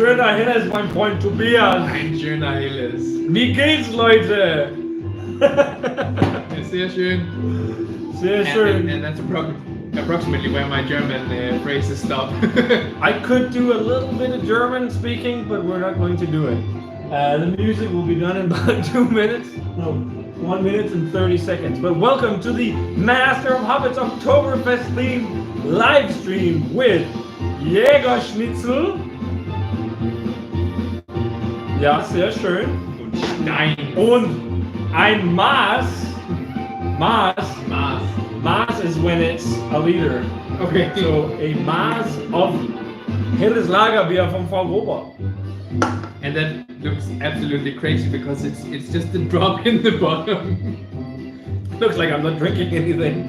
schöner Helles, mein Freund Tobias. Ein schöner Helles. Wie geht's, Leute? Sehr schön. Sehr schön. And that's approximately where my German phrases stop. I could do a little bit of German speaking, but we're not going to do it. The music will be done in about 2 minutes. No, 1 minute and 30 seconds. But welcome to the Master of Hobbits Oktoberfest themed live stream with Jägerschnitzel. Ja, sehr schön. Und Stein. Und ein Maß. Maß. Maß is when it's a liter. Okay. So a Maß of Helles Lagerbier from Frau Grober. And that looks absolutely crazy because it's just a drop in the bottom. Looks like I'm not drinking anything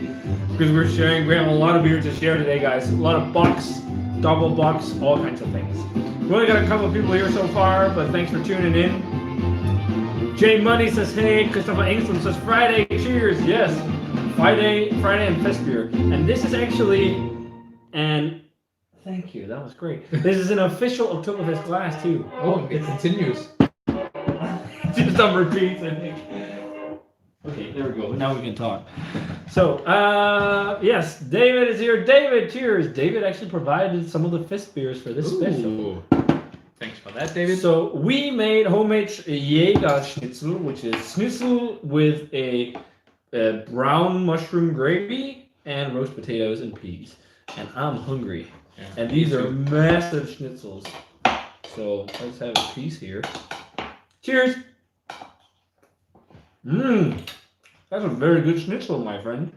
because we have a lot of beer to share today, guys. A lot of bucks, double bucks, all kinds of things. We only got a couple of people here so far, but thanks for tuning in. Jay Money says, hey. Christopher Engstrom says, Friday, cheers. Yes, Friday and fest beer. And this is actually thank you, that was great. This is an official Oktoberfest glass too. Oh, it continues. Just on repeat, I think. Okay, there we go. Now we can talk. So, yes, David is here. David, cheers. David actually provided some of the fest beers for this special. Thanks for that, David. So we made homemade Jägerschnitzel, which is schnitzel with a brown mushroom gravy and roast potatoes and peas. And I'm hungry. Yeah, and these are massive schnitzels. So let's have a piece here. Cheers! That's a very good schnitzel, my friend.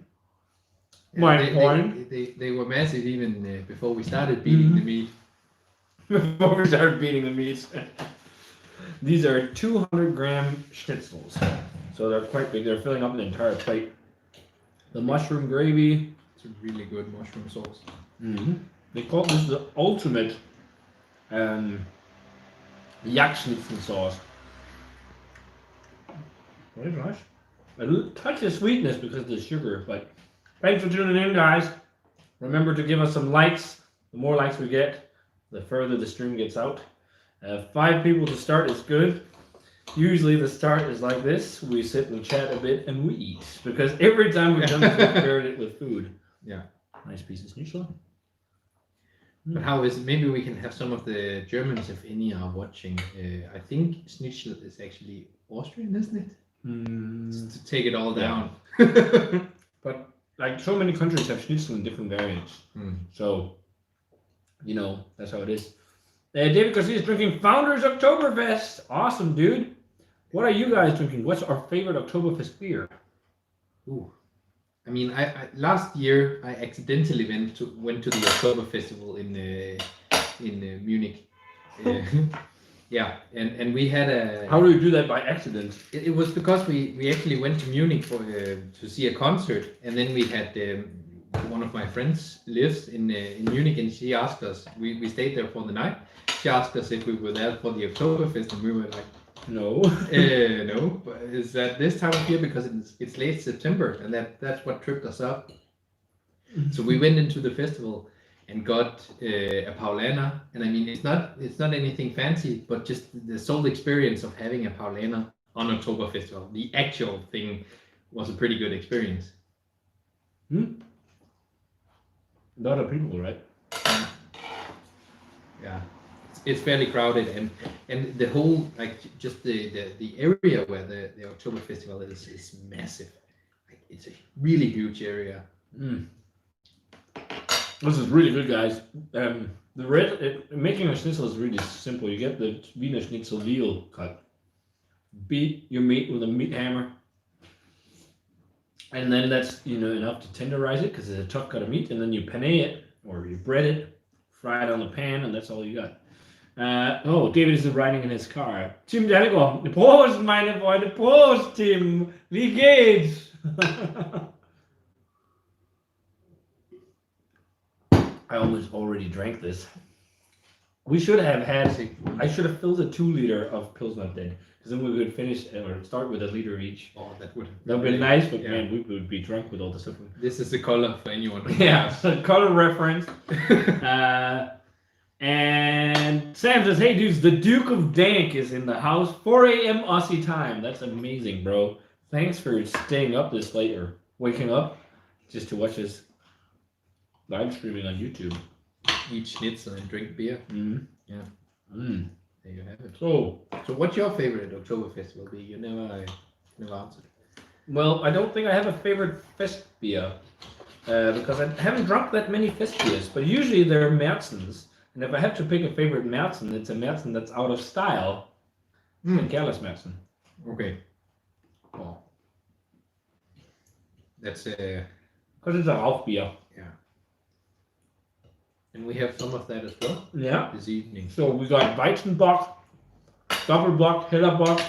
They were massive even before we started beating the meat. Before we started beating the meat. These are 200-gram schnitzels. So they're quite big. They're filling up an entire plate. The mushroom gravy. It's a really good mushroom sauce. They call this the ultimate Jagdschnitzel sauce. Very nice. A touch of sweetness because of the sugar. But thanks for tuning in, guys. Remember to give us some likes. The more likes we get, the further the stream gets out. 5 people to start is good. Usually the start is like this. We sit and chat a bit and we eat. Because every time we've done this, we've paired it with food. Yeah. Nice piece of schnitzel. But how is it? Maybe we can have some of the Germans, if any, are watching. I think schnitzel is actually Austrian, isn't it? To take it all down. But like so many countries have schnitzel in different variants. So, you know, that's how it is. David Garcia is drinking Founders Oktoberfest. Awesome, dude. What are you guys drinking? What's our favorite Oktoberfest beer? Ooh. I mean, I last year I accidentally went to the Oktober Festival in Munich. Yeah, and we had a. How do you do that by accident? It was because we actually went to Munich for to see a concert, and then we had one of my friends lives in Munich, and she asked us. We stayed there for the night. She asked us if we were there for the Oktoberfest, and we were like, no. No. But is that this time of year because it's late September, and that's what tripped us up. So we went into the festival and got a Paulaner, and I mean it's not anything fancy, but just the sole experience of having a Paulaner on Oktober Festival, the actual thing, was a pretty good experience. A lot of people, right? Yeah, it's fairly crowded, and the whole just the area where the Oktober Festival is massive. It's a really huge area. This is really good, guys. Making a schnitzel is really simple. You get the Wiener Schnitzel veal cut. Beat your meat with a meat hammer. And then that's enough to tenderize it because it's a tough cut of meat. And then you penne it or you bread it, fry it on the pan, and that's all you got. David is riding in his car. Tim Delegon, Prost, meine Freunde, Prost, Tim. Wie geht's? I almost already drank this. We should have I should have filled a 2-liter of Pilsner then, because then we would finish or start with a liter each. Oh, that would have been nice, but man, we would be drunk with all the stuff. This is the color for anyone. Yeah, so color reference. And Sam says, hey dudes, the Duke of Dank is in the house. 4 a.m. Aussie time. That's amazing, bro. Thanks for staying up this late or waking up just to watch us live streaming on YouTube. Eat schnitzel and drink beer. Mm. Yeah. Mm. There you have it. So what's your favorite Oktoberfest will be? You never answered. well, I don't think I have a favorite fest beer because I haven't drunk that many fest beers, but usually they're Märzens. And if I have to pick a favorite Märzen, it's a Märzen that's out of style. And Careless Märzen. Okay. Oh. That's Because it's a Rauchbier. yeah. And we have some of that as well Yeah. this evening. So we got Weizenbock, Doppelbock, Hellerbock,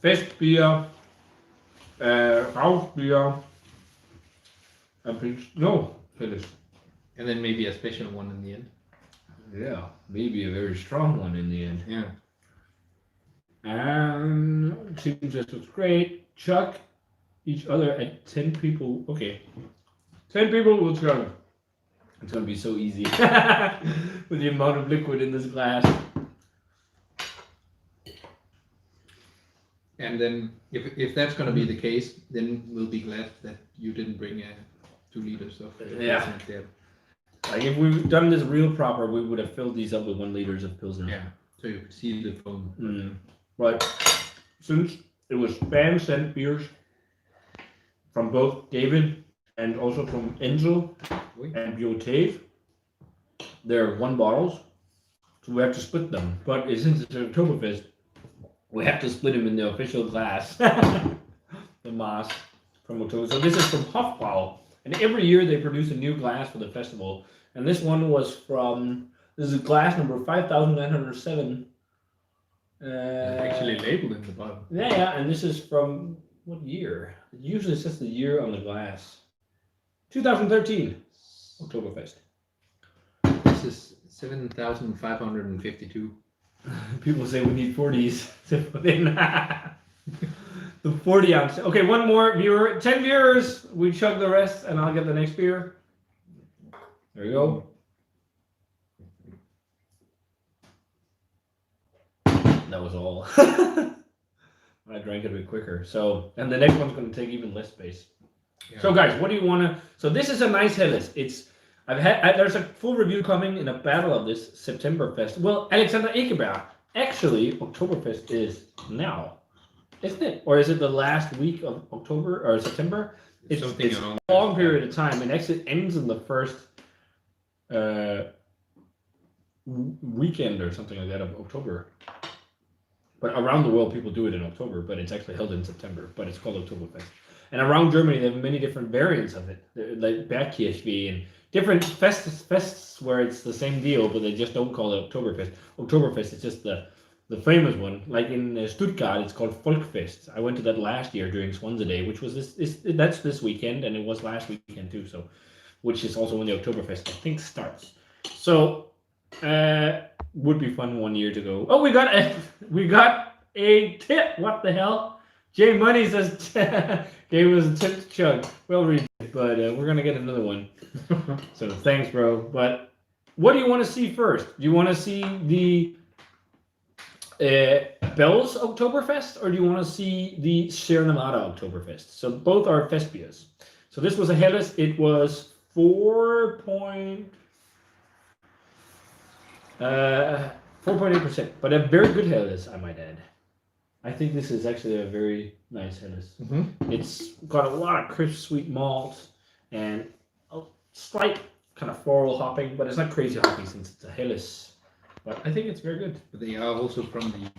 Festbier, Rauchbier, no, Helles. And then maybe a special one in the end. Yeah, maybe a very strong one in the end. Yeah. And team just looks great. Chuck each other at 10 people. Okay. 10 people will chug. It's gonna be so easy with the amount of liquid in this glass. And then if that's gonna be the case, then we'll be glad that you didn't bring 2 liters of Yeah. there. Like if we've done this real proper, we would have filled these up with 1 liters of Pilsner. Yeah. So you could see the foam. But since it was fan sent beers from both David and also from Enzo and Biotave, they're 1 bottles, so we have to split them. But since it's an Oktoberfest, we have to split them in the official glass, the Maas from Oktober. So this is from Hofbräu, and every year they produce a new glass for the festival. And this one was from, this is glass number 5907. Actually labeled in the bottom. Yeah, and this is from what year? It usually says the year on the glass. 2013, Oktoberfest. This is 7,552. People say we need 40s to put in. The 40 ounce. Okay, 1 more viewer. 10 viewers. We chug the rest, and I'll get the next beer. There you go. That was all. I drank it a bit quicker. So, and the next one's going to take even less space. Yeah. So, guys, what do you want to? So, this is a nice Helles. It's there's a full review coming in a battle of this September fest. Well, Alexander Ekeberg, actually, Oktoberfest is now, isn't it? Or is it the last week of October or September? It's a long period of time, and actually ends in the first weekend or something like that of October. But around the world, people do it in October, but it's actually held in September. But it's called Oktoberfest. And around Germany, they have many different variants of it, like Bergkirchweih and different fests where it's the same deal, but they just don't call it Oktoberfest. Oktoberfest is just the famous one. Like in Stuttgart, it's called Volkfest. I went to that last year during Swansea Day, which was that's this weekend, and it was last weekend too. So, which is also when the Oktoberfest I think starts. So, would be fun 1 year to go. Oh, we got a tip. What the hell? Jay Money says gave us a tip to chug. Well read it, but we're gonna get another one. So thanks, bro. But what do you want to see first? Do you want to see the Bell's Oktoberfest, or do you want to see the Sierra Nevada Oktoberfest? So both are fest beers. So this was a Helles. It was 4.8%, but a very good Helles, I might add. I think this is actually a very nice Helles. Mm-hmm. It's got a lot of crisp, sweet malt and a slight kind of floral hopping, but it's not crazy hopping since it's a Helles. But I think it's very good. But they are also from the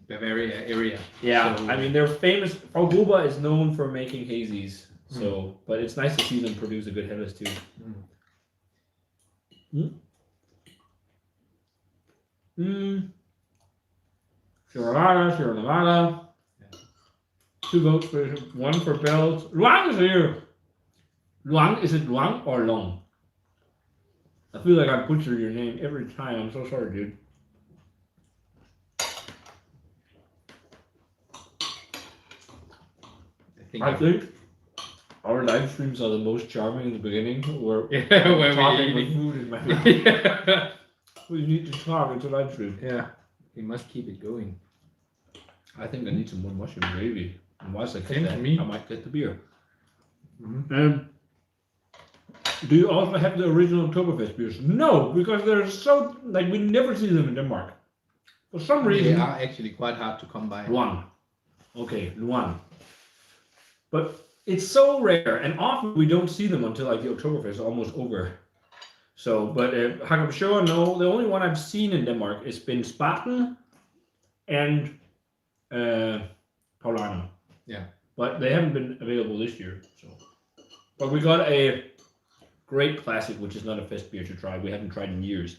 Bavaria area. Yeah, so, I mean, they're famous. Frau Gruber is known for making hazies. So, but it's nice to see them produce a good Helles too. Sierra Nevada. 2 votes for 1 for Bells. Luang is here. Luang, is it Luang or Long? I feel like I butcher your name every time. I'm so sorry, dude. I think our live streams are the most charming in the beginning, where where talking we're with eating food in my mouth. We need to talk into live stream. Yeah, we must keep it going. I think I need some more mushroom gravy. And once I Same get for that, me. I might get the beer. Mhm. Do you also have the original Oktoberfest beers? No, because they're so like we never see them in Denmark. For some They reason, are actually quite hard to come by. one. Okay, one. But it's so rare, and often we don't see them until like the Oktoberfest is almost over. So, but Hakkabishoa, no, the only one I've seen in Denmark has been Spaten and Paulana. Yeah. But they haven't been available this year. So, but we got a great classic, which is not a fest beer to try. We haven't tried in years.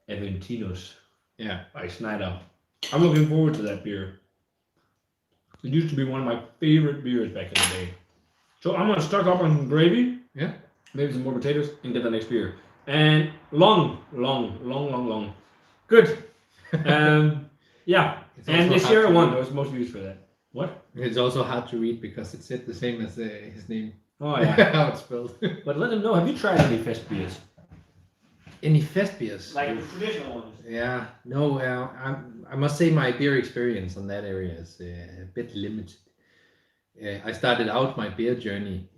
Aventinos. Yeah. By Schneider. I'm looking forward to that beer. It used to be one of my favorite beers back in the day. So I'm gonna stock up on some gravy. Yeah. Maybe some more potatoes and get the next beer. And long. Good. Yeah. It's And also this hard year I to won. read. I was most used for that. What? It's also hard to read because it said the same as his name. Oh yeah. How it's spelled. But let them know. Have you tried any fest beers? Any fest beers? Like traditional ones. Yeah. No. I must say my beer experience on that area is a bit limited. I started out my beer journey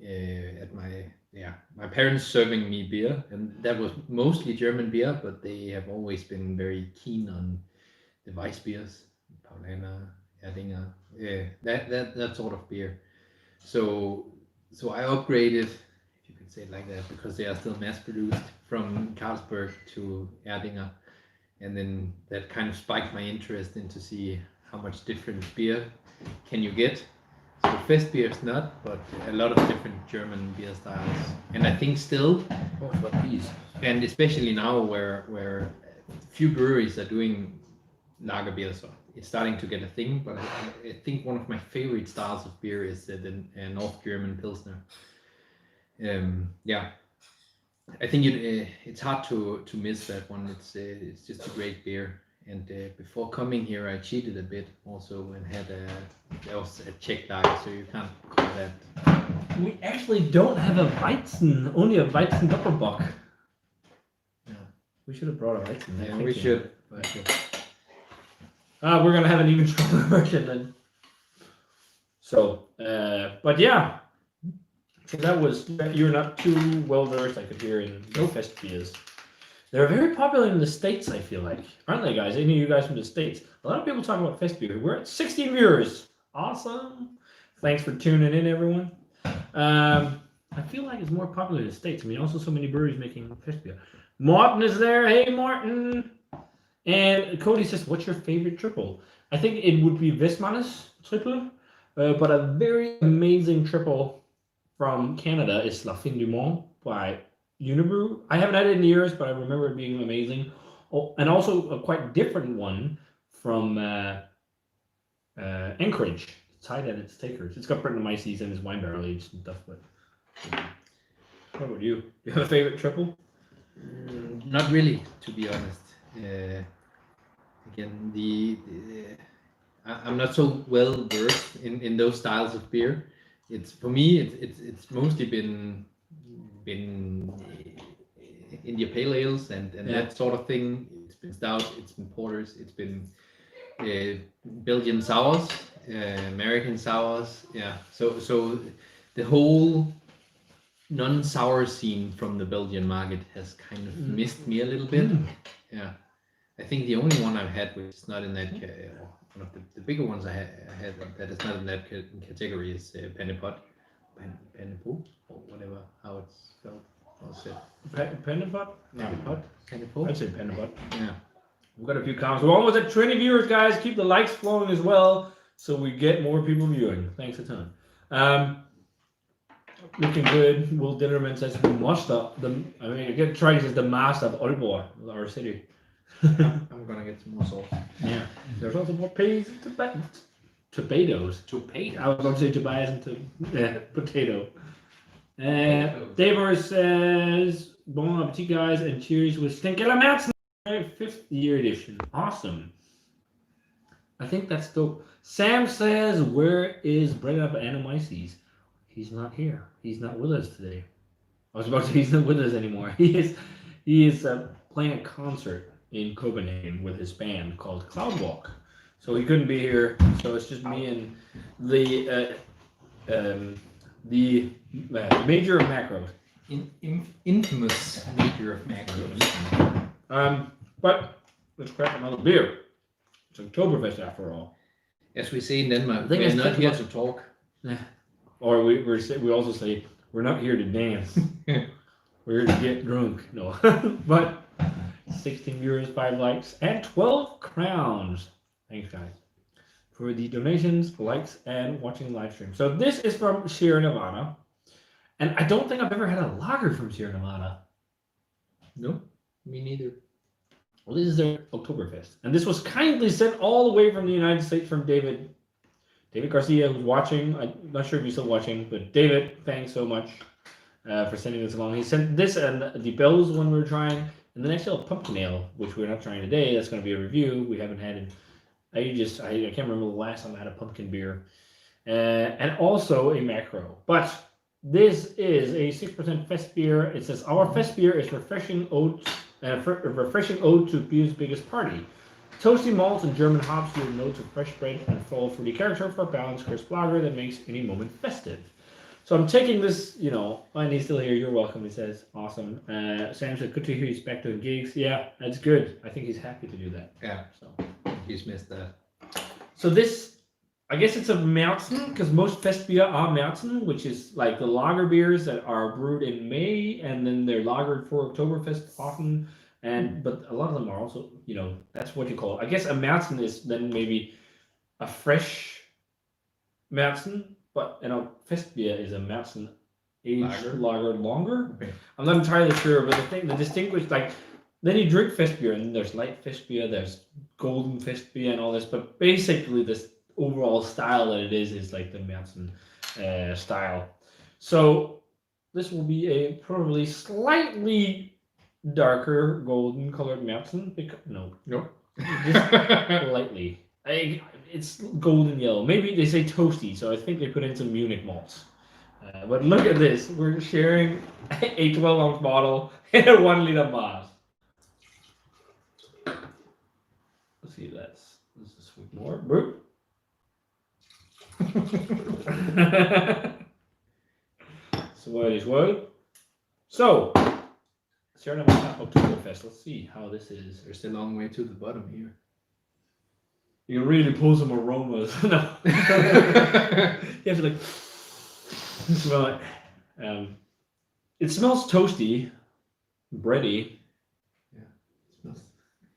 at my parents serving me beer, and that was mostly German beer, but they have always been very keen on the Weiss beers, Paulaner, Erdinger, that sort of beer. So I upgraded, if you can say it like that, because they are still mass produced, from Carlsberg to Erdinger, and then that kind of spiked my interest in to see how much different beer can you get. So fest beer is not, but a lot of different German beer styles, and I think still, What these? and especially now where few breweries are doing lager beer, so it's starting to get a thing. But I think one of my favorite styles of beer is the North German Pilsner. Yeah, I think it's hard to miss that one. It's just a great beer. And before coming here, I cheated a bit also and had that was a Czech lager, so you can't call that. We actually don't have a Weizen, only a Weizen Doppelbock. Yeah. We should have brought a Weizen. Yeah, we should. We're gonna have an even stronger version then. So, but yeah, so that was, you're not too well versed, I could hear, in the fest beers. They're very popular in the States, I feel like. Aren't they, guys? Any of you guys from the States? A lot of people talk about fest beer. We're at 16 viewers. Awesome. Thanks for tuning in, everyone. I feel like it's more popular in the States. I mean, also so many breweries making fest beer. Martin is there. Hey, Martin. And Cody says, what's your favorite triple? I think it would be Westman's triple, but a very amazing triple from Canada is La Fin du Monde by Unibrew. I haven't had it in years, but I remember it being amazing. Oh, and also a quite different one from Anchorage. It's high at its takers. It's got Brettanomyces and its wine barrel aged and stuff. But what about you? Do you have a favorite triple? Not really, to be honest. Again, I'm not so well versed in those styles of beer. It's for me, it's mostly been India Pale Ales and that sort of thing. It's been stout, it's been porters, it's been Belgian sours, American sours. Yeah, so the whole non-sour scene from the Belgian market has kind of missed me a little bit. Yeah, I think the only one I've had which is not in that one of the bigger ones I had that is not in that category is Pennepot, Pennepot, or whatever how it's spelled. How's it? Pennepot? Pennepot? Pennepot? I'd say Pennepot. Yeah. We've got a few comments. We're almost at 20 viewers, guys. Keep the likes flowing as well so we get more people viewing. Thanks a ton. Looking good. Will Dinnerman says the master. I get trying says the master of Aalborg, our city. I'm gonna get some more salt. Yeah. There's also more peas and tomatoes. I was going to say Tobias and potato. Daver says, bon appetit, guys, and cheers with Stinkella Mats, 5th year edition. Awesome. I think that's dope. Sam says, where is Brettanomyces? He's not here. He's not with us today. I was about to say he's not with us anymore. He is playing a concert in Copenhagen with his band called Cloudwalk. So he couldn't be here. So it's just me and the major of macros. Infamous major of macros. But let's crack another beer. It's Oktoberfest after all. As we say in Denmark, I think we're it's not here typical- to talk. Or we also say we're not here to dance. We're here to get drunk. No, but 16 viewers, 5 likes, and 12 crowns. Thanks, guys, for the donations, likes, and watching the live stream. So this is from Sierra Nevada, and I don't think I've ever had a lager from Sierra Nevada. No, me neither. Well, this is their Oktoberfest, and this was kindly sent all the way from the United States from David Garcia, who's watching. I'm not sure if he's still watching, but David, thanks so much for sending this along. He sent this and the bells when we were trying, and then actually a pumpkin ale, which we're not trying today. That's going to be a review. We haven't had it. I can't remember the last time I had a pumpkin beer, and also a macro. But this is a 6% fest beer. It says our fest beer is refreshing ode to beer's biggest party. Toasty malts and German hops yield notes of fresh bread and full fruity character for a balanced, crisp lager that makes any moment festive. So I'm taking this, and he's still here. You're welcome, he says. Awesome. Sam said, good to hear he's back doing gigs. Yeah, that's good. I think he's happy to do that. Yeah, So he's missed that. So this, I guess it's a Märzen, because most fest beer are Märzen, which is like the lager beers that are brewed in May, and then they're lagered for Oktoberfest often. But a lot of them are also, that's what you call it. I guess a Märzen is then maybe a fresh Märzen, but fest beer is a Märzen aged lager longer. Okay. I'm not entirely sure, but the distinguished, like, then you drink fest beer, and then there's light fest beer, there's golden fest beer, and all this. But basically, this overall style that it is like the Märzen style. So this will be a probably slightly darker golden colored Märzen. No, just lightly. It's golden yellow. Maybe they say toasty, so I think they put in some Munich malts. But look at this. We're sharing a 12-ounce bottle in a 1-liter vase. Let's see, let's just sweep more. Boop. Swirly. So, Sierra Nevada Oktoberfest. Let's see how this is. There's a long way to the bottom here. You can really pull some aromas. No. You have to smell it. It smells toasty, bready.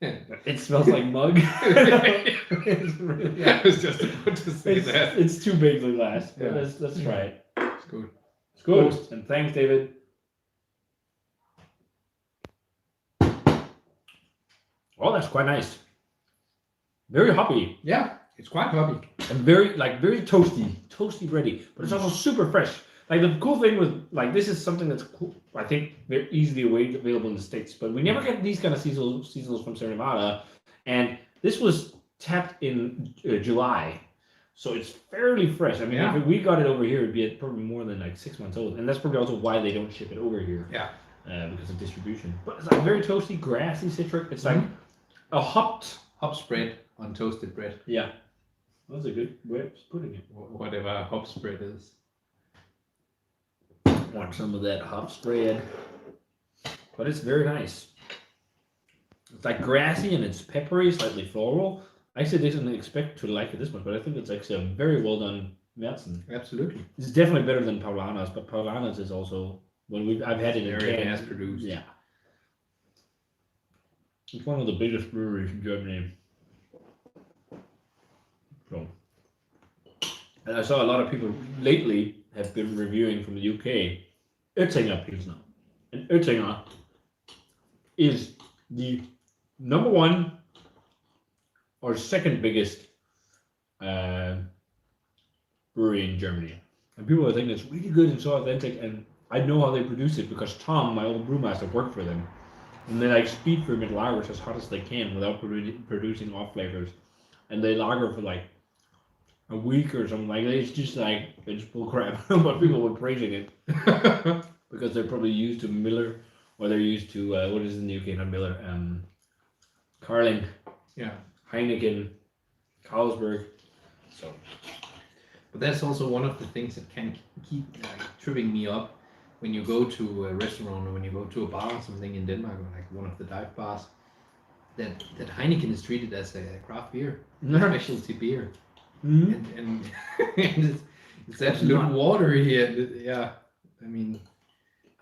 It smells like mug. I was just about to say that. It's too big to last. Yeah. Let's try it. It's good. It's good. And thanks, David. Oh, that's quite nice. Very hoppy. Yeah, it's quite hoppy. And very toasty bready. But it's also super fresh. Like, the cool thing with, this is something that's cool, I think very easily available in the States, but we never get these kind of seasonals from Sierra Nevada. And this was tapped in July. So it's fairly fresh. I mean, if we got it over here, it'd be probably more than 6 months old. And that's probably also why they don't ship it over here. Yeah. Because of distribution. But it's like very toasty, grassy, citric. It's like a hop spread on toasted bread. Yeah. That's a good way of putting it. Whatever hop spread is. Want some of that hop spread. But it's very nice. It's like grassy and it's peppery, slightly floral. I actually didn't expect to like it this much, but I think it's actually a very well done Märzen. Absolutely. It's definitely better than Paulaner's, but Paulaner's is also I've had it in very mass produced. Yeah. It's one of the biggest breweries in Germany. So, and I saw a lot of people lately have been reviewing from the UK Oettinger Pilsner. And Oettinger is the number one or second biggest brewery in Germany. And people think it's really good and so authentic, and I know how they produce it because Tom, my old brewmaster, worked for them. And they speed ferment lagers as hot as they can without producing off flavors. And they lager for a week or something like that. It's just it's bull crap. But people were praising it because they're probably used to Miller or they're used to what is in the UK, not Miller, Carling, Yeah. Heineken, Carlsberg. So, But that's also one of the things that can keep tripping me up when you go to a restaurant or when you go to a bar or something in Denmark, or like one of the dive bars. That Heineken is treated as a craft beer, a specialty beer, and and it's absolute water here. Yeah, I mean,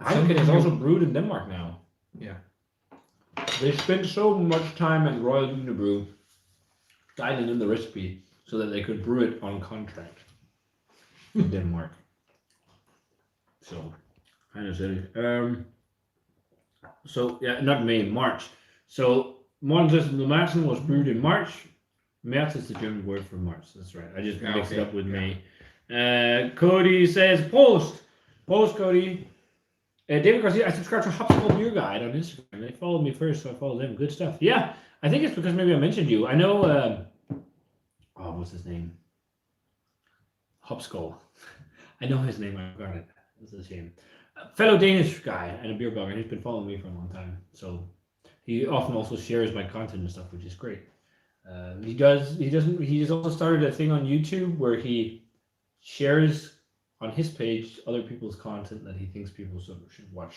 Heineken is also brewed in Denmark now. Yeah. They spent so much time at Royal Unibrew dialing in the recipe so that they could brew it on contract in Denmark. So, kind of silly. So yeah, not May, March. So Montes de Martin was brewed in March. März is the German word for March. That's right. I just mixed it up with May. Cody says post, Cody. David Garcia, I subscribe to Hopskull Beer Guide on Instagram. They followed me first, so I followed them. Good stuff. Yeah, I think it's because maybe I mentioned you. I know. What's his name? Hopskull. I know his name. I forgot it. It's a shame. Fellow Danish guy and a beer blogger. He's been following me for a long time, so he often also shares my content and stuff, which is great. He has also started a thing on YouTube where he shares on his page other people's content that he thinks people should watch,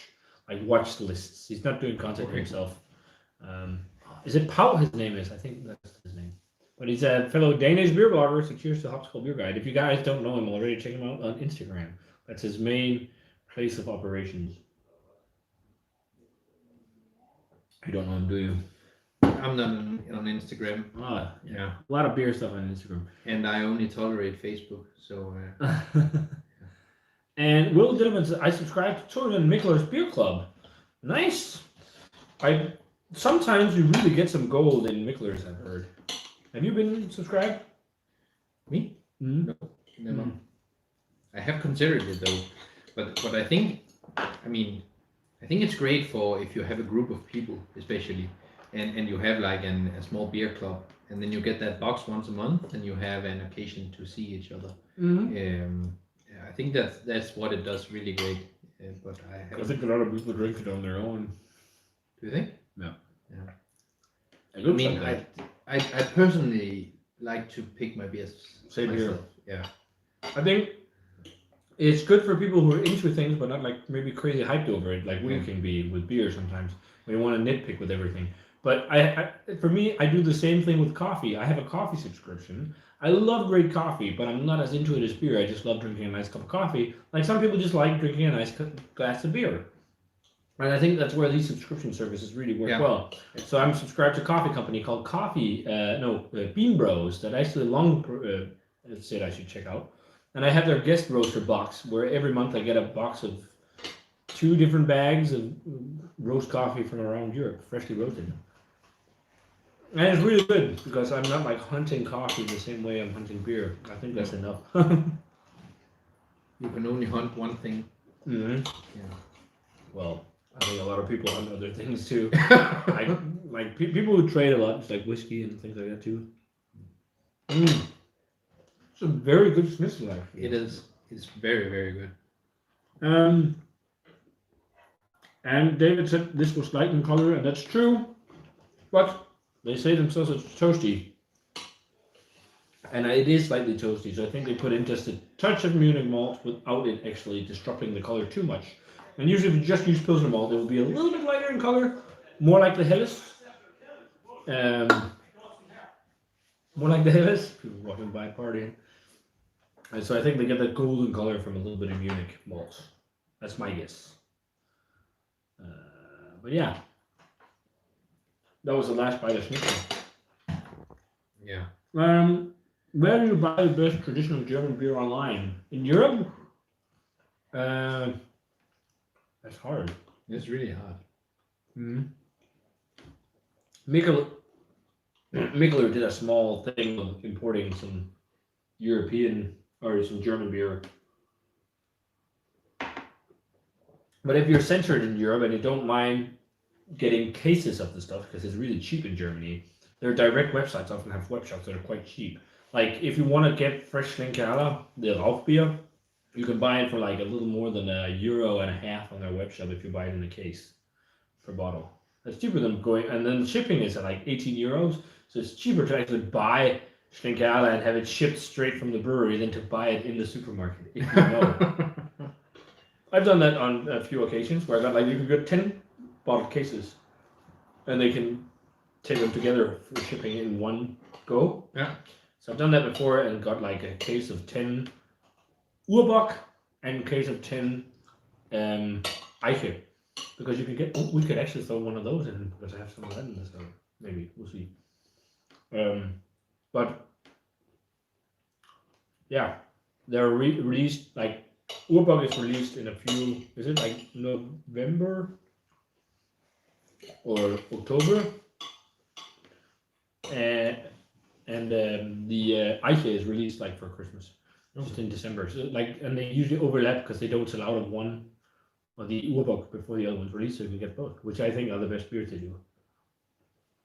like watch lists. He's not doing content himself. Is it Pau? His name is. I think that's his name. But he's a fellow Danish beer blogger. So cheers to Hopskull Beer Guide. If you guys don't know him already, check him out on Instagram. That's his main place of operations. You don't know him, do you? I'm not on Instagram. Ah, yeah. A lot of beer stuff on Instagram. And I only tolerate Facebook, so... And Will Dillman says, I subscribe to Torben Mikkeler's Beer Club. Nice. Sometimes you really get some gold in Mikkeler's, I've heard. Have you been subscribed? Me? Mm-hmm. No, never. Mm-hmm. I have considered it though, but I think it's great for if you have a group of people, especially, and you have like a small beer club, and then you get that box once a month, and you have an occasion to see each other. Mm-hmm. I think that's what it does really great. But I think a lot of people drink it on their own. Do you think? Yeah. Yeah. I personally like to pick my beers. Same myself. Here. Yeah. I think it's good for people who are into things but not like maybe crazy hyped over it, like we can be with beer sometimes. We want to nitpick with everything. But for me, I do the same thing with coffee. I have a coffee subscription. I love great coffee, but I'm not as into it as beer. I just love drinking a nice cup of coffee. Like some people just like drinking a nice glass of beer. And I think that's where these subscription services really work well. So I'm subscribed to a coffee company called Bean Bros that actually said I should check out. And I have their guest roaster box where every month I get a box of 2 different bags of roast coffee from around Europe, freshly roasted. And it's really good because I'm not like hunting coffee the same way I'm hunting beer. I think that's enough. You can only hunt one thing. Mm-hmm. Yeah. Well, I think a lot of people hunt other things too. like people who trade a lot, just like whiskey and things like that too. It's a very good schnitzel, actually. It is. It's very, very good. And David said this was light in color, and that's true. But they say themselves it's toasty. And it is slightly toasty, so I think they put in just a touch of Munich malt without it actually disrupting the color too much. And usually if you just use Pilsner malt, it will be a little bit lighter in color, more like the Helles. People walking by partying. And so I think they get that golden color from a little bit of Munich malt. That's my guess. But yeah. That was the last bite of schnitzel. Yeah. Where do you buy the best traditional German beer online? In Europe? That's hard. It's really hard. Mm-hmm. Mikkeler did a small thing of importing some European or some German beer. But if you're centered in Europe and you don't mind getting cases of the stuff because it's really cheap in Germany, their direct websites often have web shops that are quite cheap. Like if you want to get fresh Schlenkerla, the Rauchbier, you can buy it for like a little more than €1.50 on their web shop if you buy it in a case. per bottle. It's cheaper than going, and then shipping is at like 18 euros. So it's cheaper to actually buy Schlenkerla and have it shipped straight from the brewery than to buy it in the supermarket. If you know. I've done that on a few occasions where I got like you can get 10 bottle cases, and they can take them together for shipping in one go. Yeah. So I've done that before and got like a case of 10 Urbock and a case of 10 Eiche. Because you can get, we could actually throw one of those in because I have some of that in this one. Maybe, we'll see. But yeah, they're released, like Urbock is released in a few, is it like November or October? And the Eiche is released like for Christmas, just in December. So like, and they usually overlap because they don't sell out of one of the Urbock before the other one's released, so you can get both, which I think are the best beers they do.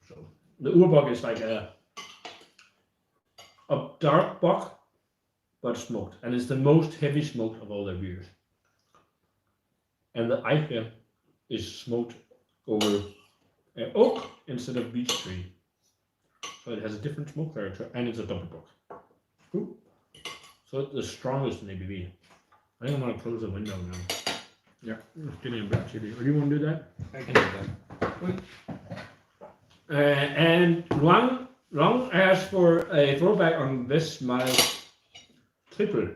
So the Urbock is like a dark bock, but smoked, and it's the most heavy smoked of all their beers. And the Eiche is smoked over oak instead of beech tree. So it has a different smoke character, and it's a double bock. Ooh. So it's the strongest in ABV. I think I'm gonna close the window now. Yeah, it's getting a bit chilly. Or do you want to do that? I can do that. And Long asked for a throwback on this my triple.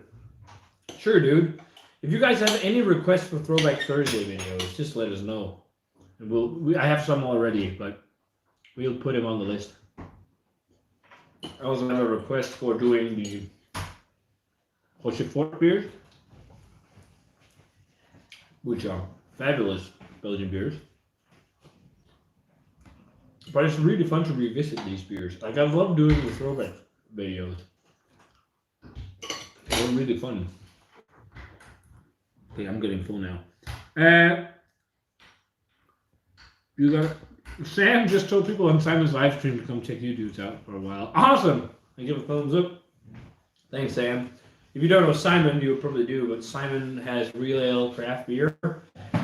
Sure, dude. If you guys have any requests for Throwback Thursday videos, just let us know. And I have some already, but we'll put them on the list. I also have a request for doing the Rochefort beers, which are fabulous Belgian beers. But it's really fun to revisit these beers. Like, I love doing the throwback videos. They're really fun. Okay, I'm getting full now. You got Sam just told people on Simon's live stream to come check you dudes out for a while. Awesome! I give a thumbs up. Thanks, Sam. If you don't know Simon, you probably do, but Simon has Real Ale Craft Beer.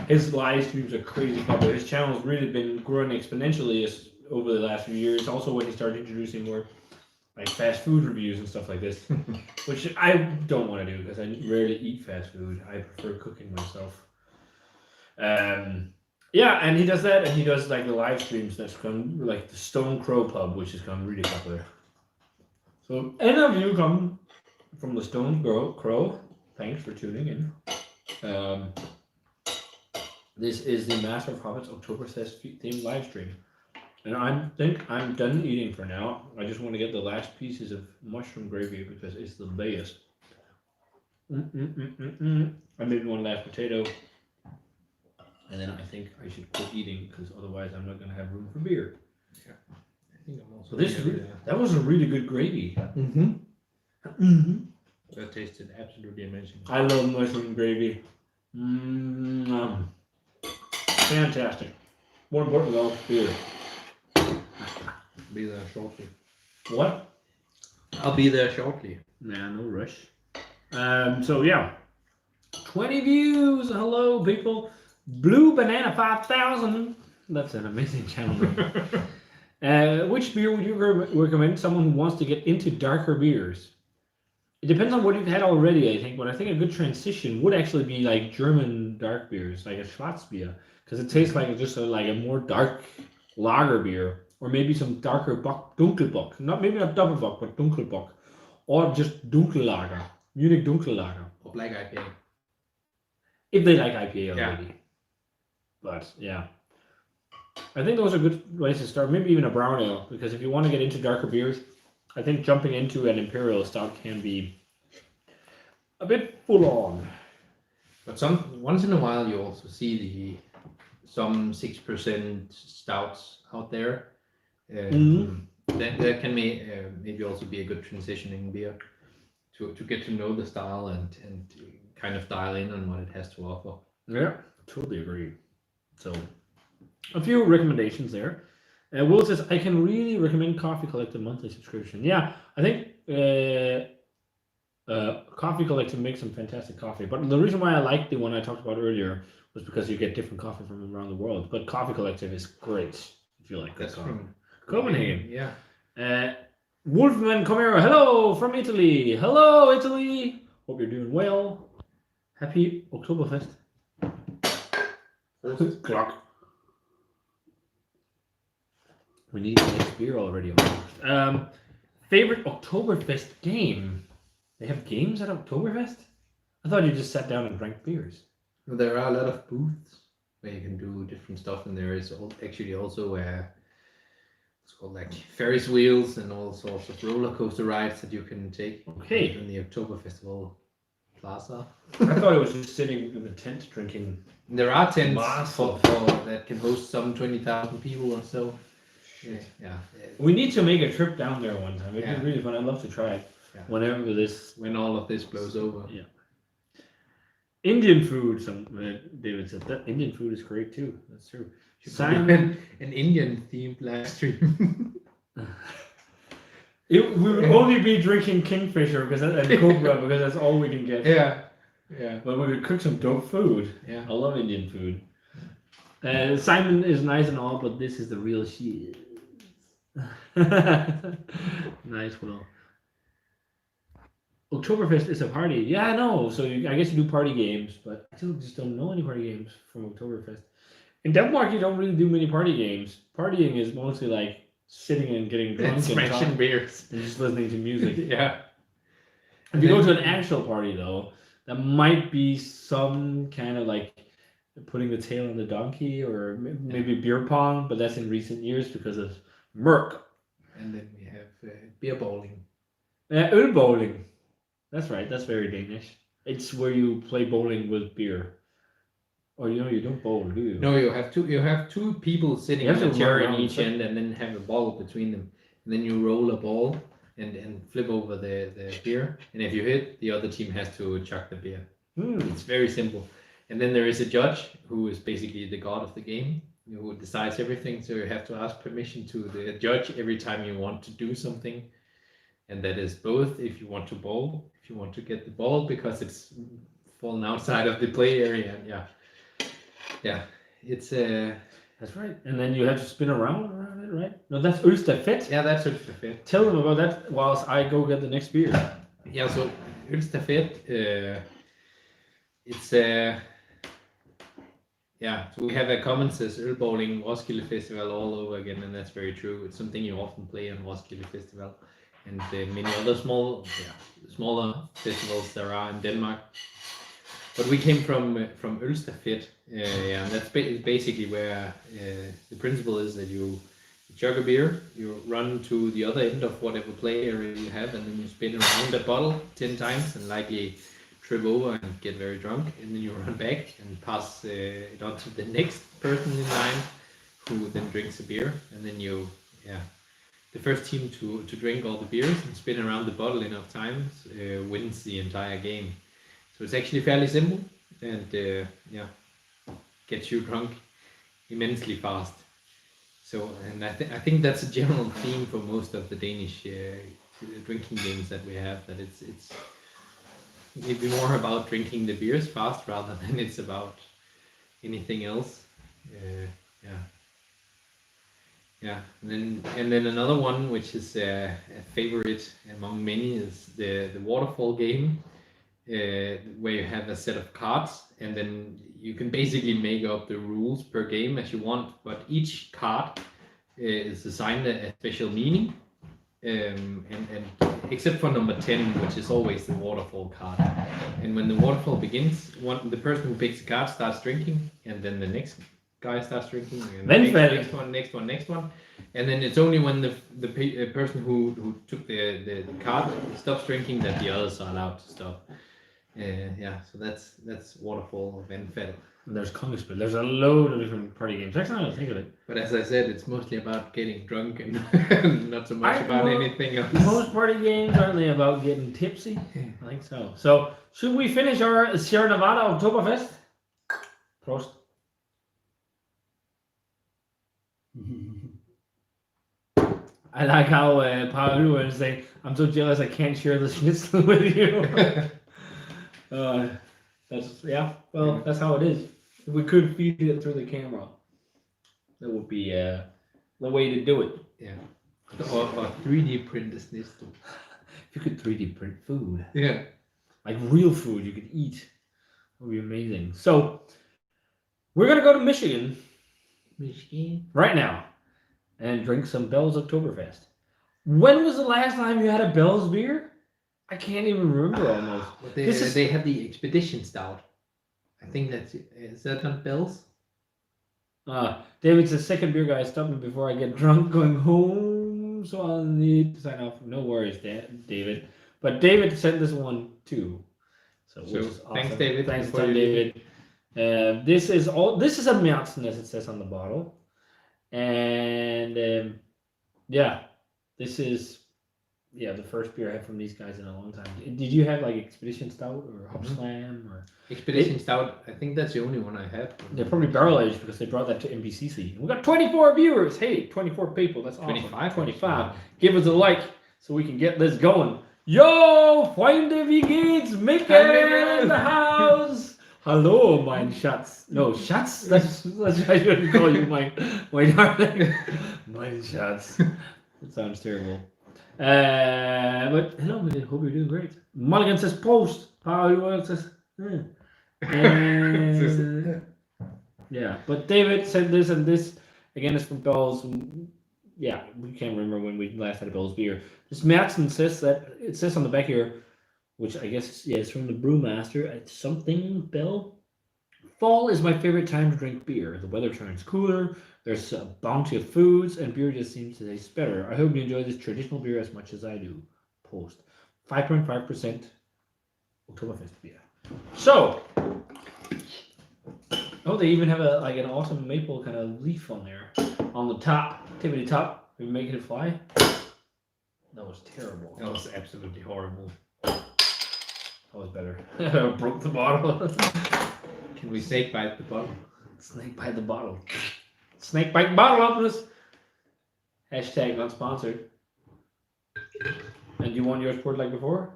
His live streams are crazy popular. His channel's really been growing exponentially over the last few years. Also, when he started introducing more like fast food reviews and stuff like this, which I don't want to do because I rarely eat fast food. I prefer cooking myself. Yeah, and he does that, and he does like the live streams that's come, like the Stone Crow Pub, which has become really popular. So, any of you come from the Stone Crow, thanks for tuning in. This is the Master of Hobbits Oktoberfest themed live stream. And I think I'm done eating for now. I just want to get the last pieces of mushroom gravy because it's the best. I made one last potato. And then I think I should quit eating because otherwise I'm not going to have room for beer. Yeah. I think I'm also. So that was a really good gravy. That tasted absolutely amazing. I love mushroom gravy. Fantastic. More important though, beer. Be there shortly. What? I'll be there shortly. Nah, no rush. So yeah, 20 views. Hello, people. Blue Banana 5000. That's an amazing channel. Which beer would you recommend someone who wants to get into darker beers? It depends on what you've had already, I think. But I think a good transition would actually be like German dark beers, like a Schwarzbier, because it tastes like like a more dark lager beer, or maybe some darker Dunkelbock, maybe not Doppelbock, but Dunkelbock, or just Dunkellager, Munich Dunkellager, or black IPA. If they like IPA already. Yeah. But yeah, I think those are good ways to start. Maybe even a brown ale, because if you want to get into darker beers, I think jumping into an imperial stout can be a bit full on. But once in a while, you also see some 6% stouts out there. That can maybe also be a good transitioning beer to get to know the style and kind of dial in on what it has to offer. Yeah, totally agree. So, a few recommendations there. Will says, I can really recommend Coffee Collective monthly subscription. Yeah, I think Coffee Collective makes some fantastic coffee. But the reason why I liked the one I talked about earlier was because you get different coffee from around the world. But Coffee Collective is great if you like that That's coffee. from Copenhagen. Yeah. Wolfman Comero, hello from Italy. Hello, Italy. Hope you're doing well. Happy Oktoberfest. Clock. We need the next beer already. Favorite Oktoberfest game? They have games at Oktoberfest? I thought you just sat down and drank beers. Well, there are a lot of booths where you can do different stuff, and there is actually also it's called like Ferris wheels and all sorts of roller coaster rides that you can take. Okay. In the Oktober Festival Plaza. I thought it was just sitting in a tent drinking. There are tents Massive. for that can host some 20,000 people or so. Yeah. We need to make a trip down there one time. It'd Yeah. be really fun. I'd love to try it. Yeah. Whenever this. When all of this blows over. Yeah. Indian food. David said that Indian food is great too. That's true. Simon, an Indian themed live stream. We would only be drinking Kingfisher and Cobra because that's all we can get. Yeah. But we could cook some dope food. Yeah. I love Indian food. Simon is nice and all, but this is the real shit. Nice, well. Oktoberfest is a party. Yeah, I know. So I guess you do party games, but I still just don't know any party games from Oktoberfest. In Denmark, you don't really do many party games. Partying is mostly like sitting and getting drunk and smashing talking beers. and just listening to music. Yeah. If you go to an actual party, though, there might be some kind of like putting the tail on the donkey or maybe beer pong, but that's in recent years because of Merck. And then we have beer bowling. Øl bowling. That's right. That's very Danish. It's where you play bowling with beer. Or you don't bowl, do you? No, you have two people sitting You on have a to chair run in around each end, and then have a ball between them. And then you roll a ball and flip over the beer. And if you hit, the other team has to chuck the beer. It's very simple. And then there is a judge who is basically the god of the game, who decides everything. So you have to ask permission to the judge every time you want to do something. And that is both if you want to bowl, if you want to get the ball because it's fallen outside of the play area. Yeah, it's That's right. And then you have to spin around it, right? No, that's Ølstafet. yeah, that's Oktoberfest. Tell them about that whilst I go get the next beer. Yeah, so Oktoberfest, it's yeah, so we have a comment says Øl Bowling Roskilde Festival all over again, and that's very true. It's something you often play on Roskilde Festival and many other smaller festivals there are in Denmark. But we came from Ølstafet, and that's basically where the principle is that you chug a beer, you run to the other end of whatever play area you have, and then you spin around the bottle 10 times and likely trip over and get very drunk, and then you run back and pass it on to the next person in line, who then drinks a beer, and then the first team to drink all the beers and spin around the bottle enough times wins the entire game. So it's actually fairly simple and gets you drunk immensely fast. So, and I think that's a general theme for most of the Danish drinking games that we have. That it's maybe more about drinking the beers fast rather than it's about anything else. And then another one which is a favorite among many is the waterfall game. Where you have a set of cards, and then you can basically make up the rules per game as you want, but each card is assigned a special meaning, and except for number 10, which is always the waterfall card. And when the waterfall begins, the person who picks the card starts drinking, and then the next guy starts drinking, and then next one. And then it's only when the person who took the card stops drinking that the others are allowed to stop. So that's Waterfall of Enfeld. There's Kongespiel. There's a load of different party games. Next time I think of it. But as I said, it's mostly about getting drunk and not so much about anything else. Most party games aren't they about getting tipsy? I think so. So should we finish our Sierra Nevada Oktoberfest? Prost. I like how Paolo is saying, "I'm so jealous I can't share the schnitzel with you." That's how it is. If we could feed it through the camera, that would be the way to do it. Yeah. Or 3D print this Nist. If you could 3D print food, Yeah. like real food you could eat, that would be amazing. So we're gonna go to Michigan right now and drink some Bell's Oktoberfest. When was the last time you had a Bell's beer? I can't even remember almost. They have the Expedition Stout. I think is that not Bell's? David's the second beer guy. Stop me before I get drunk going home. So I'll need to sign off. No worries, David. But David sent this one too. So which is awesome. Thanks, David. Thanks, David. This is a Märzen, as it says on the bottle. And yeah, this is the first beer I had from these guys in a long time. Did you have like Expedition Stout or Hop Slam or Expedition Stout? I think that's the only one I have. They're probably barrel aged because they brought that to NBCC. We got 24 viewers. Hey, 24 people. That's awesome. 25. Give us a like so we can get this going. Yo, Freunde, wie geht's? Mickey in the house. Hello, mein Schatz. No, Schatz? That's I shouldn't call you my darling. Mein Schatz. That sounds terrible. But hello, I hope you're doing great. Mulligan says post. Paul says yeah. But David said this, and this again is from Bell's. Yeah, we can't remember when we last had a Bell's beer. This Märzen says that it says on the back here, which I guess is from the brewmaster. It's something Bell. Fall is my favorite time to drink beer. The weather turns cooler. There's a bounty of foods, and beer just seems to taste better. I hope you enjoy this traditional beer as much as I do. Post 5.5% Oktoberfest beer. So, they even have an awesome maple kind of leaf on there, on the top, tip of the top. Are we making it fly? That was terrible. That was absolutely horrible. That was better. I broke the bottle. Can we snake bite the bottle? Snake bite the bottle. Snake bite bottle openers. Hashtag not sponsored. And you want yours poured like before?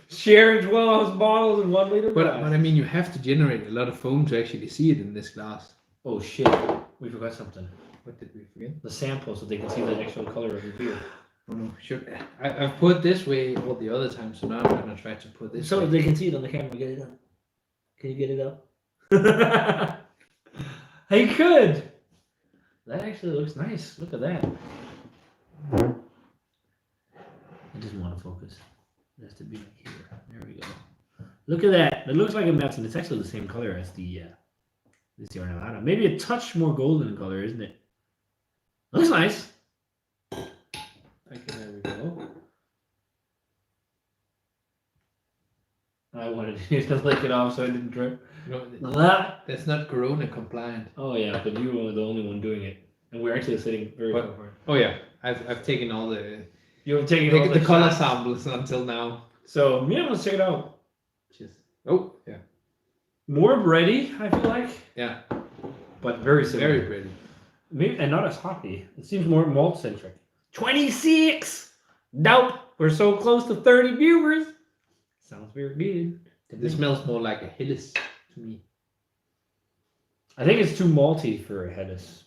Sharing 12 ounce bottles in 1 liter. But I mean, you have to generate a lot of foam to actually see it in this glass. Oh shit! We forgot something. What did we forget? The sample, so they can see the actual color of the beer. Oh no, I've put this way all the other time, so now I'm gonna try to put this. So way. they can see it on the camera. Get it up. Can you get it up? I could. That actually looks nice. Look at that. It doesn't want to focus. It has to be like here. There we go. Look at that. It looks like a Märzen. It's actually the same color as the Sierra Nevada. Maybe a touch more golden in color, isn't it? Looks nice. Okay, there we go. I wanted you to lick it off so I didn't drip. No, that's not Corona compliant. Oh yeah, but you were the only one doing it, and we're actually sitting very far apart. Oh yeah, I've taken all the. You have taken all the color samples until now. So yeah, let's check it out. Cheers. Oh yeah. More bready, I feel like. Yeah. But very similar. Very bready. Maybe and not as hoppy. It seems more malt centric. 26. Doubt we're so close to 30 viewers. Sounds very good. This smells more like a Helles to me. I think it's too malty for a Helles.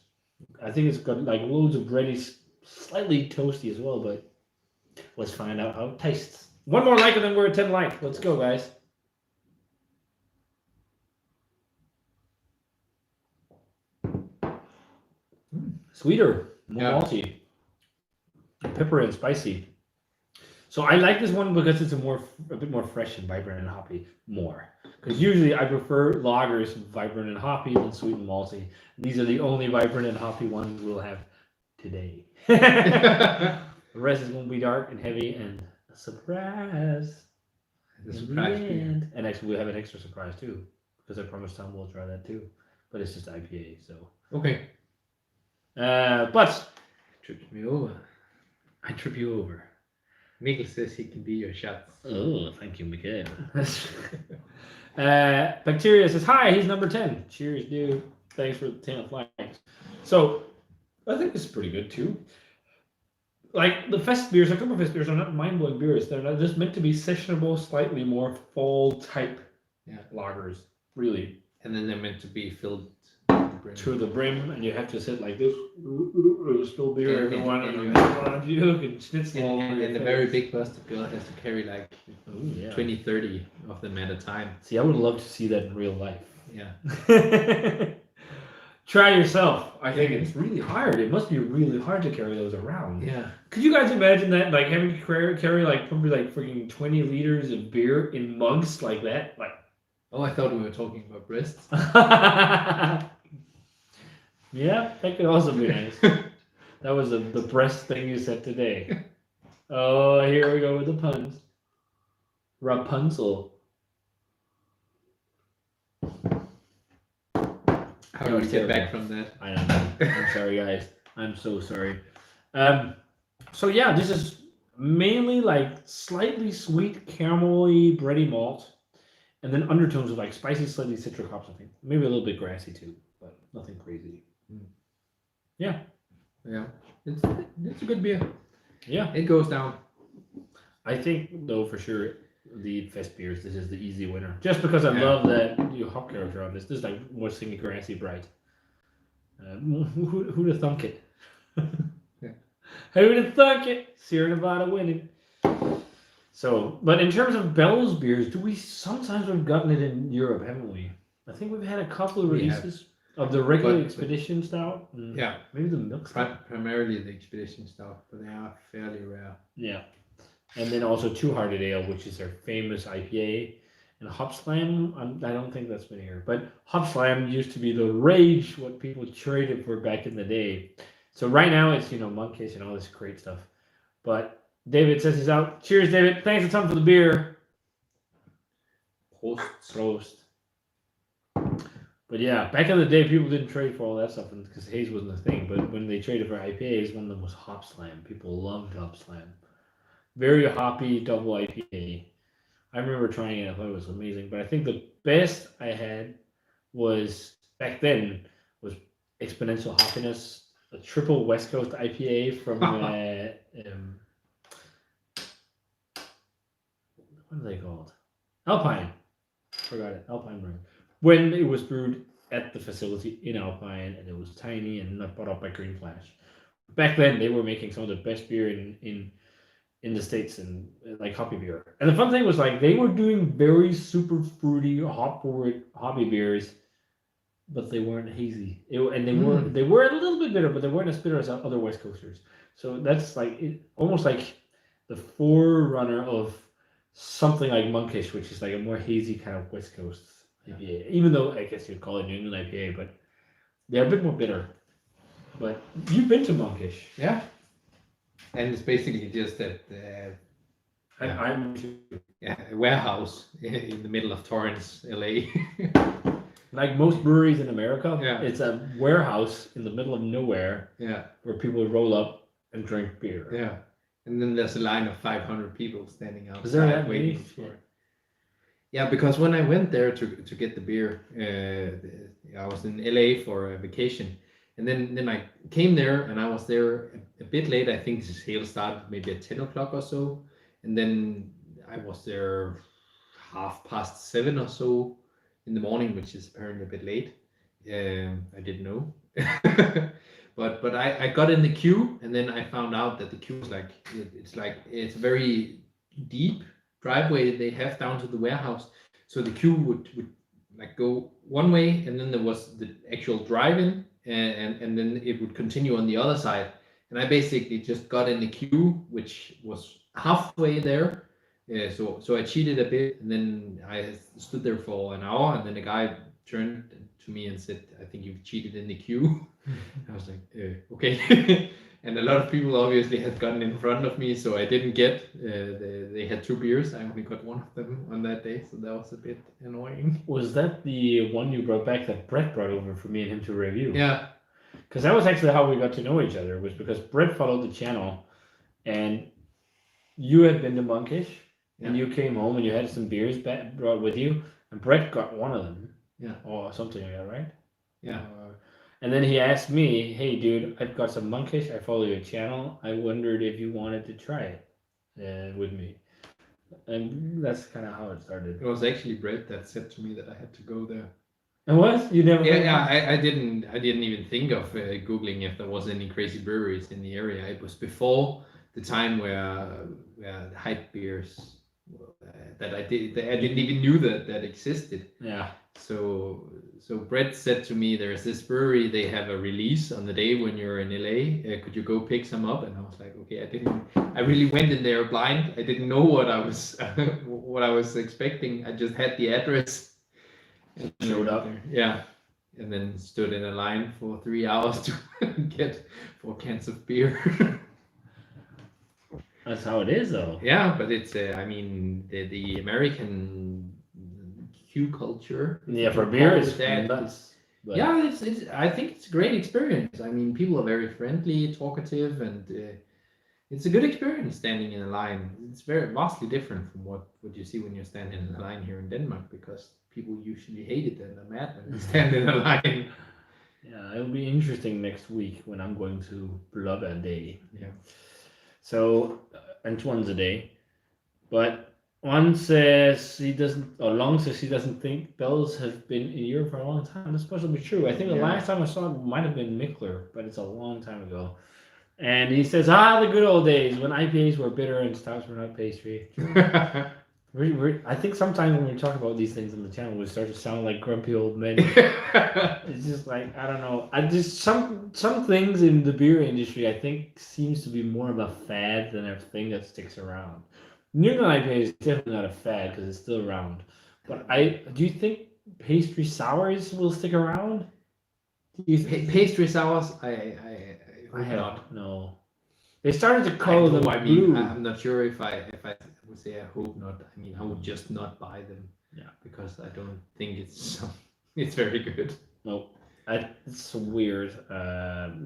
I think it's got like loads of bready, slightly toasty as well, but let's find out how it tastes. One more like and then we're at 10 like. Let's go, guys. Sweeter, more malty, pepper and spicy. So I like this one because it's a bit more fresh and vibrant and hoppy more. Because usually I prefer lagers vibrant and hoppy than sweet and malty. These are the only vibrant and hoppy ones we'll have today. The rest is going to be dark and heavy and a surprise. And actually we'll have an extra surprise too. Because I promised Tom we'll try that too. But it's just IPA, so. Okay. But Trips me over. I trip you over. Mikkel says he can be your shots. Oh, thank you, Mikael. Bacteria says, hi, he's number 10. Cheers, dude. Thanks for the 10 likes. So, I think this is pretty good, too. like the fest beers, Oktoberfest beers are not mind-blowing beers. They're not just meant to be sessionable, slightly more fall type lagers, really. And then they're meant to be filled to the brim, and you have to sit like this, spill beer And- everyone, and- and you can schnitzel all over And your the face. very big plastic girl has to carry like Ooh, yeah. 20, 30 of them at a time. See, I would love to see that in real life. Yeah. Try yourself. I think it's really hard. It must be really hard to carry those around. Yeah. Could you guys imagine that, like having to carry like probably like freaking 20 liters of beer in mugs like that? Like, Oh, I thought we were talking about breasts. yeah, that could also be nice. That was the breast thing you said today. Oh, here we go with the puns. Rapunzel. How do we get back from that? I don't know. I'm sorry, guys. I'm so sorry. So yeah, this is mainly like slightly sweet, caramelly, bready malt, and then undertones of like spicy, slightly citric hops. I think maybe a little bit grassy too, but nothing crazy. Yeah, Yeah. It's a good beer. yeah. It goes down. I think though for sure the fest beers, this is the easy winner. Just because I Yeah. love that you hop character on this. This is like more singy, grassy, bright. Who'd have thunk it? Yeah. Who'd have thunk it? Sierra Nevada winning. So, but in terms of Bell's beers, do we sometimes we've gotten it in Europe, haven't we? I think we've had a couple of We have. releases of the regular But- expedition stout. and Yeah. maybe the milk stout. Primarily the expedition stuff, but they are fairly rare. Yeah. And then also Two Hearted Ale, which is their famous IPA. And Hop Slam, I don't think that's been here. But Hop Slam used to be the rage, what people traded for back in the day. So right now it's, Monkish and all this great stuff. But David says he's out. Cheers, David. Thanks a ton for the beer. Prost. But yeah, back in the day, people didn't trade for all that stuff because haze wasn't a thing. But when they traded for IPAs, one of them was Hop Slam. People loved Hop Slam. Very hoppy double IPA. I remember trying it. I thought it was amazing. But I think the best I had was back then was Exponential Hoppiness, a triple West Coast IPA from what are they called? Alpine. Forgot it. Alpine Brewing. When it was brewed at the facility in Alpine, and it was tiny and not bought up by Green Flash. Back then, they were making some of the best beer in the States and like hoppy beer. And the fun thing was like they were doing very super fruity, hop forward hoppy beers, but they weren't hazy. They were a little bit bitter, but they weren't as bitter as other West Coasters. So that's like almost like the forerunner of something like Monkish, which is like a more hazy kind of West Coast IPA. Even though I guess you'd call it New England IPA, but they're a bit more bitter. But you've been to Monkish. Yeah. And it's basically just that I'm a warehouse in the middle of Torrance, LA. like most breweries in America. Yeah. It's a warehouse in the middle of nowhere Yeah. where people roll up and drink beer. Yeah. And then there's a line of 500 people standing outside Is there that waiting many? for it. Yeah, because when I went there to get the beer, I was in LA for a vacation. And then I came there and I was there a bit late. I think the sale started maybe at 10 o'clock or so. And then I was there 7:30 or so in the morning, which is apparently a bit late. I didn't know. but I got in the queue and then I found out that the queue is it's a very deep driveway they have down to the warehouse. So the queue would like go one way and then there was the actual drive-in. And then it would continue on the other side. And I basically just got in the queue, which was halfway there. So I cheated a bit, and then I stood there for an hour, and then a guy turned to me and said, "I think you've cheated in the queue." I was like, "Okay." And a lot of people obviously had gotten in front of me, so I didn't get. They had 2 beers. I only got one of them on that day, so that was a bit annoying. Was that the one you brought back that Brett brought over for me and him to review? Yeah. Because that was actually how we got to know each other, was because Brett followed the channel and you had been to Monkish and you came home and you had some beers brought with you and Brett got one of them. Yeah. Or something like that, right? Yeah. And then he asked me, "Hey, dude, I've got some monkish. I follow your channel. I wondered if you wanted to try it with me." And that's kind of how it started. It was actually Brett that said to me that I had to go there. It was? You never? Yeah, I didn't even think of googling if there was any crazy breweries in the area. It was before the time where hype beers that I didn't even knew that existed. Yeah. So Brett said to me, "There's this brewery. They have a release on the day when you're in LA. Could you go pick some up?" And I was like, "Okay." I really went in there blind. I didn't know what I was what I was expecting. I just had the address. And Showed up. Yeah, and then stood in a line for 3 hours to get 4 cans of beer. That's how it is, though. Yeah, but it's I mean the American Q culture. Yeah, for beer is that. nuts. But Yeah, it's I think it's a great experience. I mean, people are very friendly, talkative, and it's a good experience standing in a line. It's very vastly different from what you see when you're standing in a line here in Denmark, because people usually hate it and are mad when they stand in a line. yeah, it'll be interesting next week when I'm going to Blubber Day. Yeah. So, Antoine's a day. But one says he doesn't, or Long says he doesn't think Bells have been in Europe for a long time. That's supposed to be true. I think the Yeah. last time I saw it might have been Mickler, but it's a long time ago. And he says, the good old days when IPAs were bitter and stouts were not pastry. I think sometimes when we talk about these things on the channel, we start to sound like grumpy old men. It's just like, I don't know. I just some things in the beer industry I think seems to be more of a fad than a thing that sticks around. New England IPA is definitely not a fad because it's still around. But do you think pastry sours will stick around? Do you think Pastry sours, I hope have not. no. They started to call them I mean, blue. I'm not sure if I would say I hope not. I mean, I would just not buy them. Yeah. Because I don't think it's very good. Nope. It's weird.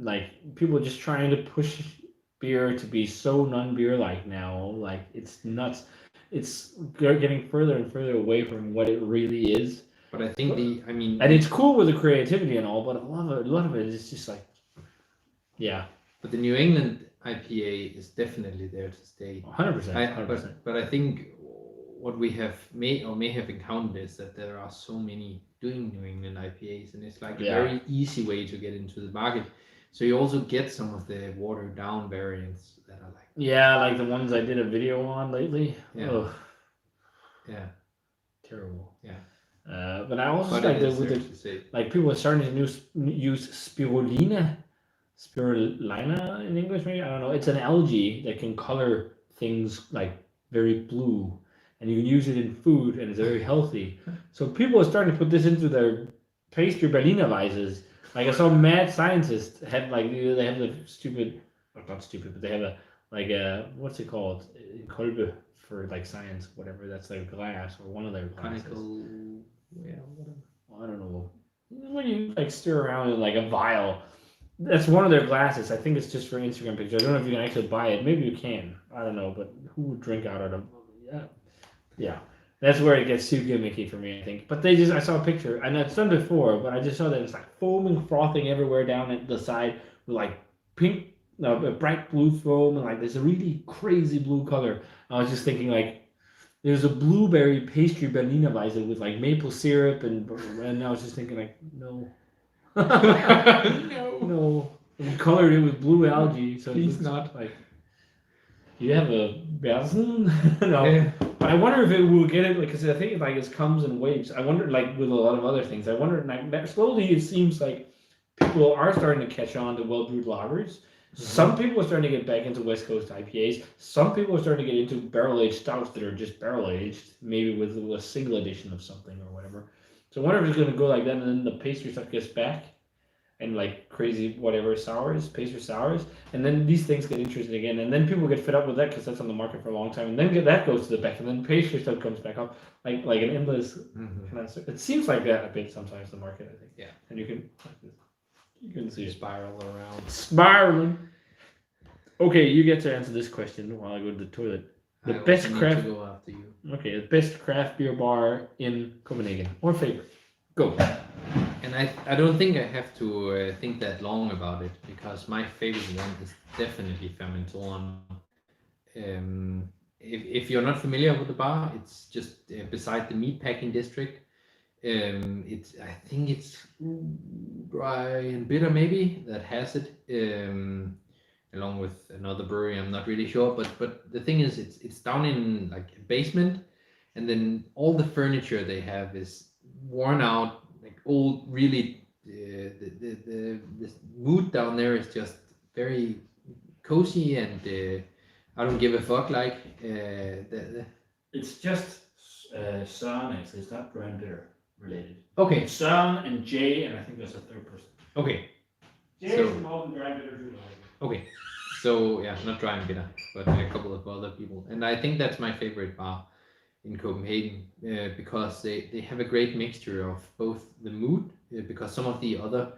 Like people are just trying to push beer to be so non-beer like now. Like it's nuts. It's getting further and further away from what it really is. But I think and it's cool with the creativity and all, but a lot of it is just like, yeah. But the New England IPA is definitely there to stay. 100%. But I think what we have may have encountered is that there are so many doing New England IPAs, and it's like a very easy way to get into the market. So you also get some of the watered down variants that are like the ones I did a video on lately. Yeah. Ugh. Yeah. Terrible. Yeah. But I also But like it is with there the to say. like people are starting to use spirulina in English, maybe, I don't know. It's an algae that can color things like very blue, and you can use it in food, and it's very healthy. So people are starting to put this into their pastry Berliner Weisses. Like I saw mad scientists have they have the stupid, or not stupid, but they have a what's it called, Kolbe for like science, whatever. That's their glass or one of their glasses. Conical, yeah, whatever. I don't know. When you like stir around in like a vial. That's one of their glasses. I think it's just for Instagram pictures. I don't know if you can actually buy it. Maybe you can. I don't know, but who would drink out of them? Yeah. That's where it gets too gimmicky for me, I think. But I saw a picture, and it's done before, but I just saw that it's like foaming, frothing everywhere down at the side with like bright blue foam, and like there's a really crazy blue color. I was just thinking like, there's a blueberry pastry Berliner Weisse with like maple syrup, and I was just thinking like, no. No. We colored it with blue algae, so Please it's not. like. You have a Bersen? No. Yeah. But I wonder if it will get it, because I think like it comes in waves. I wonder, like with a lot of other things, I wonder like that slowly it seems like people are starting to catch on to well brewed lagers. Mm-hmm. Some people are starting to get back into West Coast IPAs. Some people are starting to get into barrel aged stouts that are just barrel aged, maybe with a single edition of something or whatever. So I wonder if it's going to go like that, and then the pastry stuff gets back, and like crazy whatever pastry sours, and then these things get interesting again, and then people get fed up with that because that's on the market for a long time, and then that goes to the back, and then pastry stuff comes back up, like an endless. Mm-hmm. It seems like that a bit sometimes, the market, I think. Yeah. And you can see it Spiral around. spiraling. Okay, you get to answer this question while I go to the toilet. The I best also need craft. to go after you. Okay, the best craft beer bar in Copenhagen or favorite. Go. And I don't think I have to think that long about it because my favorite one is definitely Fermentoren. If you're not familiar with the bar, it's just beside the meatpacking district. I think it's Dry and Bitter maybe that has it, along with another brewery. I'm not really sure, but the thing is, it's down in like a basement, and then all the furniture they have is worn out, like old, really. The mood down there is just very cozy, and I don't give a fuck. Like It's just Søren, actually. It's not Dry and Bitter related. okay, It's Søren and Jay, and I think there's a third person. okay, Jay So- is involved in Dry and Bitter too. okay. So yeah, not Dry and Bitter, but a couple of other people, and I think that's my favorite bar in Copenhagen because they have a great mixture of both the mood, because some of the other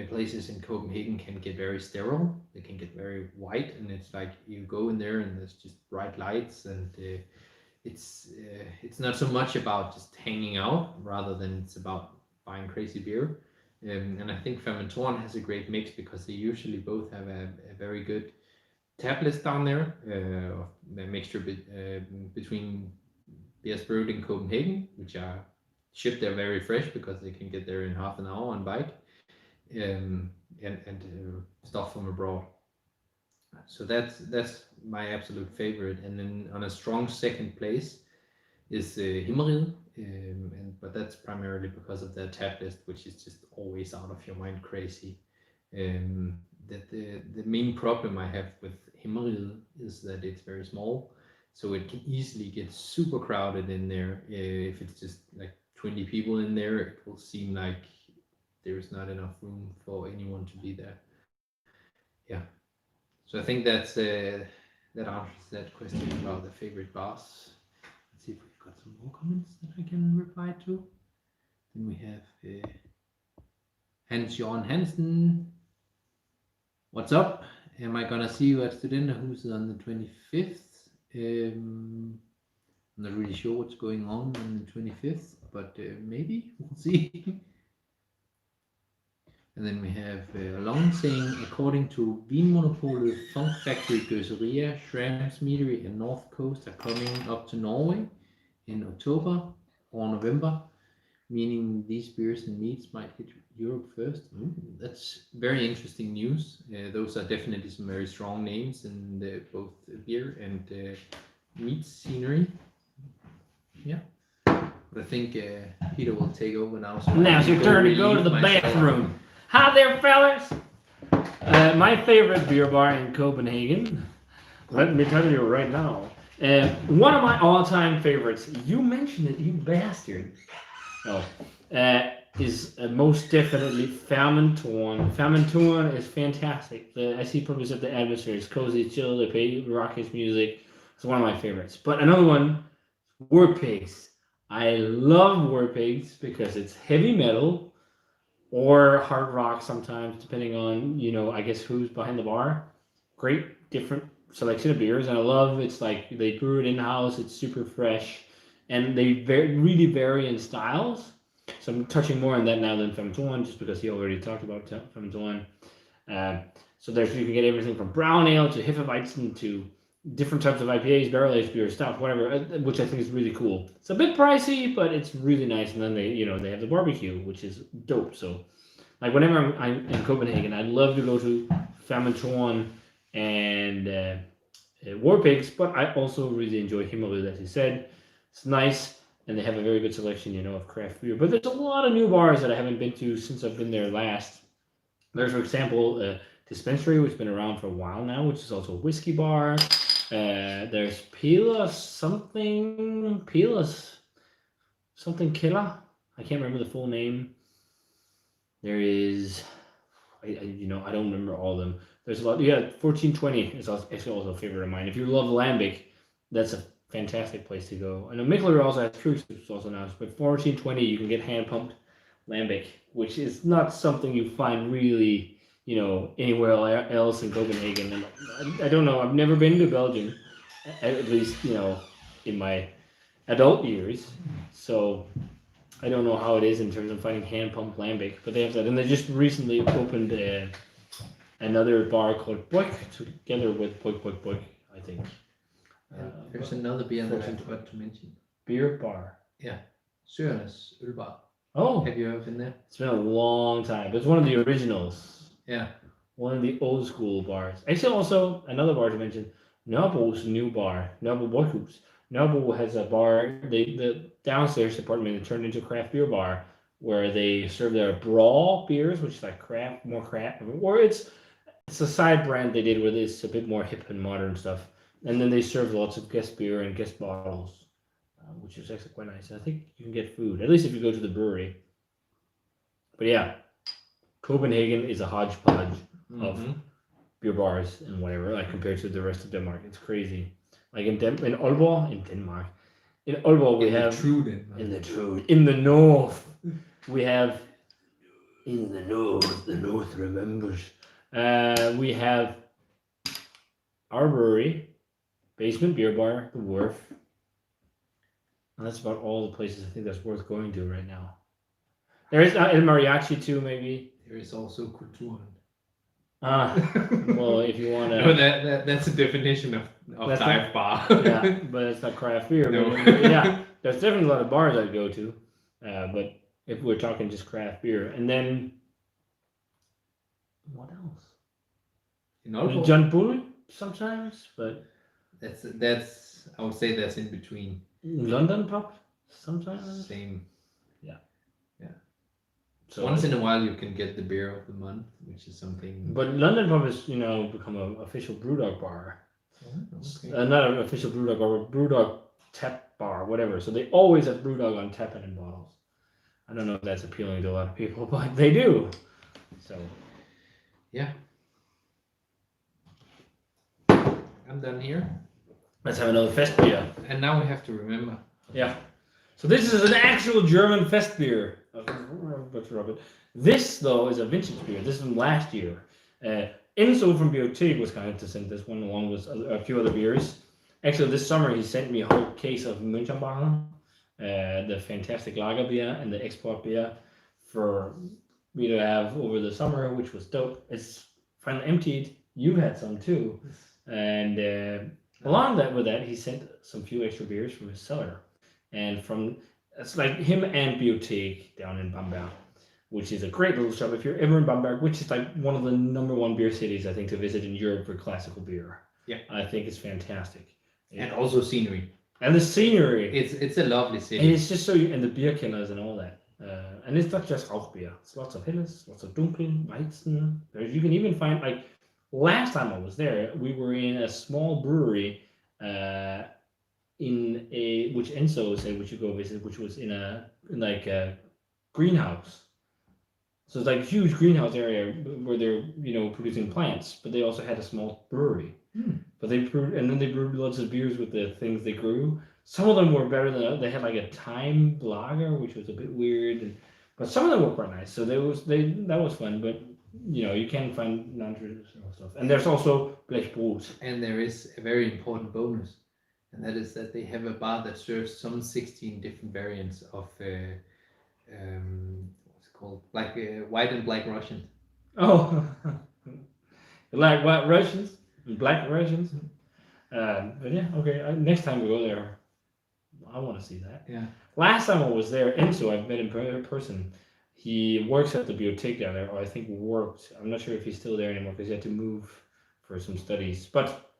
places in Copenhagen can get very sterile, they can get very white, and it's like you go in there and there's just bright lights, and it's not so much about just hanging out rather than it's about buying crazy beer. And I think Fermentoren has a great mix because they usually both have a very good tap list down there, a mixture between beers brewed in Copenhagen, which are shipped there very fresh because they can get there in half an hour on bike, and stuff from abroad. So that's my absolute favorite. And then on a strong second place is Himmeriget, but that's primarily because of their tap list, which is just always out of your mind crazy. That the main problem I have with Himmeriget is that it's very small, so it can easily get super crowded in there. If it's just like 20 people in there, it will seem like there's not enough room for anyone to be there. Yeah. So I think that answers that question about the favorite bars. Let's see if we've got some more comments that I can reply to. Then we have Hans Jørgen Hansen. What's up? Am I gonna see you at Studenterhuset on the 25th? I'm not really sure what's going on the 25th, but maybe we'll see. And then we have Along saying, according to Vinmonopolet, Funk Factory, Gøseria, Shram's Meadery, and North Coast are coming up to Norway in October or November, meaning these beers and meats might hit Europe first. That's very interesting news. Those are definitely some very strong names in both beer and meat scenery. Yeah. But I think Peter will take over now. So Now it's your turn to go to the bathroom. Hi there, fellas. My favorite beer bar in Copenhagen. Let me tell you right now. One of my all-time favorites. You mentioned it, you bastard. Oh, is most definitely Fermentoren. Fermentoren is fantastic. I see purpose of the atmosphere. It's cozy, chill. They play rockish music. It's one of my favorites. But another one, War Pigs. I love War Pigs because it's heavy metal or hard rock sometimes, depending on, I guess who's behind the bar. Great different selection of beers, and I love it's like they brew it in-house. It's super fresh, and they really vary in styles. So I'm touching more on that now than Fermentoren, just because he already talked about Fermentoren. So you can get everything from brown ale to Hefeweizen to different types of IPAs, barrel-aged beer, stout, whatever, which I think is really cool. It's a bit pricey, but it's really nice. And then they have the barbecue, which is dope. So, like whenever I'm in Copenhagen, I love to go to Fermentoren and War Pigs, but I also really enjoy Himmeriget, as you said. It's nice, and they have a very good selection, of craft beer. But there's a lot of new bars that I haven't been to since I've been there last. There's, for example, Dispensary, which has been around for a while now, which is also a whiskey bar. There's Pila something Killer. I can't remember the full name. There is, I don't remember all of them. There's a lot. Yeah, 1420 is also a favorite of mine. If you love lambic, that's a fantastic place to go. I know Mikkeller also has Truce, which is also nice, but 1420 you can get hand pumped lambic, which is not something you find really, anywhere else in Copenhagen. And I don't know. I've never been to Belgium, at least, in my adult years. So I don't know how it is in terms of finding hand pumped lambic, but they have that, and they just recently opened another bar called Boik together with Boik, I think. There's another beer that I forgot to mention. Beer bar. Yeah, Søernes Ølbar. Oh, Have you ever been there? it's been a long time. But it's one of the originals. Yeah. One of the old school bars. Actually, also another bar to mention. Nørrebro's new bar, Nørrebro Bryghus. Nørrebro has a bar. The downstairs department they turned into a craft beer bar where they serve their brawl beers, which is like more craft, or it's a side brand they did where it's a bit more hip and modern stuff. And then they serve lots of guest beer and guest bottles. Which is actually quite nice. I think you can get food, at least if you go to the brewery. But yeah, Copenhagen is a hodgepodge of beer bars and whatever, like compared to the rest of Denmark. It's crazy. Like in Aalborg, in Denmark, in Aalborg we have in the north we have the north remembers. We have our brewery, Basement Beer Bar, the Wharf. And that's about all the places I think that's worth going to right now. There is El Mariachi too, maybe. There is also Kulturen. Well, if you want to. No, that's a definition of dive bar. Yeah, but it's not craft beer. No. But, yeah, there's definitely a lot of bars I'd go to. But if we're talking just craft beer. And then, what else? In Aalborg? John Bull sometimes, but. That's I would say that's in between. London pub sometimes. Same. Yeah. So once in a while you can get the beer of the month, which is something. But London pub has become an official brewdog bar. Okay. Not an official brewdog bar, but brewdog tap bar, whatever. So they always have brewdog on tap and in bottles. I don't know if that's appealing to a lot of people, but they do. So. Yeah. I'm done here. Let's have another fest beer. And now we have to remember. Yeah. So this is an actual German fest beer. This, though, is a vintage beer. This is from last year. Enzo from Beertubers was kind to send this one along with a few other beers. Actually, this summer he sent me a whole case of Münchenbacher, the fantastic lager beer and the export beer for me to have over the summer, which was dope. It's finally emptied. You had some too. And along with that, he sent some few extra beers from his cellar. And it's like him and Biothek down in Bamberg, which is a great little shop if you're ever in Bamberg, which is like one of the #1 beer cities, I think, to visit in Europe for classical beer. Yeah. I think it's fantastic. And also scenery. And the scenery. It's a lovely city. And it's just and the beer killers and all that. And it's not just Rauchbier. It's lots of Helles, lots of Dunkel, Weizen. You can even find, like, last time I was there, we were in a small brewery which Enzo said we should go visit, which was in a greenhouse. So it's like a huge greenhouse area where they're producing plants, but they also had a small brewery. But they brewed lots of beers with the things they grew. Some of them were better than others. They had like a time lager, which was a bit weird, but some of them were quite nice. So that was fun. But you can find non-traditional stuff, and there's also Blechbrot. And there is a very important bonus, and that is that they have a bar that serves some 16 different variants of what's it called, like white and black Russian. Oh, like white Russians, black Russians. But yeah, okay. Next time we go there, I want to see that. Yeah. Last time I was there, Enzo, I've met in person. He works at the Bibliothek down there, or I think worked. I'm not sure if he's still there anymore because he had to move for some studies. But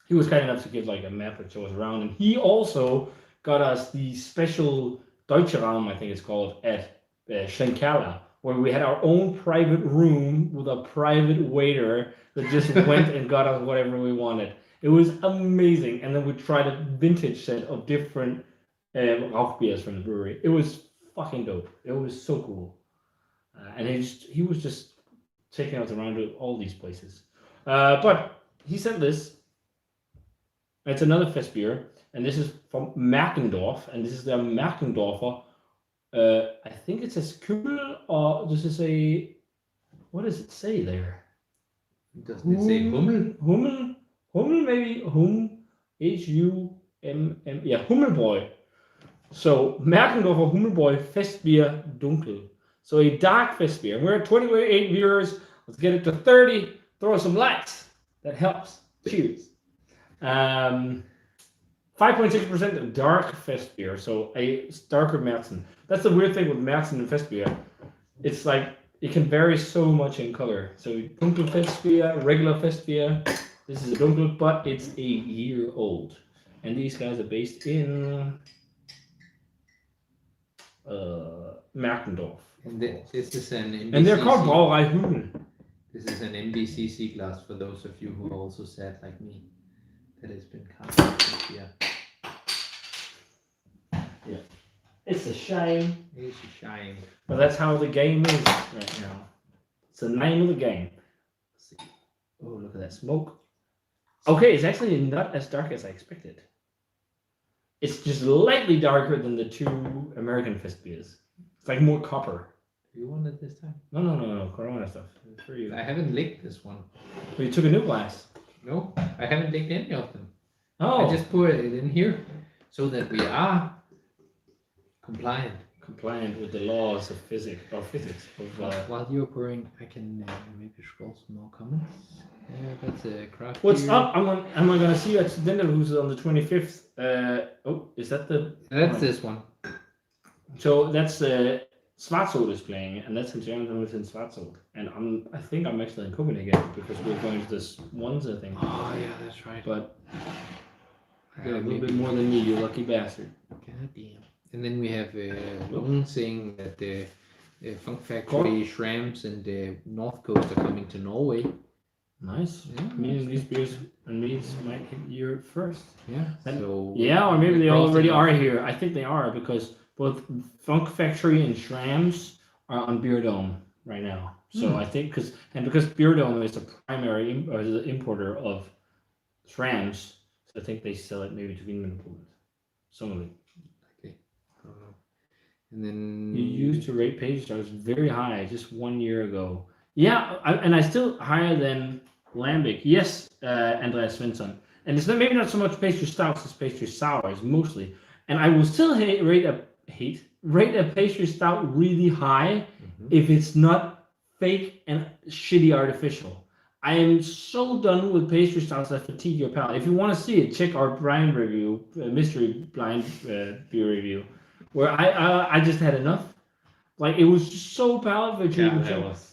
he was kind enough to give like a map that shows around, and he also got us the special Deutsche Raum, I think it's called, at Schenkala, where we had our own private room with a private waiter that just went and got us whatever we wanted. It was amazing. And then we tried a vintage set of different Rauchbiers from the brewery. It was fucking dope. It was so cool. And he was just taking us around to all these places. But he sent this. It's another fest beer. And this is from Merkendorf. And this is their Merkendorfer. I think it says Kümmel, or does it say, what does it say there? Does it say Hummel? Hummel, maybe. Hummel, H-U-M-M. Yeah, Hummelbräu. So, Merkendorfer Hummelbräu Festbier Dunkel. So, a dark Festbier. We're at 28 viewers. Let's get it to 30. Throw some likes. That helps. Cheers. 5.6% of dark Festbier. So, a darker Märzen. That's the weird thing with Märzen and Festbier. It's like it can vary so much in color. So, Dunkel Festbier, regular Festbier. This is a Dunkel, but it's a year old. And these guys are based in Merkendorf. And this is an MBCC. And they're called Brauerei Hummel. This is an MBCC glass for those of you who are also sad like me. That has been cast here. Yeah. It's a shame. It's a shame. But that's how the game is right now. It's the name of the game. Let's see. Oh, look at that smoke. Okay, it's actually not as dark as I expected. It's just lightly darker than the two American Fest beers. It's like more copper. You want it this time? No. Corona stuff. It's for you. I haven't licked this one. But you took a new glass. No, I haven't licked any of them. Oh. I just put it in here so that we are compliant. Compliant with the laws of physics. While you're pouring, I can maybe scroll some more comments. Yeah, that's a craft. What's beer. up? I'm gonna see you at Studenterhuset on the 25th. Is that the? That's this one. So that's Schwarzschild is playing, and that's in Studenterhuset in Schwarzschild. And I think I'm actually in Copenhagen because we're going to this One's thing. Oh yeah, that's right. But you're a little bit more than me, you lucky bastard. God damn. And then we have Lone saying that the Funk Factory, Shrams, and the North Coast are coming to Norway. Nice. Yeah, Meaning these beers and meats might hit Europe first. Yeah. And- So Yeah, or maybe they already crossing are here. I think they are because both Funk Factory and Shrams are on Beer Dome right now. So I think because Beer Dome is the primary or the importer of Shrams, so I think they sell it maybe to Vinmonopolet. Some of it. Okay. And then You used to rate page stars very high just 1 year ago. Yeah, and I still higher than Lambic. Yes, Andreas Svensson. And it's maybe not so much pastry stouts as pastry sours mostly. And I will still rate a pastry stout really high if it's not fake and shitty artificial. I am so done with pastry stouts that fatigue your palate. If you want to see it, check our blind review, mystery blind beer review, where I just had enough. Like it was just so palate fatiguing.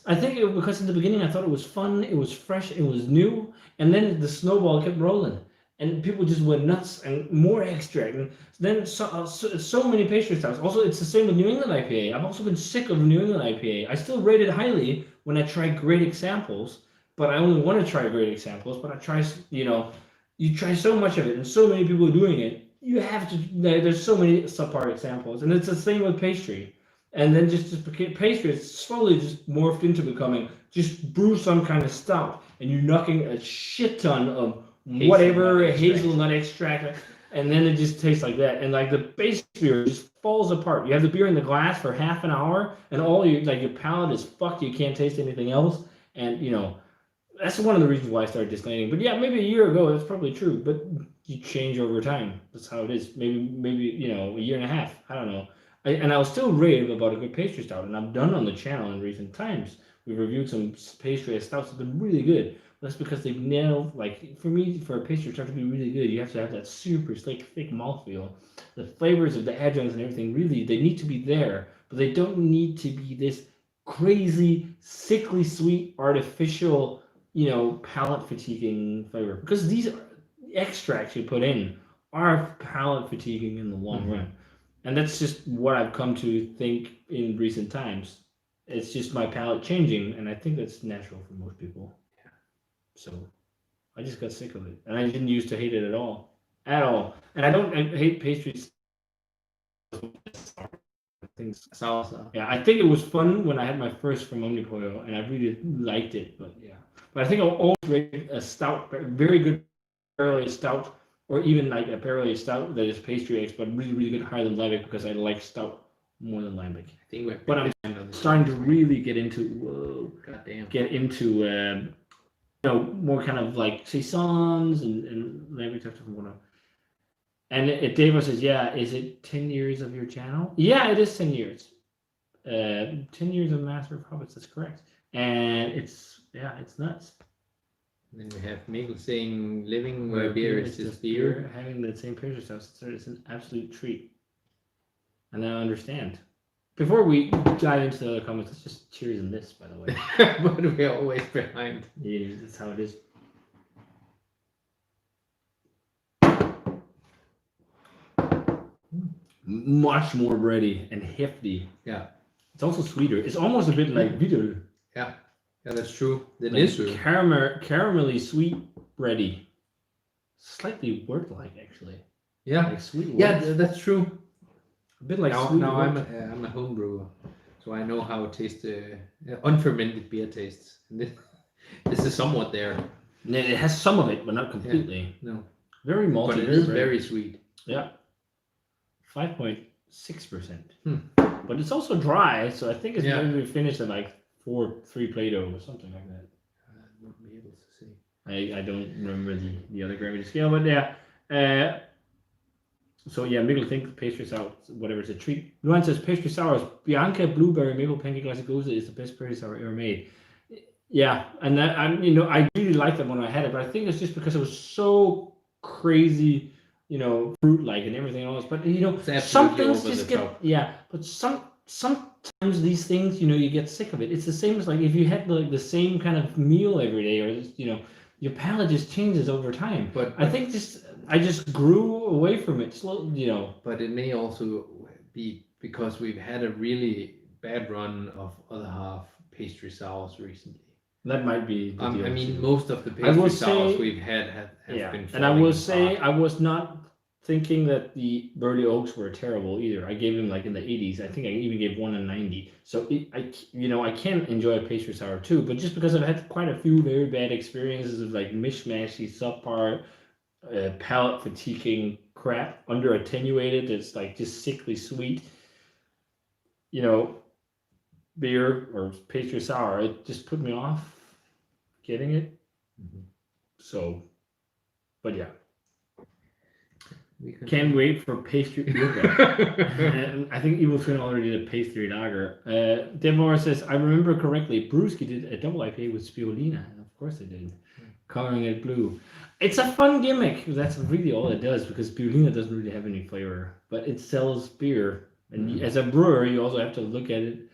I think because in the beginning I thought it was fun, it was fresh, it was new, and then the snowball kept rolling, and people just went nuts and more extract. And then so many pastry stouts. Also, it's the same with New England IPA. I've also been sick of New England IPA. I still rate it highly when I try great examples, but I only want to try great examples. But I try, you try so much of it, and so many people are doing it. You have to. There's so many subpar examples, and it's the same with pastry. And then just pastry is slowly just morphed into becoming just brew some kind of stout, and you're knocking a shit ton of whatever hazelnut extract, and then it just tastes like that. And like the base beer just falls apart. You have the beer in the glass for half an hour, and all your palate is fucked. You can't taste anything else, and that's one of the reasons why I started disclaiming. But yeah, maybe a year ago that's probably true, but you change over time. That's how it is. Maybe a year and a half. I don't know. And I'll still rave about a good pastry stout, and I've done on the channel in recent times. We've reviewed some pastry stouts that have been really good. That's because they've nailed, for me, for a pastry stout to be really good, you have to have that super thick mouthfeel. The flavors of the adjuncts and everything, really, they need to be there, but they don't need to be this crazy, sickly sweet, artificial, palate fatiguing flavor. Because these extracts you put in are palate fatiguing in the long run. And that's just what I've come to think in recent times. It's just my palate changing, and I think that's natural for most people. Yeah. So I just got sick of it, and I didn't used to hate it at all. And I hate pastries. Things salsa. Yeah, I think it was fun when I had my first from Omnipollo, and I really liked it. But yeah, but I think I'll always rate a stout, very good early stout. Or even like a parallel stout that is pastry eggs, but really, really good, higher than Lambic because I like stout more than Lambic. But I'm starting to really get into more kind of like saisons and Lambic stuff. And Davo says, yeah, is it 10 years of your channel? Yeah, it is 10 years. 10 years of Master of Hobbits, that's correct. And it's nuts. And then we have Mikkel saying, living where beer is just beer. Having the same picture stuff, it's an absolute treat. And I understand. Before we dive into the other comments, let's just cheers in this, by the way. But we're always behind. Yeah, that's how it is. Much more bready and hefty. Yeah. It's also sweeter. It's almost a bit like Vidal. Yeah, that's true. That Like is true. caramelly sweet bready. Slightly wort-like, actually. Yeah. Like sweet wort. Yeah, that's true. A bit like Now sweet I'm wort. a home brewer, so I know how it tastes. Unfermented beer tastes. And this is somewhat there. And it has some of it, but not completely. Yeah, no. Very malty. But it is bread. very sweet. Yeah. 5.6%. Hmm. But it's also dry, so I think it's Yeah. going to be finished at like 3 Play-Doh or something like that. I won't be able to see. I don't remember the other gravity scale, but yeah. So yeah, Mikkel think pastry sour, whatever, is a treat. Luan says pastry sours, Bianca Blueberry Maple Pancake Classicosa is the best pastry sour ever made. Yeah, and that, I really liked that when I had it, but I think it's just because it was so crazy, fruit-like and everything else. But some things just get but sometimes these things, you get sick of it. It's the same as like if you had like the same kind of meal every day, or your palate just changes over time. But I think I just grew away from it slowly, But it may also be because we've had a really bad run of other half pastry sours recently. That might be the deal. I mean, most of the pastry sours we've had have been. And I will say, I was not thinking that the Burley Oaks were terrible either. I gave them like in the 80s. I think I even gave one a 90. So I can enjoy a pastry sour too, but just because I've had quite a few very bad experiences of like mishmashy, subpar, palate fatiguing crap, under attenuated, it's like just sickly sweet, beer or pastry sour, it just put me off getting it. Mm-hmm. So, but yeah. Can't wait for pastry lager. And I think Evil Twin already did a pastry lager. Deborah says, I remember correctly, Brewski did a double IPA with spirulina. And of course they did. Coloring it blue. It's a fun gimmick. That's really all it does, because spirulina doesn't really have any flavor. But it sells beer. And as a brewer, you also have to look at it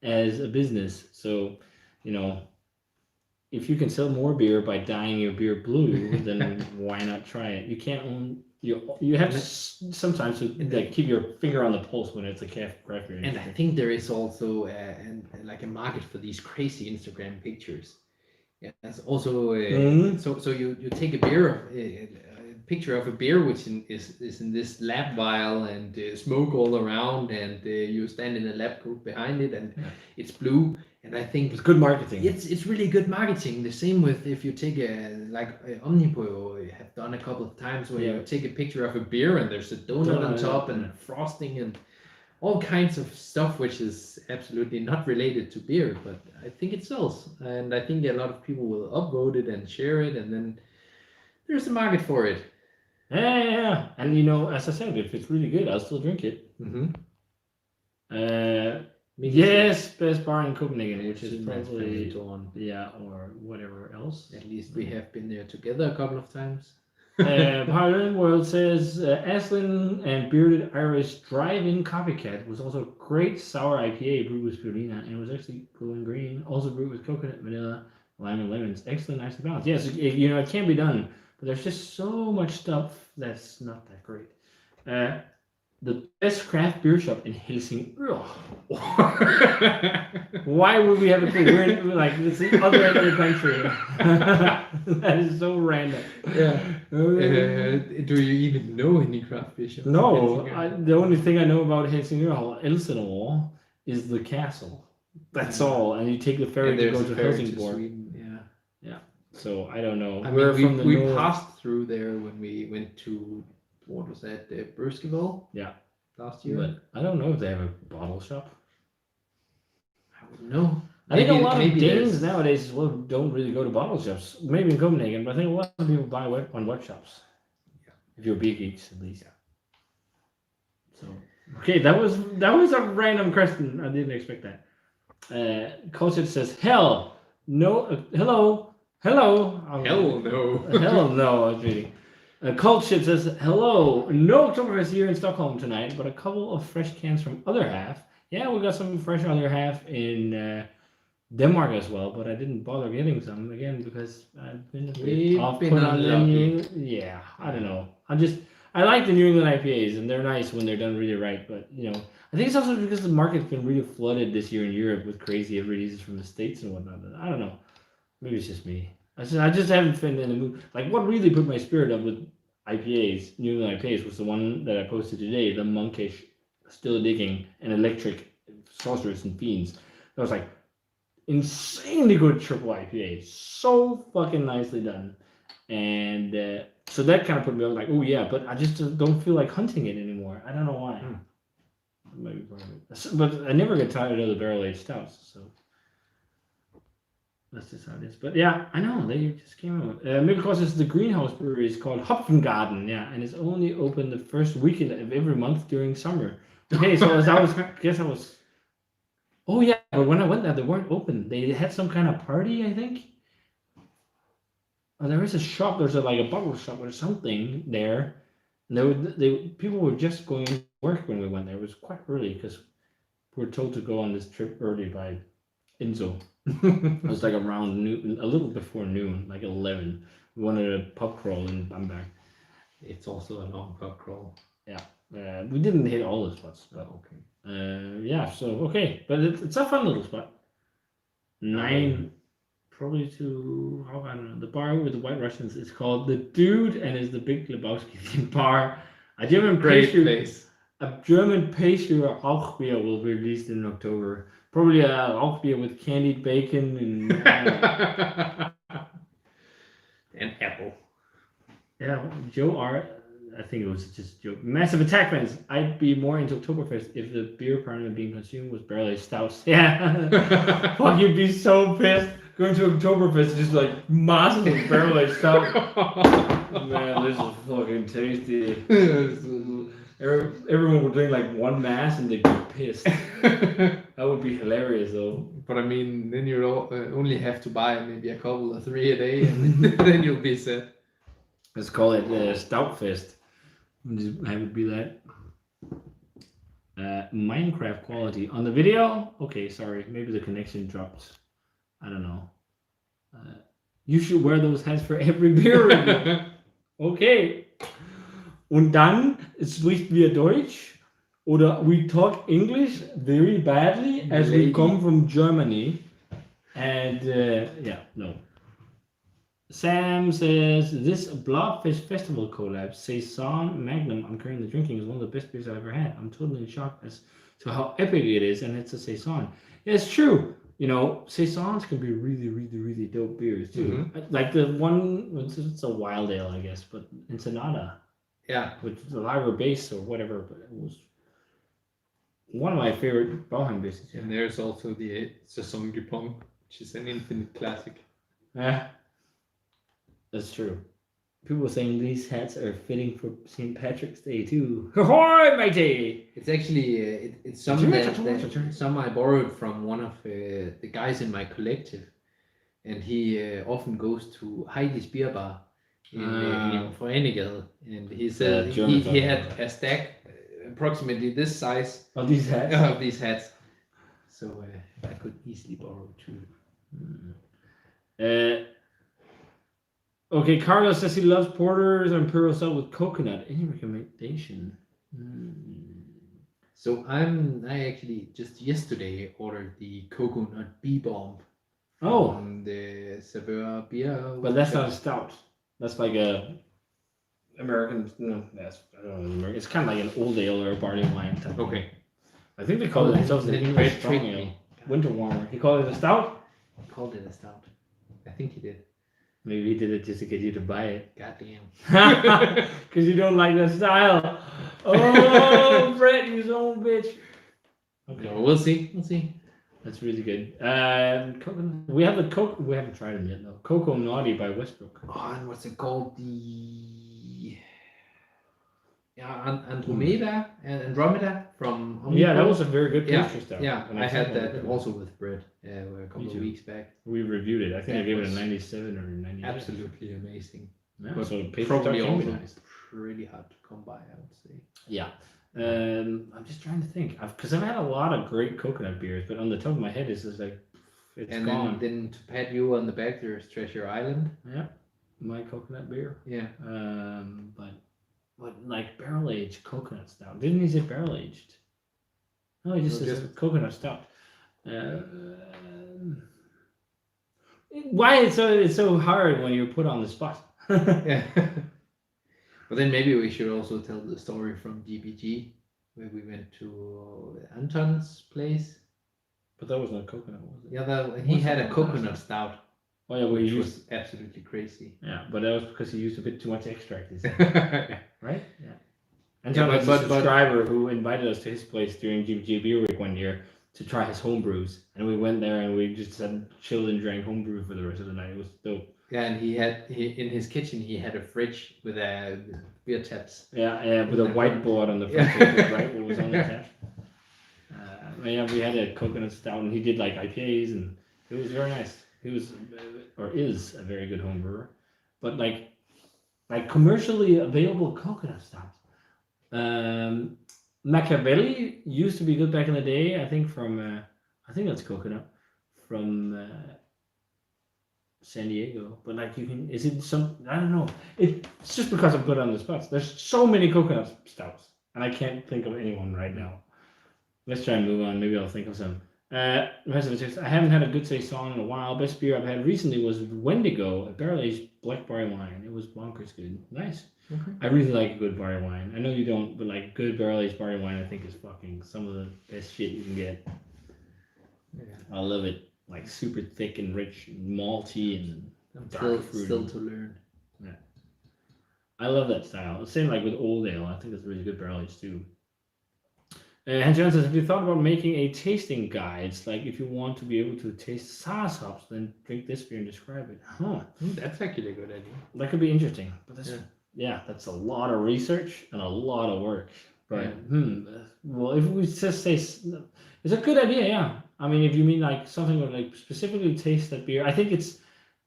as a business. So, if you can sell more beer by dyeing your beer blue, then why not try it? You can't own... You have to sometimes keep your finger on the pulse when it's a craft beer. And I think there is also a market for these crazy Instagram pictures. Yeah, that's also so you take a beer, a picture of a beer which is in this lab vial and smoke all around, and you stand in a lab group behind it, and it's blue. And I think it's good marketing. It's really good marketing. The same with if you take Omnipro have done a couple of times where you take a picture of a beer and there's a donut on top and frosting and all kinds of stuff which is absolutely not related to beer, but I think it sells, and I think a lot of people will upvote it and share it, and then there's a market for it. Yeah. And as I said, if it's really good, I'll still drink it. Yes, best bar in Copenhagen, which is probably or whatever else. At least we have been there together a couple of times. Parliament World says Aslan and Bearded Irish Drive-In Copycat was also a great sour IPA brewed with spirulina, and it was actually cool and green. Also brewed with coconut, vanilla, lime, and lemons. Excellent, nicely balanced. Yes, it can be done, but there's just so much stuff that's not that great. The best craft beer shop in Helsingør. Why would we have a clue? We're like, it's the other end of the country. That is so random. Yeah. Do you even know any craft beer shops? No. The only thing I know about Helsingør, Elsinore, is the castle. That's all. And you take the ferry to go to Helsingborg. Yeah. So I don't know. We passed through there when we went to... What was that? Bruskeville? Yeah. Last year? But I don't know if they have a bottle shop. I wouldn't know. I think a lot of Danes nowadays as well don't really go to bottle shops. Maybe in Copenhagen, but I think a lot of people buy on web shops. Yeah. If you're big geeks, at least. Yeah. Okay, that was a random question. I didn't expect that. Culture says, "Hell, no, hello, hello." Hell no. Hell no, I was reading. Culture says, "Hello, no Oktoberfest here in Stockholm tonight, but a couple of fresh cans from other half. Yeah, we got some fresh other half in Denmark as well, but I didn't bother getting some again because I've been a bit off put on them. Yeah, I don't know. I like the New England IPAs and they're nice when they're done really right, but I think it's also because the market's been really flooded this year in Europe with crazy releases from the States and whatnot. I don't know. Maybe it's just me. I just haven't been in the mood. Like what really put my spirit up with IPAs, New England IPAs, was the one that I posted today, the Monkish, Still Digging, and Electric Sorcerers and Fiends. I was like, insanely good triple IPA, so fucking nicely done, and so that kind of put me on like, oh yeah, but I just don't feel like hunting it anymore. I don't know why. Maybe part of it. But I never get tired of the barrel aged stouts, so that's just how it is. But yeah, I know they just came out. Maybe because it's the greenhouse brewery is called Hopfengarten, yeah, and it's only open the first weekend of every month during summer. Okay, so as I was. Oh yeah, but when I went there, they weren't open. They had some kind of party, I think. There is a shop. There's like a bottle shop or something there. And people were just going to work when we went there. It was quite early because we were told to go on this trip early by Enzo. It was like around noon, a little before noon, like 11. We wanted a pub crawl in Bamberg. It's also a long pub crawl. Yeah. We didn't hit all the spots, but okay. Yeah, so okay, but it's a fun little spot. 9, probably to I don't know. The bar with the White Russians is called the Dude, and is the Big Lebowski themed bar. A German pastry or Rauchbier will be released in October. Probably a Rauchbier with candied bacon and and apple. Yeah, Joe R. I think it was just a joke. Massive Attack fans. I'd be more into Oktoberfest if the beer primarily being consumed was barrel-aged stouts. Yeah. Fuck, you'd be so pissed going to Oktoberfest just like massive barrel-aged stout. Man, this is fucking tasty. Everyone would drink like one mass and they'd be pissed. That would be hilarious though. But I mean, then you only have to buy maybe a couple or 3 a day and then you'll be set. Let's call it Stoutfest. Just have it be that. Minecraft quality on the video. Okay, sorry, maybe the connection dropped. I don't know. You should wear those hats for every beer review. Okay. Und dann spricht wir Deutsch oder we talk English very badly as we come from Germany. And yeah, no. Sam says, this Blobfish Festival collab, Saison Magnum I'm currently drinking, is one of the best beers I've ever had. I'm totally shocked as to how epic it is, and it's a Saison. Yeah, it's true. Saisons can be really, really, really dope beers, too. Mm-hmm. Like the one, it's a wild ale, I guess, but Ensenada. Yeah. With the lager base or whatever, but it was one of my favorite Bauheim beers. And there's also the Saison du Pomme, which is an infinite classic. Yeah. That's true. People saying these hats are fitting for St. Patrick's Day too. Ahoy, matey! It's actually it's some some I borrowed from one of the guys in my collective, and he often goes to Heidi's beer bar in Freunde, and he said he had a stack approximately this size of these hats. So I could easily borrow 2. Okay, Carlos says he loves porters and imperial stout with coconut. Any recommendation? So I actually just yesterday ordered the coconut bee bomb. From the Saveur beer. But that's not a stout. That's like a American. No, I don't know. It's kind of like an old ale or a barley wine type. Okay. I think they call it themselves an English strong ale. Winter warmer. He called it a stout. He called it a stout. I think he did. Maybe he did it just to get you to buy it. Goddamn. Because you don't like that style. Oh, Brett, you old bitch. Okay. No, we'll see. That's really good. Coconut. We have the Coke. We haven't tried them yet though. Cocoa Naughty by Westbrook. Oh, and what's it called? The Andromeda and Andromeda from Yeah, that was a very good Yeah, pastry stout. yeah. And I had said that good. also with bread a couple of too. weeks back. We reviewed it. I think I That gave it a was 97 or 98. Absolutely amazing. Yeah, But so pastry probably stout can be also nice. pretty hard to come by, I would say. Yeah. I'm just trying to think because I've had a lot of great coconut beers, but on the top of my head it's just like it's And gone. then to pat you on the back, there's Treasure Island. Yeah, my coconut beer. Yeah. But like barrel aged coconut stout. Didn't he say barrel aged? No, he just No, says just- coconut stout. Why it's so hard when you're put on the spot? Yeah. But then maybe we should also tell the story from GBG, where we went to Anton's place. But that was not coconut, was it? Yeah, he What's had the a coconut coconut stout, Oh yeah, well, which he was used. absolutely crazy. Yeah, but that was because he used a bit too much extract. He said. Yeah. Right? Yeah. And Yeah, John was but- a subscriber who invited us to his place during GBG Beer Week one year to try his home brews. And we went there and we just had chilled and drank home brew for the rest of the night. It was dope. Yeah, and in his kitchen he had a fridge with beer taps. Yeah, with a whiteboard on the front Yeah. of it, right? What was on the tap. Yeah, we had a coconut stout and he did like IPAs and it was very nice. He was, or is, a very good home brewer. But like commercially available coconut stouts. Machiavelli used to be good back in the day. I think I think that's coconut from San Diego. But like is it some? I don't know. It's just because I'm put on the spots. There's so many coconut stouts, and I can't think of anyone right now. Let's try and move on. Maybe I'll think of some. I haven't had a good saison in a while. Best beer I've had recently was Wendigo, a barrel-aged black barley wine. It was bonkers good. Nice. Okay. I really like a good barley wine. I know you don't, but like good barrel-aged barley wine I think is fucking some of the best shit you can get. Yeah. I love it. Like super thick and rich and malty and I'm dark still fruity. to learn. I love that style. Same like with Old Ale. I think it's really good barrel-aged too. Hans Jones says, have you thought about making a tasting guides? Like if you want to be able to taste SARS hops, then drink this beer and describe it. Huh. That's actually a good idea. That could be interesting. But that's, Yeah. that's a lot of research and a lot of work. But Yeah. well, if we just say it's a good idea, yeah. I mean, if you mean like something that like specifically taste that beer, I think it's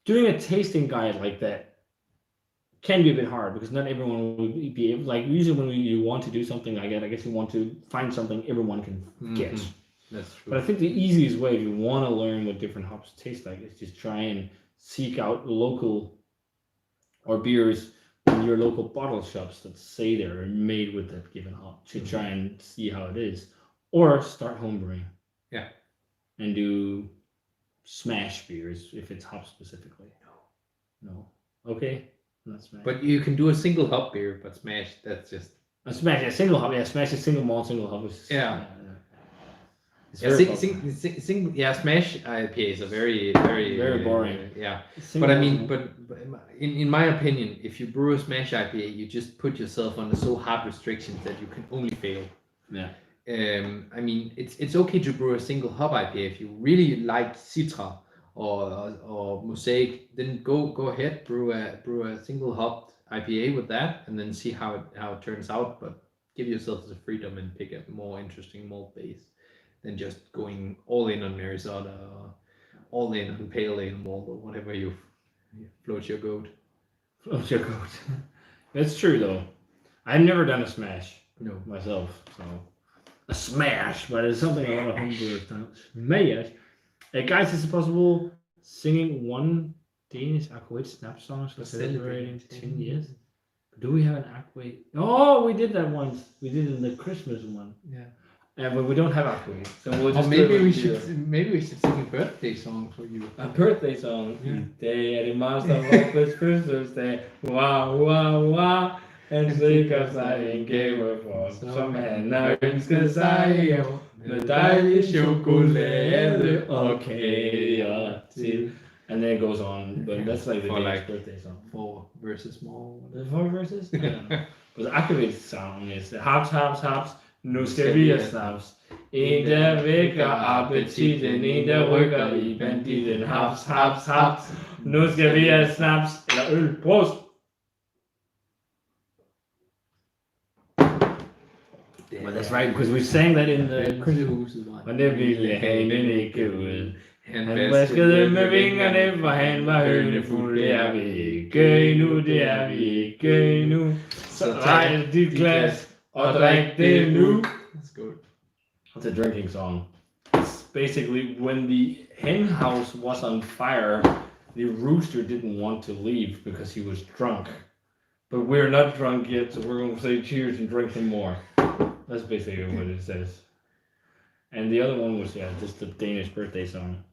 doing a tasting guide like that can be a bit hard because not everyone will be able. Like usually when you want to do something like that, I guess you want to find something everyone can get. Mhm. That's true. But I think the easiest way if you want to learn what different hops taste like is just try and seek out local or beers in your local bottle shops that say they're made with that given hop to try and see how it is. Or start homebrewing. Yeah. And do smash beers if it's hop specifically. No. Okay. Not smash. But you can do a single hop beer, but smash, that's just... A smash, yeah, single hop, yeah, smash is single malt, single hop. Yeah. It's Yeah, very popular. smash IPAs are very boring. Yeah, Single but I mean, malt. but in my opinion, if you brew a smash IPA, you just put yourself under so hard restrictions that you can only fail. Yeah. I mean, it's okay to brew a single hop IPA if you really like Citra or Mosaic. Then go ahead, brew a single hop IPA with that, and then see how it turns out. But give yourself the freedom and pick a more interesting malt base than just going all in on Arizona or all in on pale ale malt or whatever you float your goat. Float your goat. That's true though. I've never done a smash No. myself, so a smash, but it's something a lot of homebrewers don't. Smash. Guys, is it possible singing one Danish Aquavit snap song for celebrating 10 years? Do we have an Aquavit? Oh, we did that once. We did it in the Christmas one. Yeah. But we don't have Aquavit, so we'll Or just maybe we should sing a birthday song for you. a birthday song. Yeah. Day at the master of this Christmas day. Wow, wow, wow. En sikker sig en gave for, som han har ønsket sig. Med dejlig chokolade og kager til. And then it goes on, but that's like the For Danish like birthday song. 4 versus small. The 4 verses? I don't know. But the Aquavit song is hops, hops, hops. Nu skal vi have snaps. En der vækker appetitten, en der rykker i banditten. Haps, haps, haps. Nu skal vi have snaps. Eller øl. Prost! Well, that's right, because we sang that in the... Krøllehuset var. Og det ville hanen ikke ud. Han Han vaskede med vingerne, for han var hønefuld. Det er vi ikke endnu, det er vi ikke endnu. Så rejs dit glas og drik det nu. Let's go. It's a drinking song. It's basically when the hen house was on fire, the rooster didn't want to leave because he was drunk. But we're not drunk yet, so we're going to say cheers and drink some more. That's basically what it says. And the other one was, just the Danish birthday song.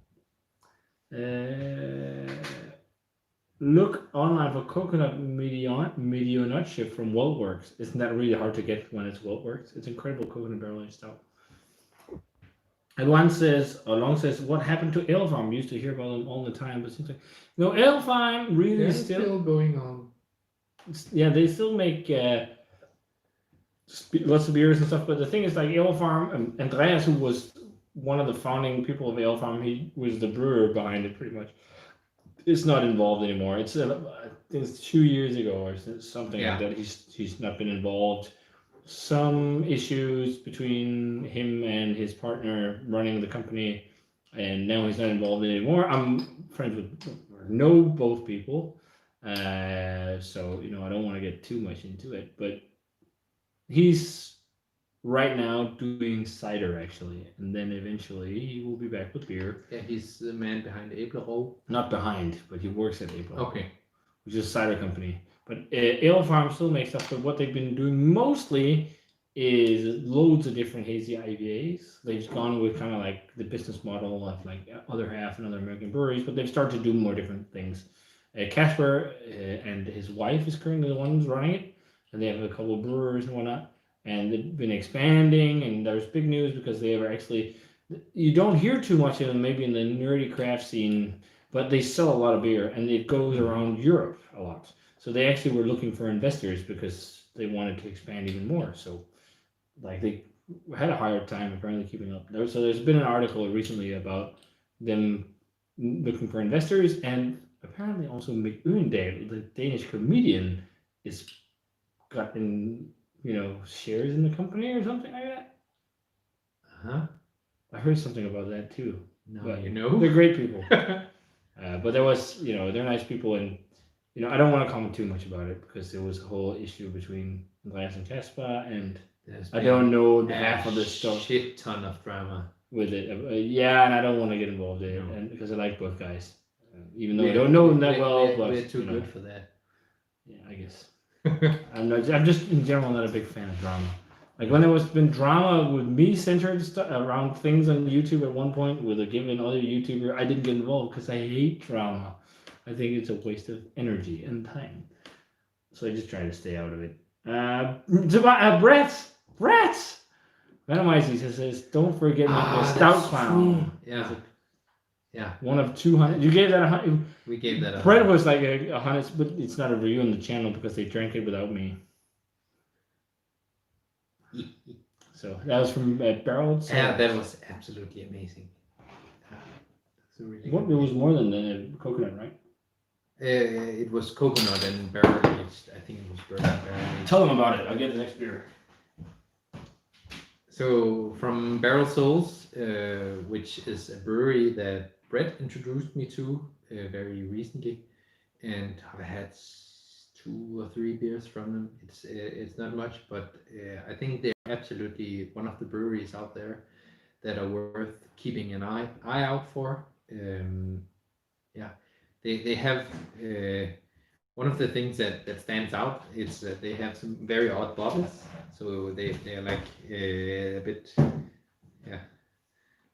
Look online for coconut medianoche from Waltworks. Isn't that really hard to get when it's Waltworks? It's incredible coconut barrel aged stout. And Long says, what happened to Ale Farm? We used to hear about them all the time, but it seems like no, Ale Farm really They're still going on. Yeah, they still make lots of beers and stuff. But the thing is, like Ale Farm, Andreas, who was one of the founding people of Ale Farm, he was the brewer behind it, pretty much. It's not involved anymore. It's I think it's 2 years ago or something like that. He's not been involved. Some issues between him and his partner running the company, and now he's not involved anymore. I'm friends with, or know both people, so I don't want to get too much into it. But he's right now doing cider actually, and then eventually he will be back with beer. Yeah, he's the man behind Æblerå. Not behind, but he works at April. Okay. Which is a cider company. But Ale Farm still makes stuff, but what they've been doing mostly is loads of different hazy IPAs. They've gone with kind of like the business model of like other half and other American breweries, but they've started to do more different things. Casper and his wife is currently the ones running it, and they have a couple of brewers and whatnot, and they've been expanding, and there's big news because they are actually, you don't hear too much of them maybe in the nerdy craft scene, but they sell a lot of beer, and it goes around Europe a lot. So they actually were looking for investors because they wanted to expand even more. So like they had a hard time apparently keeping up. So there's been an article recently about them looking for investors, and apparently also McUndale, the Danish comedian, is gotten shares in the company or something like that. I heard something about that too. No, but they're great people. But there was they're nice people, and I don't want to comment too much about it because there was a whole issue between Andreas and Casper, and I don't know the half of the stuff. Shit ton of drama with it. And I don't want to get involved in it, and because I like both guys, even though I don't know them that well. But we're too good for that. Yeah, I guess. I'm just in general not a big fan of drama. Like when there was been drama with me centered around things on YouTube at one point with a given other YouTuber, I didn't get involved because I hate drama. I think it's a waste of energy and time. So I just try to stay out of it. Brett! Randomizing says, don't forget my stout clown. Yeah. Yeah. One of 200. You gave that 100. We gave that 100. Brett was like 100, but it's not a review on the channel because they drank it without me. So that was from Barrel. Yeah, that was absolutely amazing. It was more than the coconut, right? It was coconut and barrel aged. I think it was barrel aged. Tell them about it. I'll get the next beer. So from Barrel Souls, which is a brewery that Brett introduced me to very recently, and I've had 2 or 3 beers from them. It's not much, but I think they're absolutely one of the breweries out there that are worth keeping an eye out for. They have one of the things that stands out is that they have some very odd bottles. So they're like a bit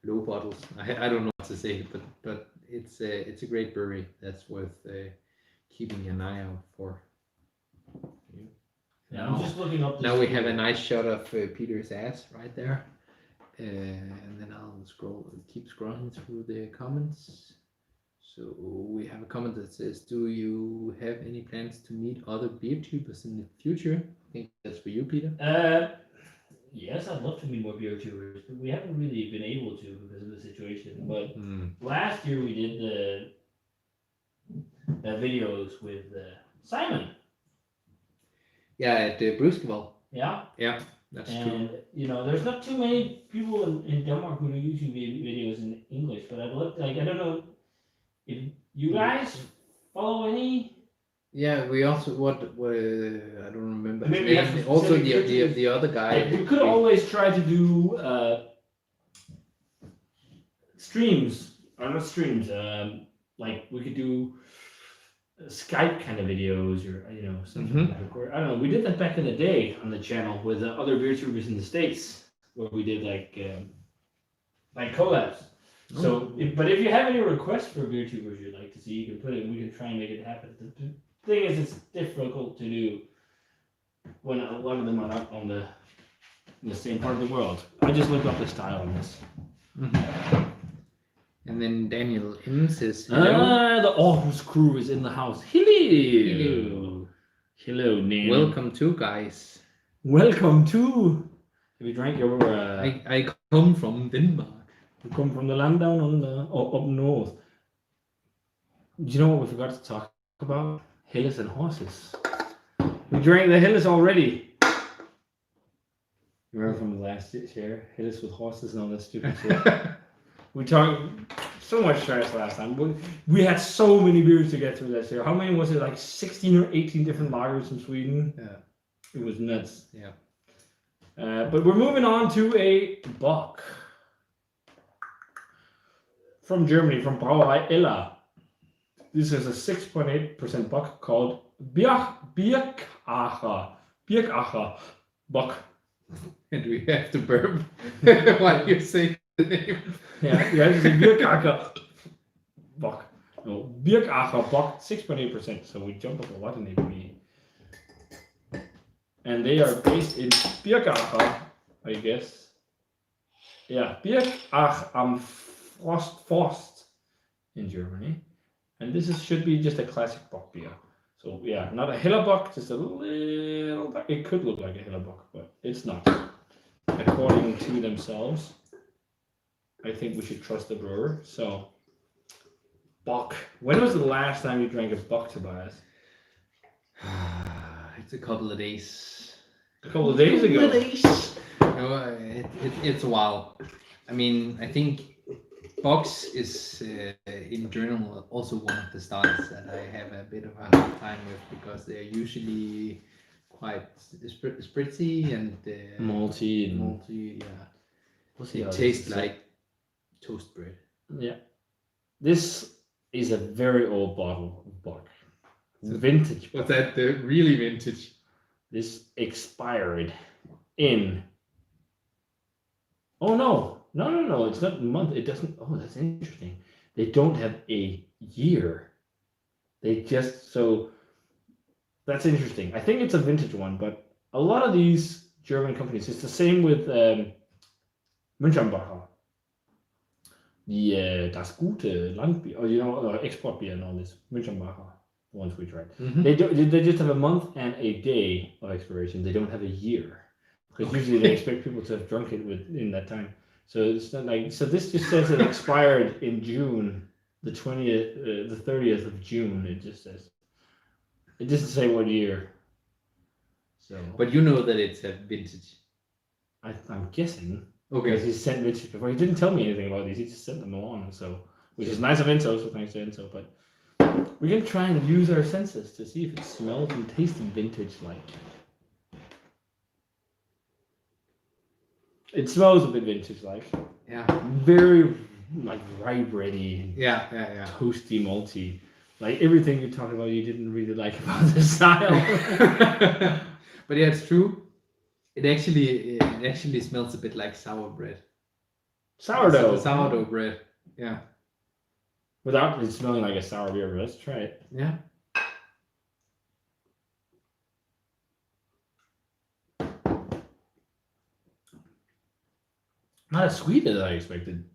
low bottles. I don't know what to say, but it's a great brewery that's worth keeping an eye out for. Yeah, I'm just looking up. Now we have a nice shot of Peter's ass right there, and then I'll keep scrolling through the comments. So we have a comment that says, "Do you have any plans to meet other Beertubers in the future?" I think that's for you, Peter. Yes, I'd love to meet more Beertubers, but we haven't really been able to because of the situation. But last year we did the videos with Simon. Yeah, at Bruskeville. Yeah. Yeah. That's And true. you know, there's not too many people in Denmark who do YouTube videos in English. But I'd look like I don't know if you guys follow any. Yeah, we also what I don't remember his Maybe you have name. some Also specific YouTubers. the other guy. Like, we could always try to do streams, or not streams. Like we could do Skype kind of videos, or you know, something like record. I don't know. We did that back in the day on the channel with other Beertubers in the States, where we did like collabs. So, but if you have any requests for Beertubers you'd like to see, you can put it. We can try and make it happen. The thing is, it's difficult to do when a lot of them are not on in the same part of the world. I just looked up the style on this. And then Daniel M says, hello. The Aarhus crew is in the house. Hello. Hello, Nan. Welcome to guys. Welcome to. Have you drank your? I come from Denmark. You come from the land down under, or up north. Do you know what we forgot to talk about? Helles and horses. We drank the Helles already. You remember from the last year? Helles with horses and all that stupid shit. We talked so much trash last time. We had so many beers to get through that year. How many was it? Like 16 or 18 different lagers from Sweden? Yeah. It was nuts. Yeah. But we're moving on to a Bock. From Germany, from Brauerei Ella. This is a 6.8% Bock called Birkacher Bock. And we have to burp while you say the name. Yeah, you have to say Birkacher Bock. No, Birkacher Bock, 6.8%. So we jump up a lot in ABV. And they are based in Birkacher, I guess. Yeah, Birkach am Forst in Germany. And this should be just a classic Bock beer. So yeah, not a Hellerbock, just a little. It could look like a Hellerbock, but it's not. According to themselves, I think we should trust the brewer. So, Bock. When was the last time you drank a Bock, Tobias? It's a couple of days. A couple of days ago. No, it's a while. I mean, I think Box is in general also one of the styles that I have a bit of a hard time with because they're usually quite spritzy and Malty. Malty, yeah. We'll see It how tastes this is. like toast bread. Yeah. This is a very old bottle of Bock. Vintage. Was that the really vintage? This expired in. Oh no. No. It's not a month. It doesn't. Oh, that's interesting. They don't have a year. They just. So that's interesting. I think it's a vintage one, but a lot of these German companies, it's the same with Münchenbacher. The Das Gute Landbier, or export beer and all this. Münchenbacher, the ones we tried. Mm-hmm. They just have a month and a day of expiration. They don't have a year. Because usually they expect people to have drunk it within that time. So it's not like, so this just says it expired in June, the 30th of June. It just says, it doesn't say what year. So, But you know that it's a vintage. I'm guessing. Okay. Because he sent vintage before. He didn't tell me anything about these. He just sent them along. So, which is nice of Enzo. So thanks to Enzo. But we're gonna try and use our senses to see if it smells and tastes vintage like. It smells a bit vintage like. Yeah. Very like rye bready, Yeah. toasty, malty. Like everything you talked about, you didn't really like about the style. But yeah, it's true. It actually smells a bit like sour bread. Sourdough. Sourdough bread. Yeah. Without it smelling like a sour beer, but let's try it. Yeah. Not as sweet as I expected.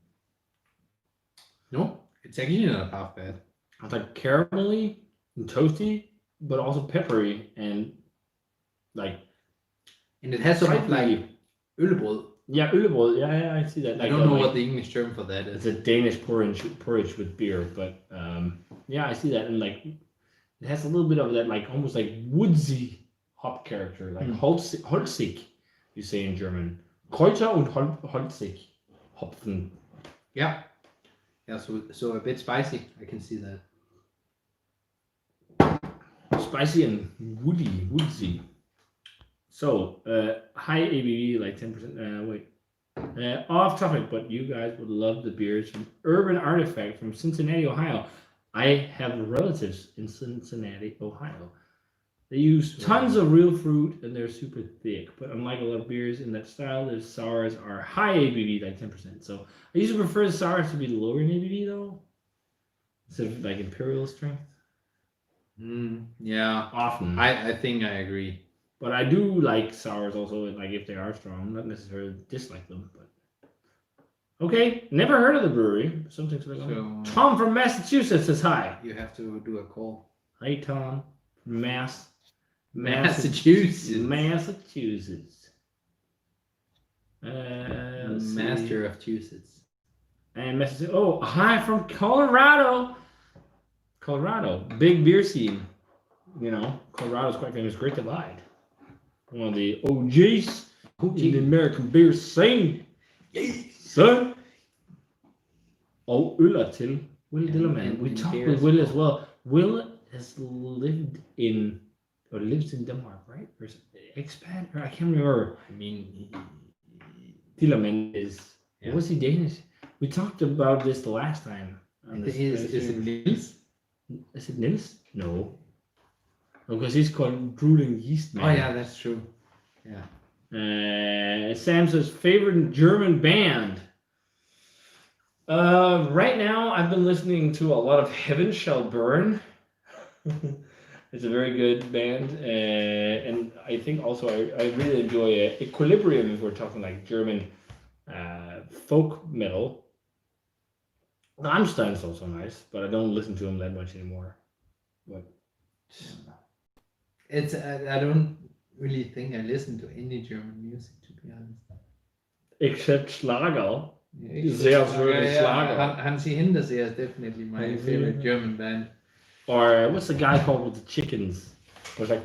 No, it's actually not half bad. It's like caramelly and toasty, but also peppery and like. And it has sort of slightly- like øllebrød. Yeah, øllebrød. Yeah, I see that. I don't know what the English term for that It's is. a Danish porridge with beer, but yeah, I see that, and like it has a little bit of that, like almost like woodsy hop character, like holzig, you say in German. Kräuter und holzig. Hopfen. Yeah. Yeah, so a bit spicy. I can see that. Spicy and woodsy. So, high ABV, like 10%. Off topic, but you guys would love the beers from Urban Artifact from Cincinnati, Ohio. I have relatives in Cincinnati, Ohio. They use tons of real fruit and they're super thick. But unlike a lot of beers in that style, their sours are high ABV, like 10%. So I usually prefer the sours to be lower in ABV though, instead of like imperial strength. Yeah. Often. I think I agree. But I do like sours also, like if they are strong, not necessarily dislike them. But okay, never heard of the brewery. Something to look on. Tom from Massachusetts says hi. You have to do a call. Hi, Tom. Massachusetts. Massachusetts. Master of Massachusetts. And Massachusetts. Oh, hi from Colorado. Colorado, big beer scene. You know, Colorado's quite famous. Great Divide. One of the OGs in the American beer scene. Son. Oh, Ulla till Will Dillerman. We talked with Will as well. Will has lived in or lives in Denmark, right? Or expat? Or I can't remember. I mean, Dillerman is. Yeah. Was he Danish? We talked about this the last time. Is it Nils? Is it Nils? No. Because he's called Drooling Yeastman. Oh yeah, that's true. Yeah. Sam says favorite German band. Right now I've been listening to a lot of Heaven Shall Burn. It's a very good band, and I think also I really enjoy Equilibrium if we're talking like German folk metal. Rammstein's also nice, but I don't listen to him that much anymore. But it's I don't really think I listen to any German music, to be honest. Except Schlager. Schlager. Hansi Hinterseer is definitely my favorite German band. Or what's the guy called with the chickens? It was like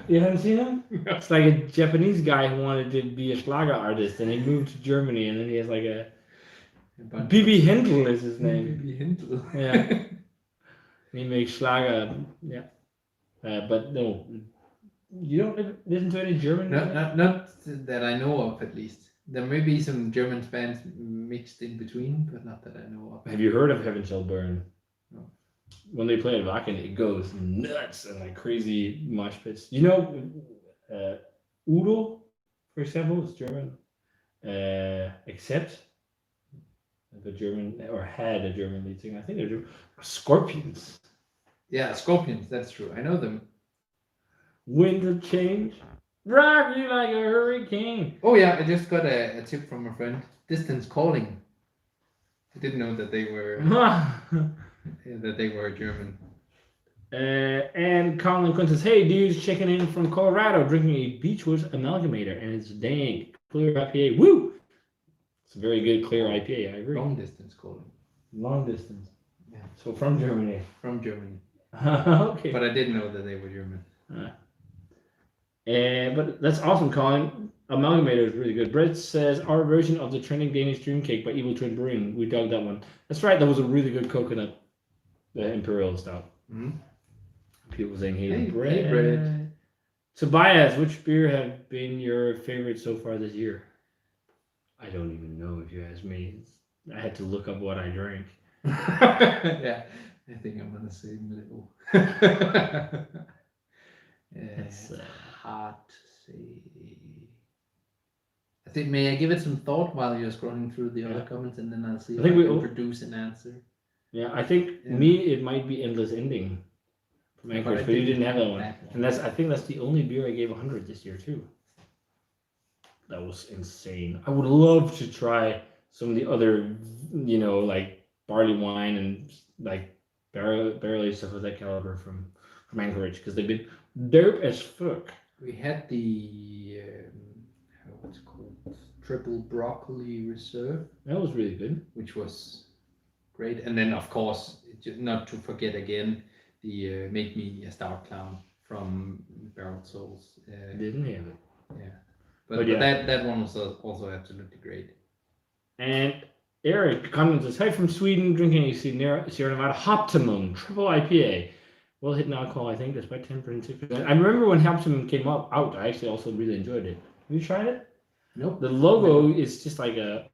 you haven't seen him? It's like a Japanese guy who wanted to be a Schlager artist, and he moved to Germany, and then he has like a Bibi Händel is his name. Bibi Händel. Yeah. He makes Schlager. Yeah. But no, you don't listen to any German? Not that I know of, at least. There may be some German bands mixed in between, but not that I know of. Have you heard of Heaven Shall Burn? No. When they play at Wacken, it goes nuts and like crazy mosh pits. You know, Udo, for example, is German. Except the German, or had a German lead singer. I think they're German. Scorpions. Yeah, Scorpions, that's true. I know them. Wind of Change. Rock you like a hurricane. Oh yeah, I just got a tip from a friend. Distance Calling. I didn't know that they were German. And Colin Quinn says, "Hey dudes, checking in from Colorado, drinking a Beechwood Amalgamator, and it's dang clear IPA. Woo! It's a very good clear IPA. I agree. Long distance calling. Long distance. Yeah. So from Germany. From Germany. Okay. But I didn't know that they were German. But that's awesome, Colin. Amalgamator is really good. Brett says our version of the trending Danish Dream Cake by Evil Twin Brewing. We dug that one. That's right. That was a really good coconut, the Imperial stout. Mm-hmm. People saying, "Hey, Brett." Tobias, which beer have been your favorite so far this year? I don't even know if you ask me. I had to look up what I drank. Yeah, I think I'm on the same level. It's hard to say. I think, may I give it some thought while you're scrolling through the other comments, and then I'll see if I can produce an answer. Yeah, I think it might be Endless Ending from Anchorage, but you didn't have that one. And I think that's the only beer I gave 100 this year too. That was insane. I would love to try some of the other, like barley wine and like barley stuff of that caliber from Anchorage, because they've been dope as fuck. We had the what's it called, Triple Broccoli Reserve. That was really good, which was great. And then of course, not to forget again, the Make Me a Stout Clown from Barrel Souls. Didn't have it. But yeah. that one was also absolutely great. And Eric comments says, "Hi from Sweden, drinking a Sierra Nevada Optimum Triple IPA. Well hitting alcohol, I think, despite 10.6%. I remember when Optimum came out. I actually also really enjoyed it. Have you tried it? Nope. The logo is just like a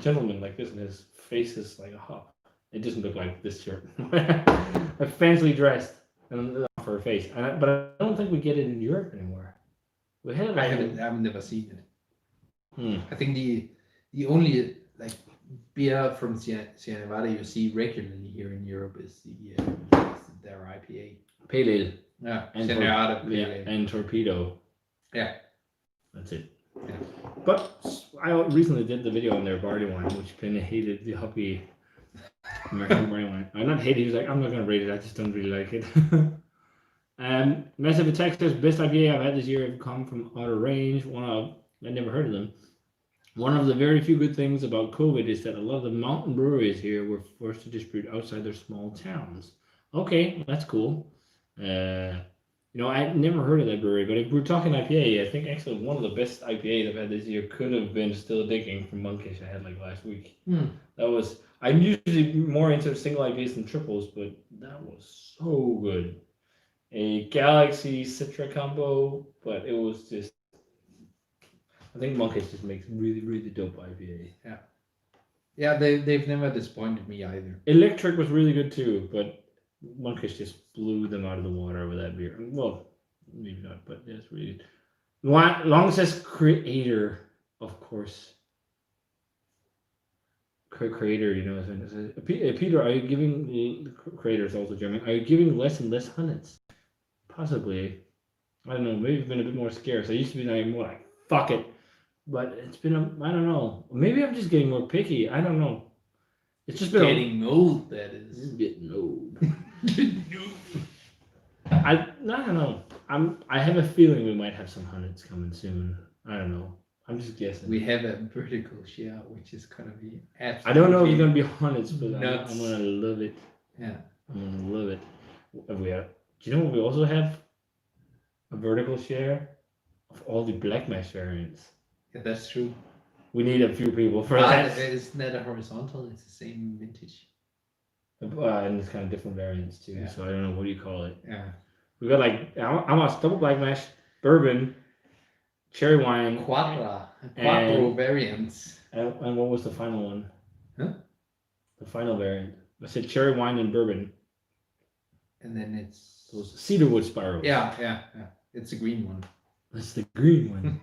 gentleman like this, and his face is like a hop. It doesn't look like this shirt. A fancily dressed and for a face. But I don't think we get it in Europe anymore. We had it. I've never seen it. I think the only like beer from Sierra Nevada you see regularly here in Europe is their IPA. Pale Ale. Yeah, And Sierra Nevada Pale Ale. and Torpedo. Yeah. That's it. Yeah. But I recently did the video on their barley wine, which kind of hated the hoppy American barley wine. I not hated. He was like, I'm not gonna rate it. I just don't really like it. Massive Attack says best IPA I've had this year have come from Outer Range. I never heard of them. One of the very few good things about COVID is that a lot of the mountain breweries here were forced to distribute outside their small towns. Okay, that's cool. I never heard of that brewery, but if we're talking IPA, I think actually one of the best IPAs I've had this year could have been Still Digging from Monkish I had like last week. I'm usually more into single IPAs than triples, but that was so good. A Galaxy Citra combo, but it was just, I think Monkish just makes really, really dope IPA. Yeah, they've never disappointed me either. Electric was really good too, but Monkish just blew them out of the water with that beer. Well, maybe not, but that's really good. Long says creator, of course. Creator, Peter, are you giving the creator is also German? Are you giving less and less hundreds? Possibly. I don't know. Maybe it's been a bit more scarce. I used to be more like fuck it, but it's been I don't know. Maybe I'm just getting more picky. I don't know. It's just been getting old. That is getting old. I don't know. I have a feeling we might have some hundreds coming soon. I don't know. I'm just guessing. We have a vertical share, which is gonna be absolutely. I don't know if it's gonna be hundreds, but I'm gonna love it. Yeah, I'm gonna love it. Do you know what we also have? A vertical share of all the black mash variants. Yeah, that's true. We need a few people for that. It's not a horizontal. It's the same vintage. And it's kind of different variants too. Yeah. So I don't know, what do you call it? Yeah. We got like almost double black mash, bourbon, cherry wine, quattro variants. And what was the final one? Huh? The final variant. I said cherry wine and bourbon. And then it's those cedarwood spirals. Yeah. It's a green one. That's the green one.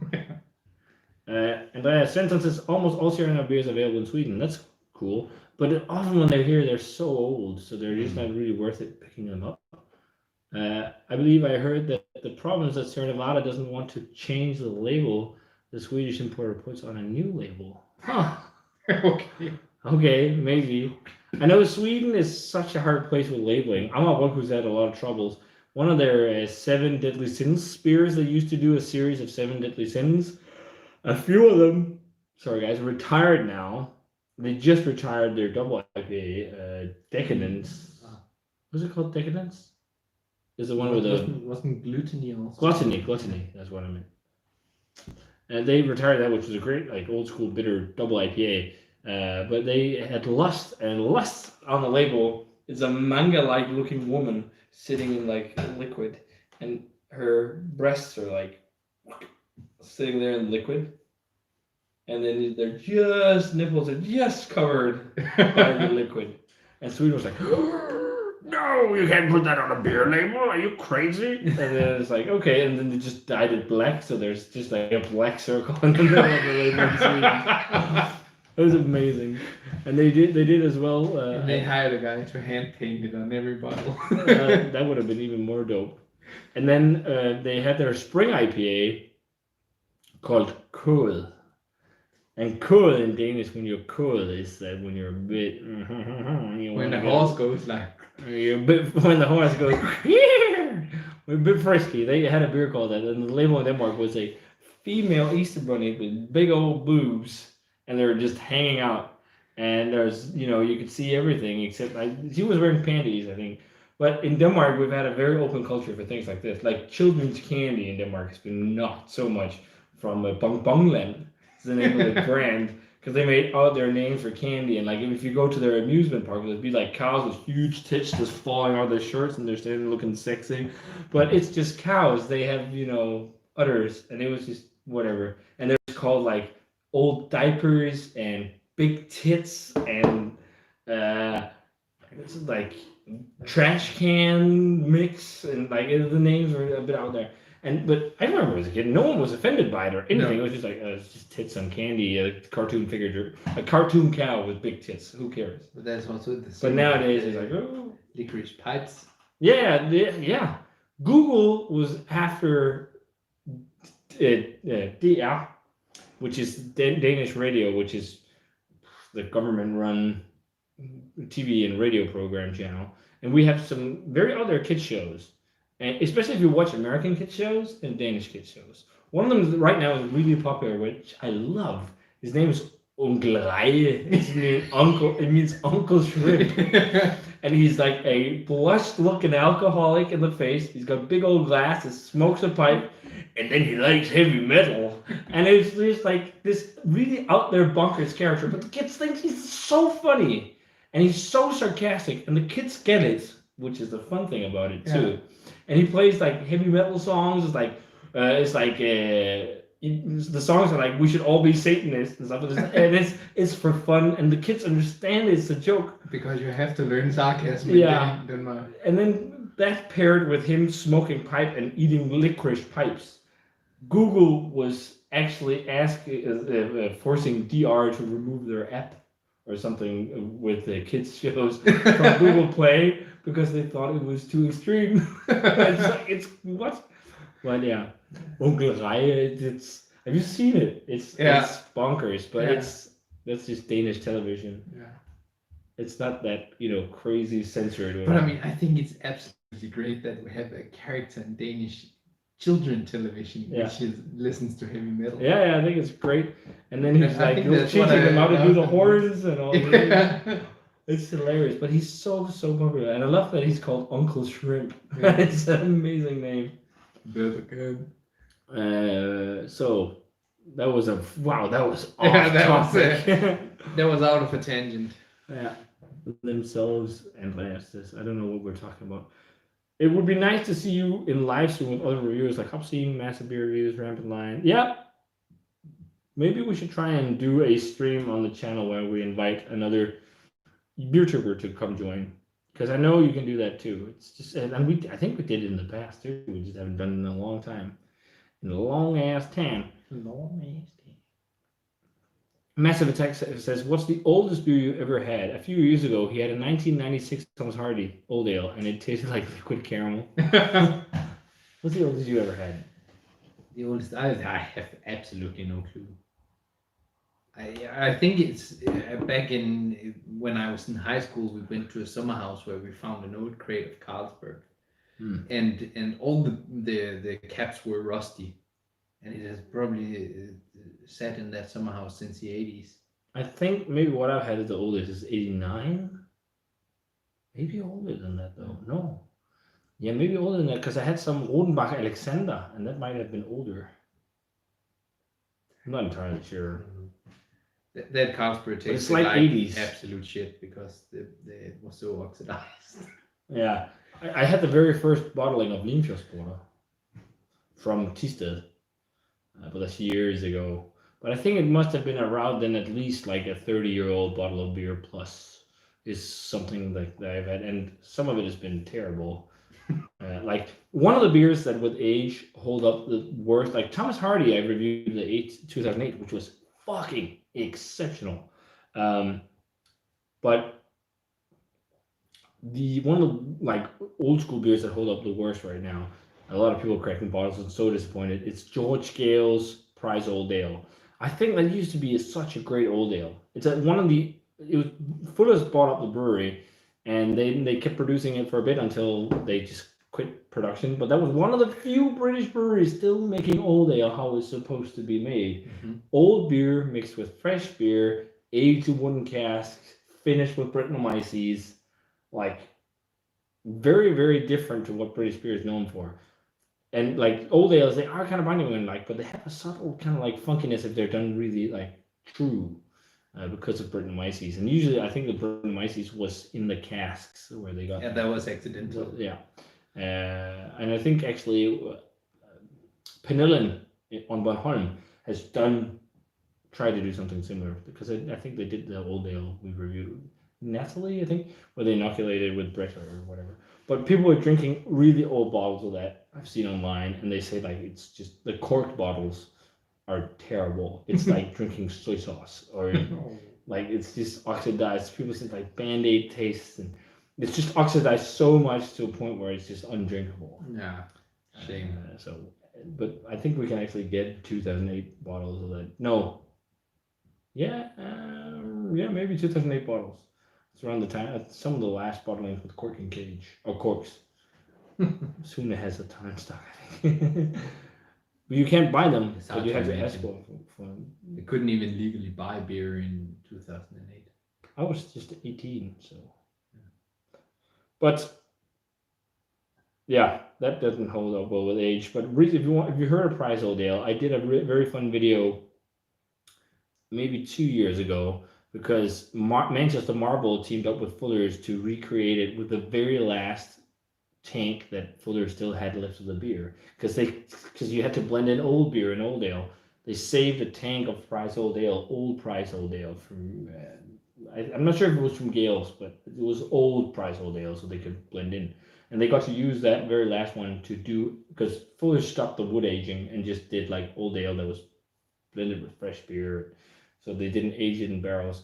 And sentences almost all Sierra Nevada beers available in Sweden. That's cool. But often when they're here, they're so old, so they're just not really worth it picking them up. I believe I heard that the problem is that Sierra Nevada doesn't want to change the label the Swedish importer puts on a new label. Huh. Okay, maybe. I know Sweden is such a hard place with labeling. I'm not one who's had a lot of troubles. One of their 7 Deadly Sins beers, they used to do a series of 7 Deadly Sins. A few of them, sorry guys, are retired now. They just retired their double IPA, Decadence. Was it called Decadence? Is the one with the wasn't gluttony also? Gluttony. That's what I meant. And they retired that, which was a great, like old school bitter double IPA. But they had Lust, and Lust on the label is a manga-like looking woman sitting in like liquid, and her breasts are like sitting there in liquid, and then their nipples are just covered by the liquid. And Sweden was like, no, you can't put that on a beer label. Are you crazy? And then it's like, okay. And then they just dyed it black, so there's just like a black circle in the middle of the label in Sweden. It was amazing. And they did as well. And they hired a guy to hand paint it on every bottle. That would have been even more dope. And then they had their spring IPA called Kål. And Kål in Danish, when you're cool, is that when you're a bit. When the horse goes like. When the horse goes. We're a bit frisky. They had a beer called that, and the label in Denmark was a female Easter bunny with big old boobs, and they were just hanging out. And there's, you could see everything except she was wearing panties, I think. But in Denmark, we've had a very open culture for things like this. Like children's candy in Denmark has been not so much from Bongland. It's the name of the brand. Because they made all their names for candy, and like if you go to their amusement park, there'd be like cows with huge tits just falling out of their shirts, and they're standing looking sexy, but it's just cows. They have udders, and it was just whatever. And they're called like old diapers and big tits and it's like trash can mix, and like the names were a bit out there. But I remember as a kid, no one was offended by it or anything. No. It was just like it's just tits on candy, a cartoon figure, a cartoon cow with big tits. Who cares? But that's also the But same. nowadays it's like, oh, licorice pipes. yeah. Google was after DR, which is Danish radio, which is the government-run TV and radio program channel, and we have some very other kids shows. And especially if you watch American kids shows and Danish kids shows. One of them right now is really popular, which I love. His name is Onkel Reie. It means Uncle Shrimp. And he's like a blushed-looking alcoholic in the face. He's got big old glasses, smokes a pipe, and then he likes heavy metal. And it's just like this really out there bonkers character. But the kids think he's so funny. And he's so sarcastic. And the kids get it, which is the fun thing about it, too. Yeah. And he plays like heavy metal songs. The songs are like "We should all be Satanists" and stuff. And it's for fun, and the kids understand it's a joke because you have to learn sarcasm. Yeah, and then that paired with him smoking pipe and eating licorice pipes. Google was actually forcing DR to remove their app or something with the kids shows from Google Play. Because they thought it was too extreme. it's what? Well, yeah. Onkel Reie, have you seen it? It's bonkers, but that's just Danish television. Yeah. It's not that, crazy censored. But I mean, I think it's absolutely great that we have a character in Danish children television which listens to heavy metal. Yeah, I think it's great. And then he's like teaching them how to do the horns and all that. It's hilarious, but he's so popular, and I love that he's called Uncle Shrimp. Yeah. It's an amazing name. Very good. So that was off topic. That was out of a tangent. Yeah, themselves and Lasses. I don't know what we're talking about. It would be nice to see you in live stream with other reviewers like Hopsine, Massive Beer Reviews, Rampant Lion. Yeah. Maybe we should try and do a stream on the channel where we invite another Beertuber to come join, because I know you can do that too. It's just, and I think we did it in the past too. We just haven't done it in a long time, Massive Attack says, "What's the oldest beer you ever had?" A few years ago, he had a 1996 Thomas Hardy Old Ale, and it tasted like liquid caramel. What's the oldest you ever had? The oldest I have absolutely no clue. I think it's back in when I was in high school. We went to a summer house where we found an old crate of Carlsberg, and all the caps were rusty, and it has probably sat in that summer house since the 80s. I think maybe what I've had is the oldest is 89. Maybe older than that though. No, yeah, maybe older than that because I had some Rodenbach Alexander, and that might have been older. I'm not entirely sure. That Carlsberg tastes like 80s. Absolute shit because it was so oxidized. Yeah, I had the very first bottling of Limfjordsporter from Tisted, but that's years ago. But I think it must have been around then, at least like a 30-year-old bottle of beer plus is something like that I've had, and some of it has been terrible. Like one of the beers that with age hold up the worst, like Thomas Hardy, I reviewed the 2008, which was fucking exceptional. But one of the like old school beers that hold up the worst right now, a lot of people cracking bottles and so disappointed. It's George Gale's Prize Old Ale. I think that used to be such a great old ale. It's Fuller's bought up the brewery, and they kept producing it for a bit until they just quit production. But that was one of the few British breweries still making old ale how it's supposed to be made. Mm-hmm. Old beer mixed with fresh beer, aged in wooden casks, finished with Brettanomyces, like very, very different to what British beer is known for. And like old ales, they are kind of binding when like, but they have a subtle kind of like funkiness if they're done really like true, because of Brettanomyces. And usually, I think the Brettanomyces was in the casks where they got. Yeah, that was accidental. Yeah, and I think actually, Penillen on Bornholm has tried to do something similar, because I think they did the old ale we reviewed, Natalie, I think, where they inoculated with Bretta or whatever. But people are drinking really old bottles of that I've seen online, and they say like it's just the corked bottles are terrible. It's like drinking soy sauce, or like it's just oxidized. People say like Band-Aid tastes, and it's just oxidized so much to a point where it's just undrinkable. Yeah, shame. But I think we can actually get 2008 bottles of that. No. Yeah, maybe 2008 bottles. It's around the time, some of the last bottlings with cork and cage, or corks. Soon it has a ton of stock, I think. But you can't buy them, It's but hard you to have to imagine. ask for them. They couldn't even legally buy beer in 2008. I was just 18, so. But yeah, that doesn't hold up well with age. But if you heard of Prize Old Ale, I did a very fun video maybe 2 years ago, because Manchester Marble teamed up with Fuller's to recreate it with the very last tank that Fuller still had left of the beer, because you had to blend in old beer and old ale. They saved a tank of old Price Old Ale from. I'm not sure if it was from Gales, but it was old Price Old Ale, so they could blend in. And they got to use that very last one to do, because Fuller stopped the wood aging and just did like old ale that was blended with fresh beer. So they didn't age it in barrels.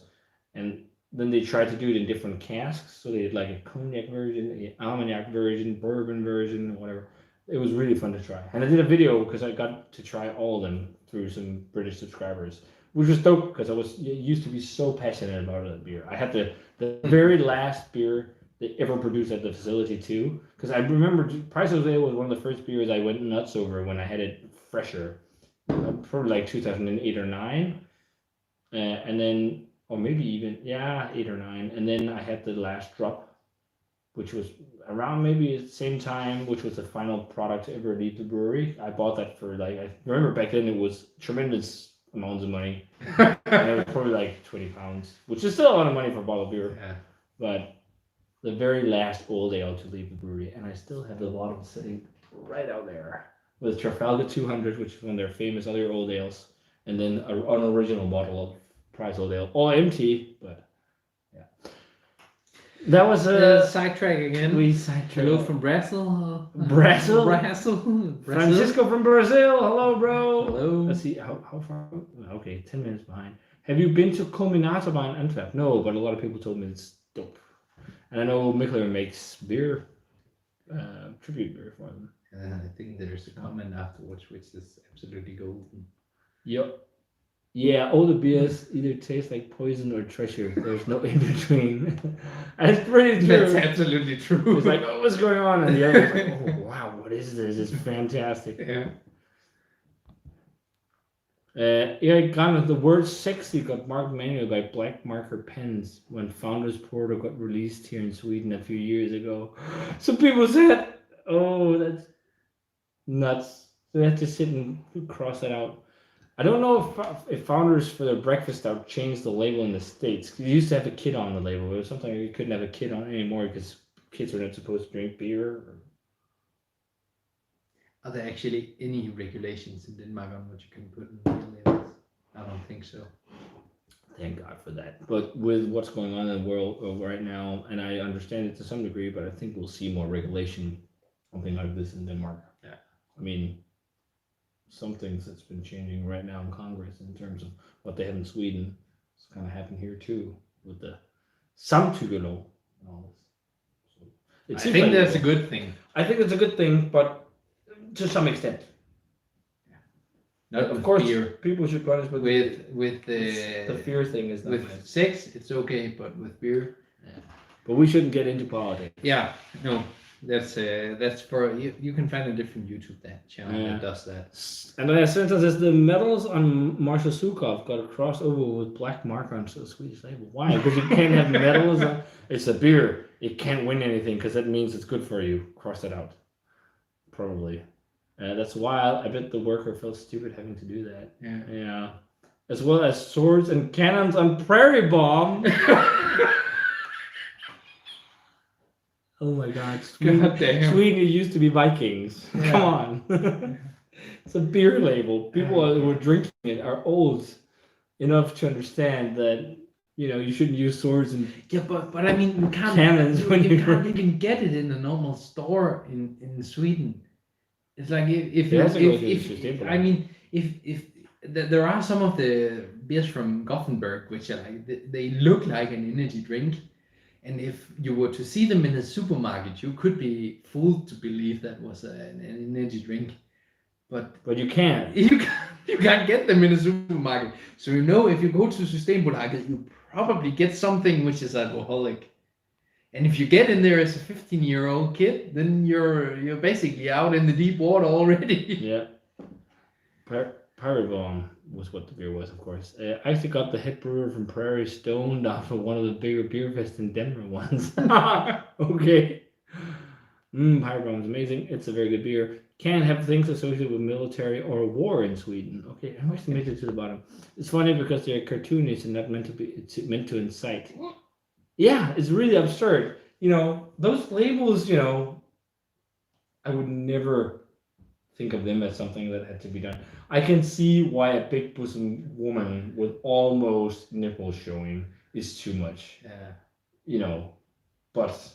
And then they tried to do it in different casks. So they did like a cognac version, an Armagnac version, bourbon version, whatever. It was really fun to try. And I did a video because I got to try all of them through some British subscribers, which was dope, because I used to be so passionate about that beer. I had the very last beer they ever produced at the facility too, because I remember Price Old Ale was one of the first beers I went nuts over when I had it fresher, probably like 2008 or 9. And then, or maybe even, 8 or 9. And then I had the last drop, which was around maybe at the same time, which was the final product to ever leave the brewery. I bought that for like, I remember back then it was tremendous amounts of money. And it was probably like £20, which is still a lot of money for a bottle of beer. Yeah. But the very last old ale to leave the brewery, and I still have the bottle sitting right out there with Trafalgar 200, which is one of their famous other old ales. And then an original bottle of Prize Old Ale, all empty, but yeah. That was a sidetrack again. We sidetracked. Hello from Brazil. Brazil? Brazil. Francisco from Brazil. Hello, bro. Hello. Let's see, how far? Okay, 10 minutes behind. Have you been to Combinatorba in Antwerp? No, but a lot of people told me it's dope. And I know Michler makes beer, tribute beer for them. I think there's a comment afterwards which is absolutely golden. Yep. Yeah, all the beers either taste like poison or treasure. There's no in between. That's pretty true. That's absolutely true. It's like, oh, what's going on? And the other is like, oh, wow, what is this? It's fantastic. Yeah. The word sexy got marked manually by black marker pens when Founders Porter got released here in Sweden a few years ago. So people said, oh, that's nuts. So they had to sit and cross that out. I don't know if Founders for their breakfast stout changed the label in the States. You used to have a kid on the label. It was something you couldn't have a kid on anymore because kids are not supposed to drink beer. Are there actually any regulations in Denmark on what you can put in beer labels? I don't think so. Thank God for that. But with what's going on in the world right now, and I understand it to some degree, but I think we'll see more regulation, something like this in Denmark. Yeah. I mean, some things that's been changing right now in Congress in terms of what they have in Sweden. It's kind of happened here too with the samtyckelov and all this. So I think that's a good thing. I think it's a good thing, but to some extent. Not of with course, beer. people should go on with the fear thing is not with nice. sex, it's okay, but with beer, yeah. But we shouldn't get into politics. Yeah, no, that's for you. You can find a different YouTube channel that does that. And then says the medals on Marshall Sukov got a crossover with black marker on the Swedish label. Why? Because you can't have medals. It's a beer. It can't win anything because that means it's good for you. Cross it out. Probably. That's wild. I bet the worker felt stupid having to do that. Yeah. Yeah. As well as swords and cannons on Prairie Bomb. Oh my God. God damn. Sweden used to be Vikings. Yeah. Come on. It's a beer label. People who are drinking it are old enough to understand that, you shouldn't use swords and Yeah, but I mean, you can't. cannons when You you can't drink. even get it in a normal store in Sweden. It's like if It you has to go to the if Systembolaget. I mean if there are some of the beers from Gothenburg which are like they look like an energy drink, and if you were to see them in a supermarket, you could be fooled to believe that was an energy drink, but But you can't. you can't get them in a supermarket. So if you go to Systembolaget, you probably get something which is alcoholic. And if you get in there as a 15-year-old kid, then you're basically out in the deep water already. Yeah. Prairie Bomb was what the beer was, of course. I actually got the head brewer from Prairie stoned off of one of the bigger beer fests in Denver once. Okay. Prairie Bomb is amazing. It's a very good beer. Can have things associated with military or war in Sweden. Okay, I must have made it to the bottom. It's funny because they're cartoonish and not meant to be. It's meant to incite. Yeah, it's really absurd. Those labels. I would never think of them as something that had to be done. I can see why a big bosom woman with almost nipples showing is too much. But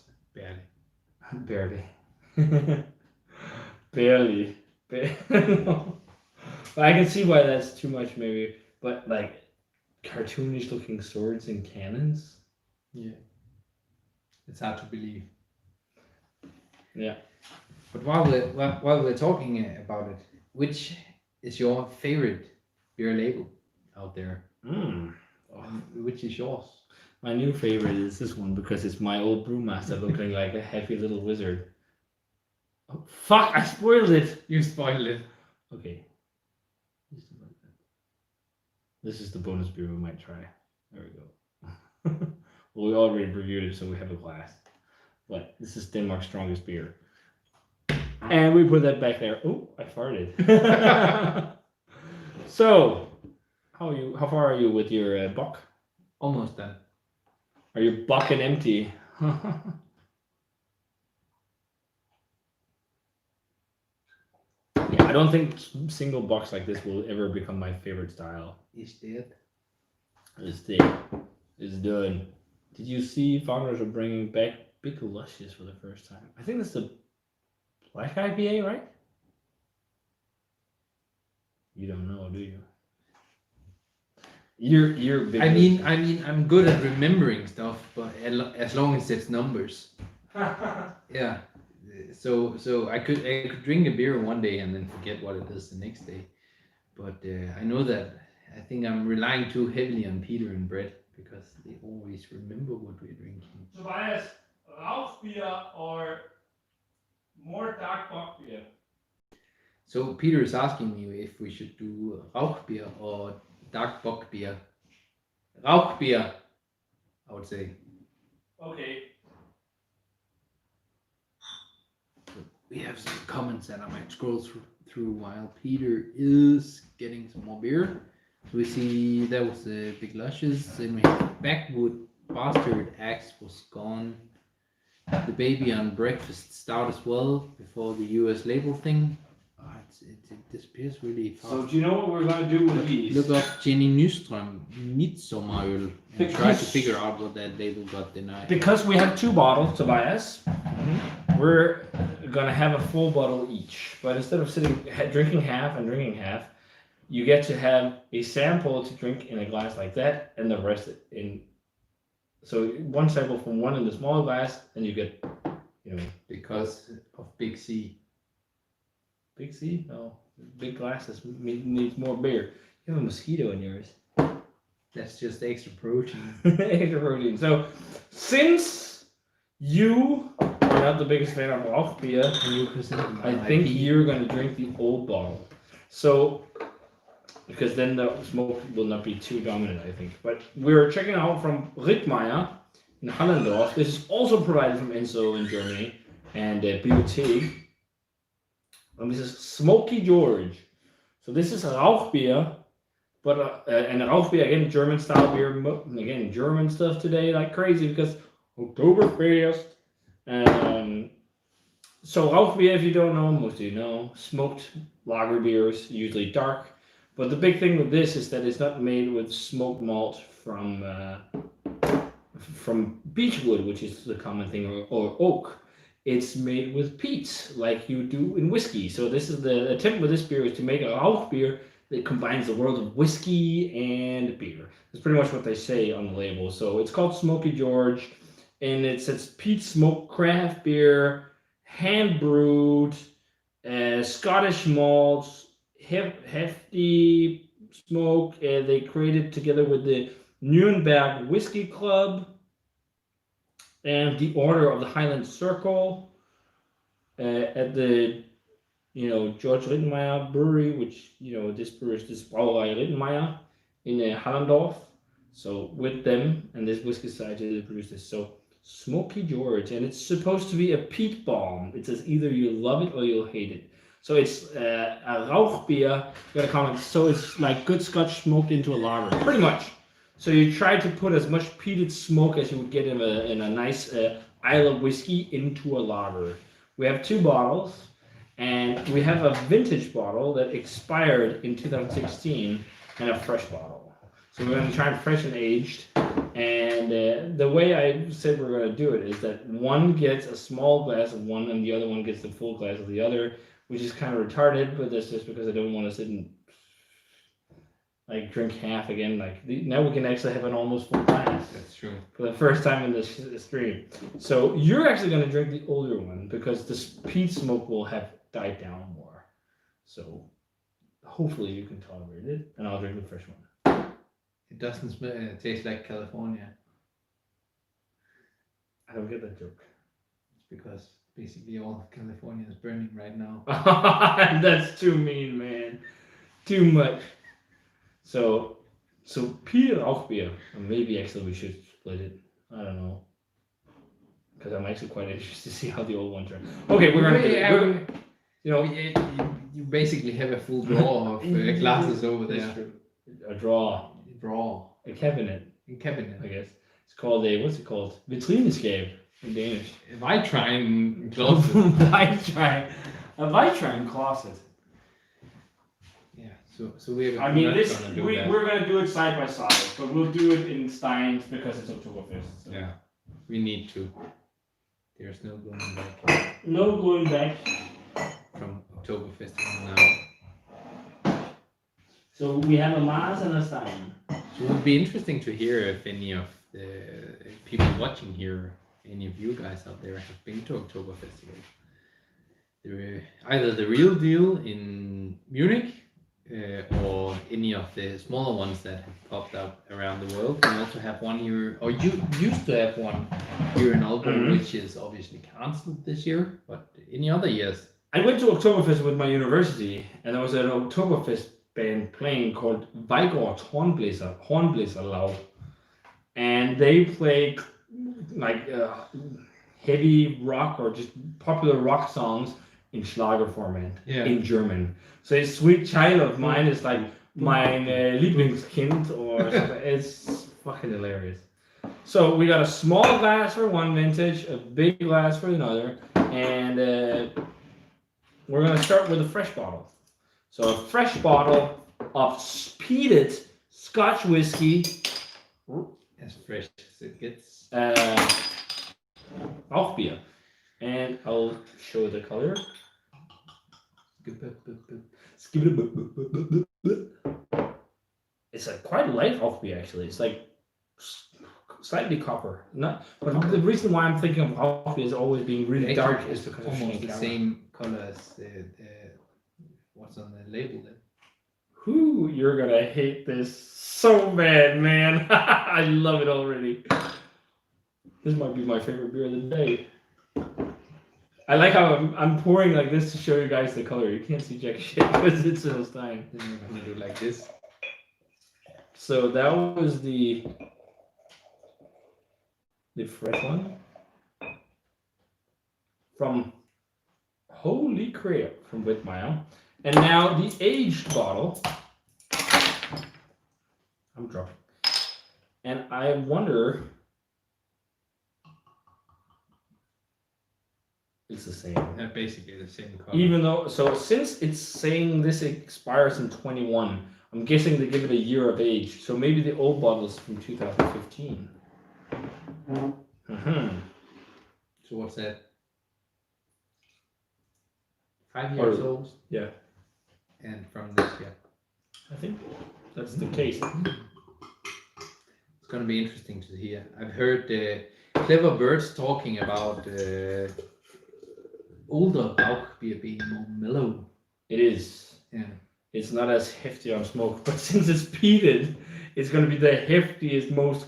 Barely. barely. No. But I can see why that's too much, maybe. But like cartoonish looking swords and cannons. Yeah. It's hard to believe. Yeah. But while we're talking about it, which is your favorite beer label out there? Which is yours? My new favorite is this one because it's my old brewmaster looking like a happy little wizard. Oh, fuck! I spoiled it! You spoiled it. Okay. This is the bonus beer we might try. There we go. Well, we already reviewed it, so we have a glass. But this is Denmark's strongest beer. And we put that back there. Oh, I farted. So, how far are you with your bock? Almost done. Are you bucking empty? Yeah, I don't think single box like this will ever become my favorite style. It's dead. It's dead. It's done. Did you see Founders are bringing back Big Luscious for the first time? I think that's the Black IPA, right? You don't know, do you? You're big. I mean, I'm good at remembering stuff, but as long as it's numbers. Yeah. So I could drink a beer one day and then forget what it is the next day. But I know that I think I'm relying too heavily on Peter and Brett because they always remember what we're drinking. Tobias, Rauchbier or more dark bock beer? So Peter is asking me if we should do Rauchbier or dark bock beer. Rauchbier, I would say. Okay. We have some comments that I might scroll through while Peter is getting some more beer. So we see that was the Big Luscious, then we have Backwood Bastard Axe was gone. The Baby on Breakfast Stout as well before the US label thing. It disappears really fast. So do you know what we're gonna do with these? Look up Jenny Nyström Midsommaröl and try to figure out what that label got denied. Because we have two bottles, Tobias, we're gonna have a full bottle each. But instead of drinking half and drinking half, you get to have a sample to drink in a glass like that, and the rest in. So one sample from one in the small glass, and you get, Because of Big C. Big C? No, big glasses needs more beer. You have a mosquito in yours. That's just extra protein. Extra protein. So, since you are not the biggest fan of Rauchbier, I think you're going to drink the old bottle. So, because then the smoke will not be too dominant, I think. But we're checking out from Rittmeier in Hallendorf. This is also provided from Enzo in Germany and Bibliothek. And this is Smokey George. So this is a Rauchbier, but and a Rauchbier again, German style beer. Again, German stuff today like crazy because Oktoberfest. So Rauchbier, if you don't know, most of you know, smoked lager beers, usually dark. But the big thing with this is that it's not made with smoked malt from beechwood, which is the common thing, or oak. It's made with peat, like you do in whiskey. So this is the attempt with this beer is to make a Rauch beer that combines the world of whiskey and beer. That's pretty much what they say on the label. So it's called Smokey George, and it says peat smoked craft beer, hand brewed, Scottish malts, hefty smoke. They created together with the Nuremberg Whiskey Club and the Order of the Highland Circle at the George Rittenmeyer Brewery, which this brewery is this Brauerei Rittenmeyer in Hallandorf. So with them and this whiskey society that produced this. So Smokey George, and it's supposed to be a peat bomb. It says either you love it or you'll hate it. So it's a Rauchbier. You gotta comment. So it's like good Scotch smoked into a lager, pretty much. So you try to put as much peated smoke as you would get in a nice Isle of whiskey into a lager. We have 2 bottles, and we have a vintage bottle that expired in 2016 and a fresh bottle. So we're going to try and fresh and aged. And the way I said we're going to do it is that one gets a small glass of one and the other one gets the full glass of the other, which is kind of retarded, but that's just because I don't want to sit and drink half again. Now we can actually have an almost full glass. That's true. For the first time in this stream. So you're actually going to drink the older one because this peat smoke will have died down more. So hopefully you can tolerate it, and I'll drink the fresh one. It doesn't taste like California. I don't get that joke. It's because basically all of California is burning right now. That's too mean, man. Too much. So Peter Rauchbier. Maybe actually we should split it. I don't know. Because I'm actually quite interested to see how the old ones are. Okay, we're gonna you basically have a full drawer of glasses over there. A drawer. Drawer. A cabinet. A cabinet. I guess. It's called what's it called? Vitrineskab in Danish. If I try and closet. A Weitrein closet. Yeah, so we're we're gonna do it side by side, but we'll do it in steins because it's Oktoberfest. So. Yeah, we need to. There's no going back. No going back from Oktoberfest now. So we have a Mars and a stein. So it would be interesting to hear if any of the people watching here, any of you guys out there, have been to Oktoberfest. Either the real deal in Munich. Or any of the smaller ones that have popped up around the world. We also have one here, or you used to have one here in Aalborg, which is obviously cancelled this year, but any other years? I went to Oktoberfest with my university, and there was an Oktoberfest band playing called Weigort Hornbläserlaub, and they played heavy rock or just popular rock songs in Schlager format in German. So a Sweet Child of Mine is like Mein Lieblingskind or something. It's fucking hilarious. So we got a small glass for one vintage, a big glass for another, and we're going to start with a fresh bottle. So a fresh bottle of peated Scotch whiskey. As fresh as it gets. Rauchbier. And I'll show the color. It's quite a light Rauchbier actually. It's like slightly copper. But the reason why I'm thinking of Rauchbier is always being really dark is because almost the same color as what's on the label then. You're gonna hate this so bad, man. I love it already. This might be my favorite beer of the day. I like how I'm pouring like this to show you guys the color. You can't see jack shit because it's in a stein. Then we're gonna do like this. So that was the fresh one from Holy crap, from Whitmire. And now the aged bottle. I'm dropping. And I wonder. It's the same. Basically the same color. Even though, so since it's saying this expires in 21, I'm guessing they give it a year of age. So maybe the old bottle is from 2015. Mm-hmm. So what's that? 5 years old? Yeah. And from this year. I think that's the case. It's going to be interesting to hear. I've heard clever birds talking about older Bauch beer being more mellow. It is. Yeah. It's not as hefty on smoke, but since it's peated, it's going to be the heftiest, most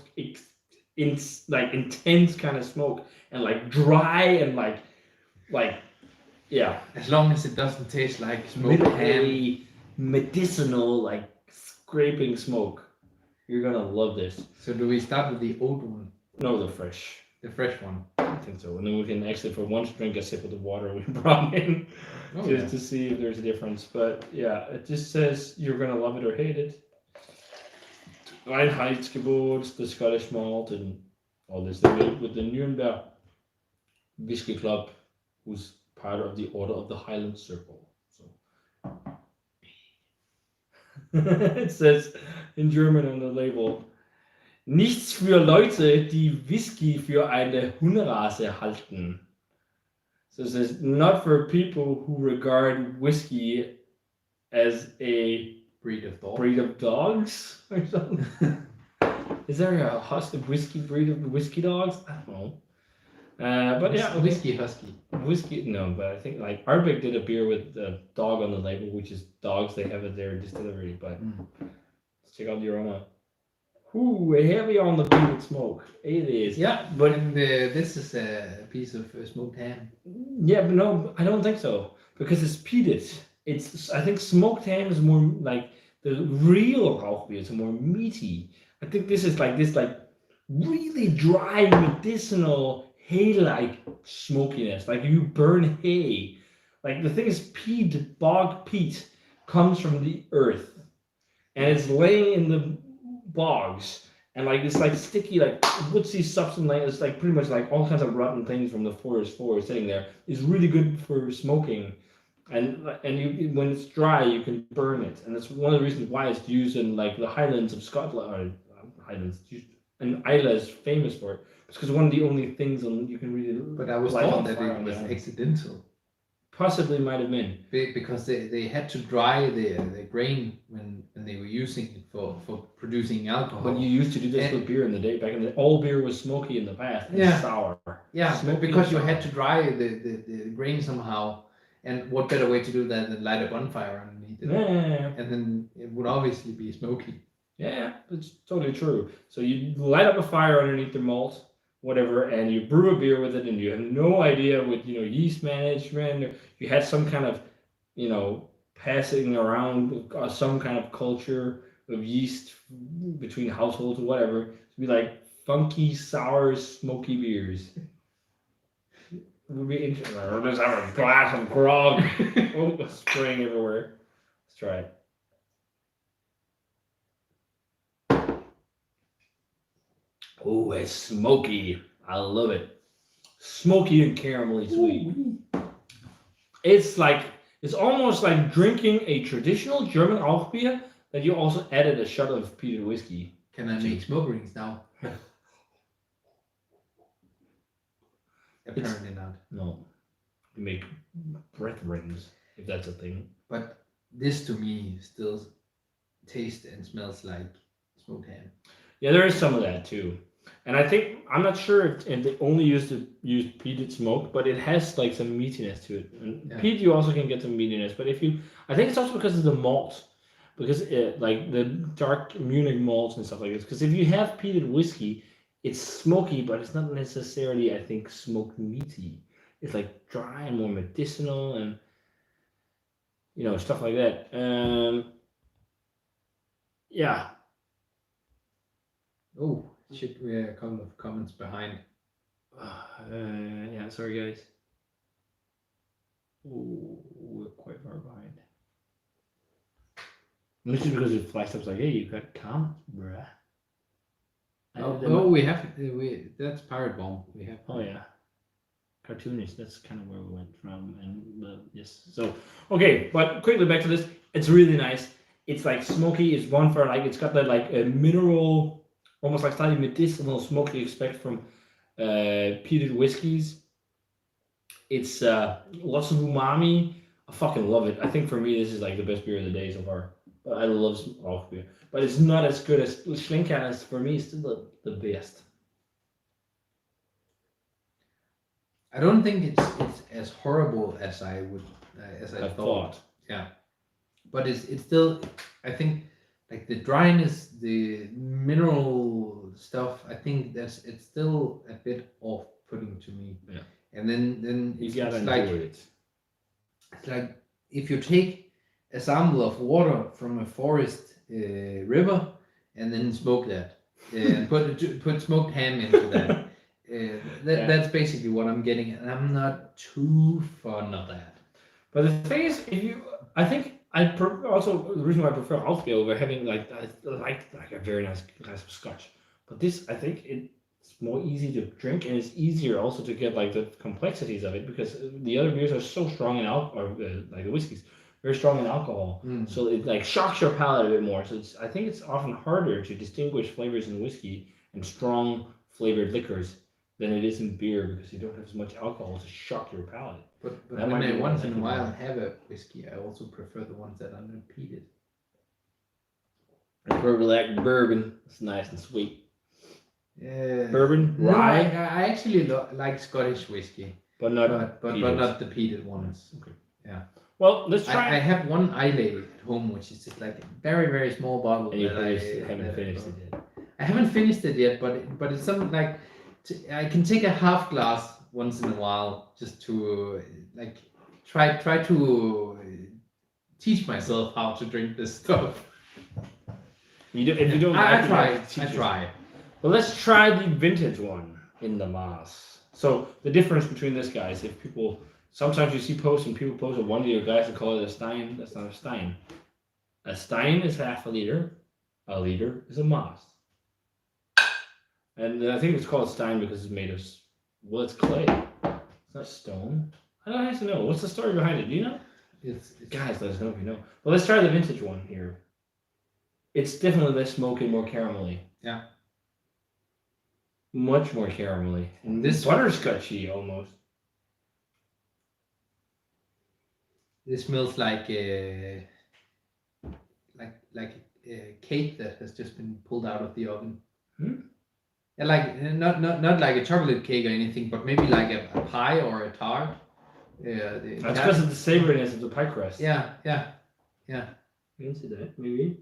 intense kind of smoke, and like dry and like yeah. As long as it doesn't taste like smoked ham. Medicinal, like scraping smoke. You're gonna love this. So do we start with the old one? No, the fresh. The fresh one. I think so. And then we can actually, for once, drink a sip of the water we brought in, just to see if there's a difference. But yeah, it just says you're gonna love it or hate it. Reinheitsgebot, the Scottish malt, and all this. They made with the Nuremberg Whiskey Club, who's part of the Order of the Highland Circle. So it says in German on the label. Nichts für Leute, die Whisky für eine Hunderase halten. So it says, not for people who regard whiskey as a breed of dogs or something. Is there a whiskey breed of whiskey dogs? I don't know. But yeah, whiskey husky. Whiskey, no, but I think like Ardbeg did a beer with a dog on the label, which is dogs they have at their distillery. But let's check out the aroma. Ooh, heavy on the peated smoke. It is. Yeah, but this is a piece of smoked ham. Yeah, but no, I don't think so because it's peated. I think smoked ham is more like the real Rauchbier is more meaty. I think this is like really dry medicinal hay-like smokiness. Like you burn hay. Like the thing is, peat, bog peat comes from the earth, and it's laying in the bogs, and like this like sticky like woodsy substance, like it's like pretty much like all kinds of rotten things from the forest floor sitting there is really good for smoking, and you when it's dry you can burn it, and that's one of the reasons why it's used in like the Highlands of Scotland or Highlands, and Islay is famous for it. It's because one of the only things you can really. But I was told that it was accidental. Possibly might have been because they had to dry the grain when they were using it for producing alcohol. When you used to do this with beer in the day back in the all beer was smoky in the past and sour. Yeah, because you had to dry the grain somehow, and what better way to do that than light a bonfire underneath it? Yeah. And then it would obviously be smoky. Yeah, it's totally true. So you light up a fire underneath the malt, whatever, and you brew a beer with it, and you have no idea with yeast management, or you had some kind of passing around some kind of culture of yeast between households or whatever to be like funky, sour, smoky beers. It would be interesting. Let's have a glass of grog. Oh, spraying everywhere. Let's try it. Oh, it's smoky. I love it. Smoky and caramelly sweet. It's almost like drinking a traditional German Rauchbier that you also added a shot of peated whiskey. Can I make smoke rings now? Apparently not. No. You make breath rings, if that's a thing. But this to me still tastes and smells like smoked ham. Yeah, there is some of that too. And I think, I'm not sure if they only used peated smoke, but it has like some meatiness to it. And peat, you also can get some meatiness, but I think it's also because of the malt, because like the dark Munich malts and stuff like this. Because if you have peated whiskey, it's smoky, but it's not necessarily, I think, smoked meaty. It's like dry and more medicinal and, stuff like that. Yeah. Oh. Shit, we have a couple of comments behind. Yeah, sorry guys. Ooh, we're quite far behind. This is because it flashed up like, hey, you got comments, bruh. We have that's Pirate Bomb. We have. Oh yeah, cartoonish. That's kind of where we went from, and yes. So okay, but quickly back to this. It's really nice. It's like smoky. It's one for like it's got that like a mineral, almost like slightly medicinal smoke you expect from peated whiskeys. It's lots of umami. I fucking love it. I think for me this is like the best beer of the day so far. But I love Rauch beer, but it's not as good as Schlenkerla. For me, it's still the best. I don't think it's as horrible as I would as I thought. Yeah, but it's still. I think like the dryness, the mineral stuff. I think it's still a bit off-putting to me. Yeah. And then You gotta like enjoy it. it's like if you take a sample of water from a forest river and then smoke that and put smoked ham into that. That's basically what I'm getting, and I'm not too fond of that. But the thing is, I think also the reason why I prefer Alfie over having like a very nice glass of scotch. But this, I think it's more easy to drink, and it's easier also to get like the complexities of it because the other beers are so strong in alcohol, like the whiskeys, very strong in alcohol. So it like shocks your palate a bit more. So I think it's often harder to distinguish flavors in whiskey and strong flavored liquors than it is in beer because you don't have as much alcohol to shock your palate. But when I once in a while have a whiskey, I also prefer the ones that are not peated. I prefer like bourbon. It's nice and sweet. Yeah. Bourbon, No, rye. I actually like Scottish whiskey, but not not the peated ones. Okay. Yeah. Well, let's try. I have one Islay at home, which is just like a very very small bottle. And you haven't finished it yet. I haven't finished it yet, but it's something like I can take a half glass once in a while just to like try to teach myself how to drink this stuff. If you don't, I try. Well, let's try the vintage one in the Maas. So the difference between this, guys, if people sometimes you see posts and people post a 1 liter glass and call it a Stein. That's not a Stein. A Stein is half a liter. A liter is a Maas. And I think it's called Stein because it's made of, well, it's clay. It's not stone. I don't have to know. What's the story behind it? Do you know? It's Guys, let us know if you know. Well, let's try the vintage one here. It's definitely less smoky, more caramelly. Yeah. Much more caramelly. And this butterscotchy almost. This smells like a cake that has just been pulled out of the oven. Yeah, like not like a chocolate cake or anything, but maybe like a pie or a tart. Yeah, that's because of the savoriness of the pie crust. Yeah. You can see that, maybe.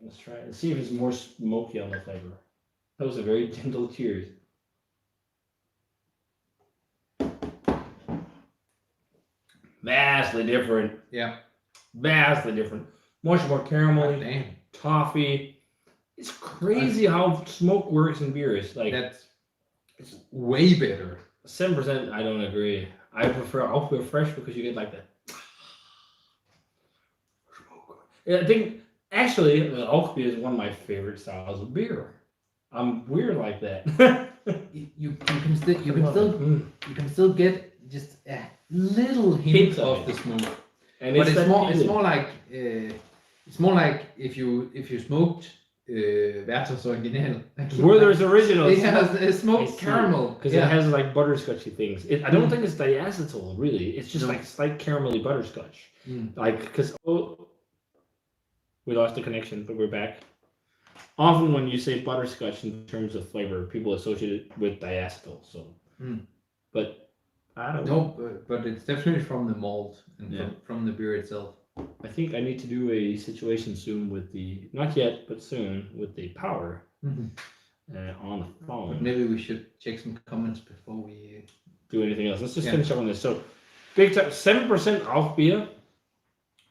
Let's try it and see if it's more smoky on the flavor. That was a very gentle cheers. Vastly different. Yeah. Vastly different. Much more caramel, toffee. It's crazy how smoke works in beers. Like it's way better. 7%. I don't agree. I prefer Oktoberfest fresh because you get like that. I think actually Oktoberfest is one of my favorite styles of beer. I'm weird like that. you can still get just a little hint of the smoke. And but it's more like if you smoked Werther's Original. Werther's Original. It has a smoked caramel. Because it has like butterscotchy things. I don't think it's diacetyl really. It's just like slight caramelly butterscotch. Like because we lost the connection, but we're back. Often when you say butterscotch in terms of flavor, people associate it with diacetyl. So, but I don't know. No, but it's definitely from the malt and from the beer itself. I think I need to do a situation soon with the, not yet, but soon, with the power on the phone. But maybe we should check some comments before we do anything else. Let's just finish up on this. So, big time, 7% off beer.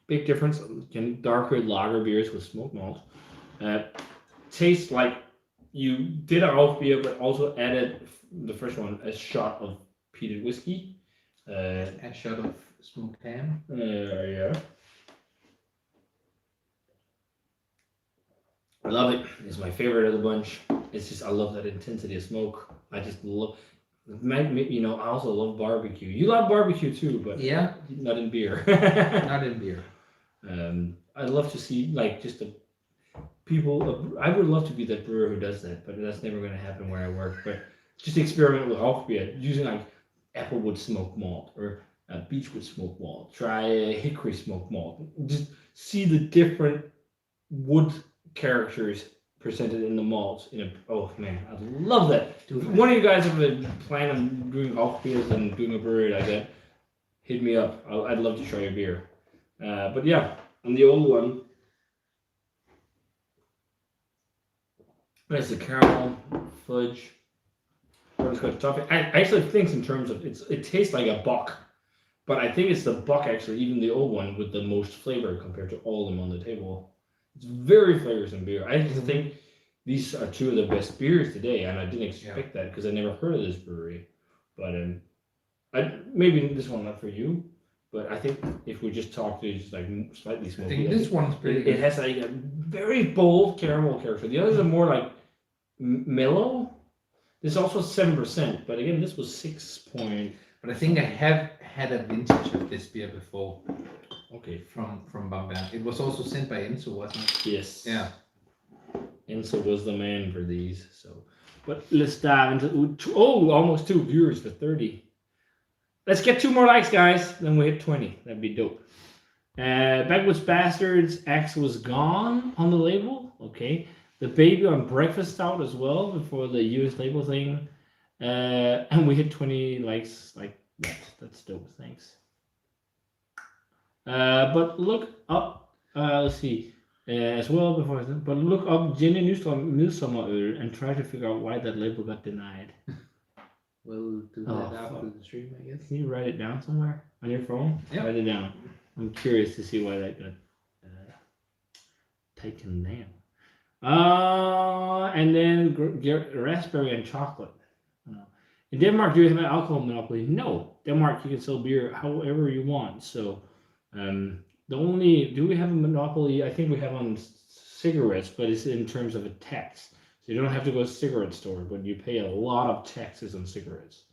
Big difference. Again, darker lager beers with smoked malt. Tastes like you did a off beer, but also added the first one a shot of peated whiskey. a shot of Smoked ham. Yeah. I love it. It's my favorite of the bunch. It's just I love that intensity of smoke. I just love. You know, I also love barbecue. You love barbecue too, but Yeah. not in beer. Not in beer. I'd love to see like just the people. I would love to be that brewer who does that, but that's never going to happen where I work. But just experiment with Oktoberfest using like applewood smoked malt or beechwood smoked malt. Try hickory smoked malt. Just see the different wood characters presented in the malts. Oh man, I love that. Dude, if one of you guys have a plan on doing Oktoberfest and doing a brewery like that, hit me up. I'd love to try your beer. But yeah, on the old one, there's the caramel, fudge, butterscotch toffee. I actually think in terms of it tastes like a buck, but I think it's the buck actually, even the old one, with the most flavor compared to all of them on the table. It's very flavorsome beer. I just think these are two of the best beers today, and I didn't expect that because I never heard of this brewery. But maybe this one not for you, but I think if we just talk to just like slightly smoky, I think this one's pretty good. It has like a very bold caramel character. The others are more like mellow. This is also 7%, but again, this was 6 point. But I think I have had a vintage of this beer before. Okay. From Bamberg. It was also sent by Enzo, wasn't it? Yes. Yeah. Enzo was the man for these. So, but let's dive into almost 2 viewers for 30. Let's get 2 more likes, guys. Then we hit 20. That'd be dope. Backwoods Bastards X was gone on the label. Okay. The Baby on Breakfast Stout as well before the US label thing. And we hit 20 likes like that. That's dope. Thanks. But look up, let's see, as well before, but look up Jenny Newsommeröl and try to figure out why that label got denied. We'll do that after the stream, I guess. Can you write it down somewhere on your phone? Yeah. Write it down. I'm curious to see why that got taken down. And then raspberry and chocolate. In Denmark, do you have an alcohol monopoly? No. Denmark, you can sell beer however you want. So, do we have a monopoly? I think we have on cigarettes, but it's in terms of a tax. So you don't have to go to a cigarette store, but you pay a lot of taxes on cigarettes.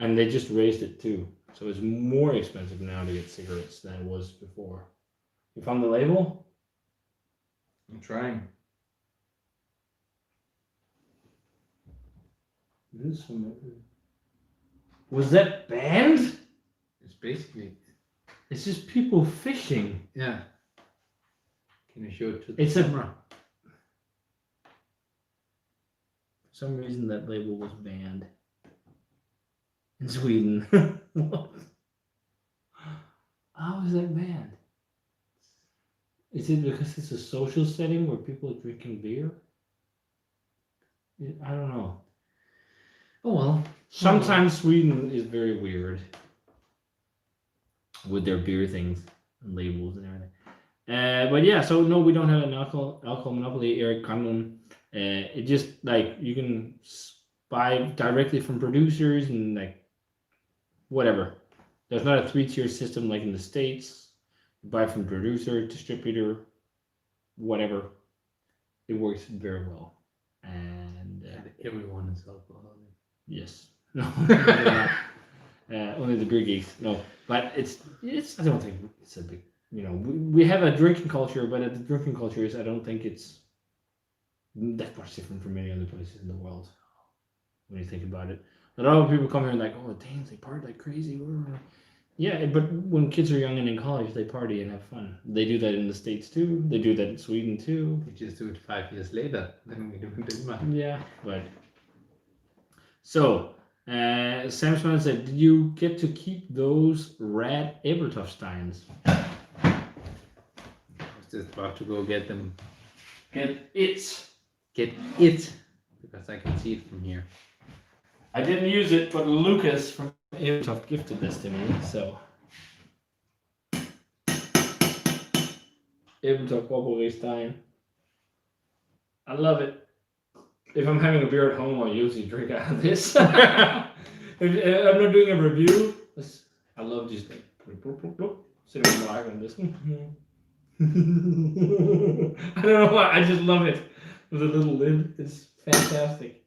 And they just raised it too. So it's more expensive now to get cigarettes than it was before. You found the label? I'm trying. Was that banned? It's basically. It's just people fishing. Yeah. Can you show it to the It's camera? For some reason that label was banned in Sweden. What? How is that banned? Is it because it's a social setting where people are drinking beer? I don't know. Oh well. Sometimes Sweden is very weird with their beer things and labels and everything. But yeah, so no, we don't have an alcohol monopoly, Eric Conlon. It just like you can buy directly from producers and like whatever. There's not a 3-tier system like in the States. You buy from producer, distributor, whatever. It works very well. And everyone is alcoholic. yes. No. Only the beer geeks. No. But it's I don't think it's a big, we have a drinking culture, but at the drinking cultures, I don't think it's that much different from many other places in the world when you think about it. A lot of people come here and like, oh, damn, they party like crazy. Yeah, but when kids are young and in college, they party and have fun. They do that in the States too. They do that in Sweden too. We just do it 5 years later than we do in Denmark. Yeah, but so Samson said, did you get to keep those rad Ebertoft steins? I was just about to go get them. Get it. Because I can see it from here. I didn't use it, but Lucas from Ebertoft gifted this to me, so. Ebertoft Bobble Stein. I love it. If I'm having a beer at home, I'll usually drink out of this. If I'm not doing a review, I love just like sitting on the lager and this. I don't know why. I just love it with a little lid. It's fantastic.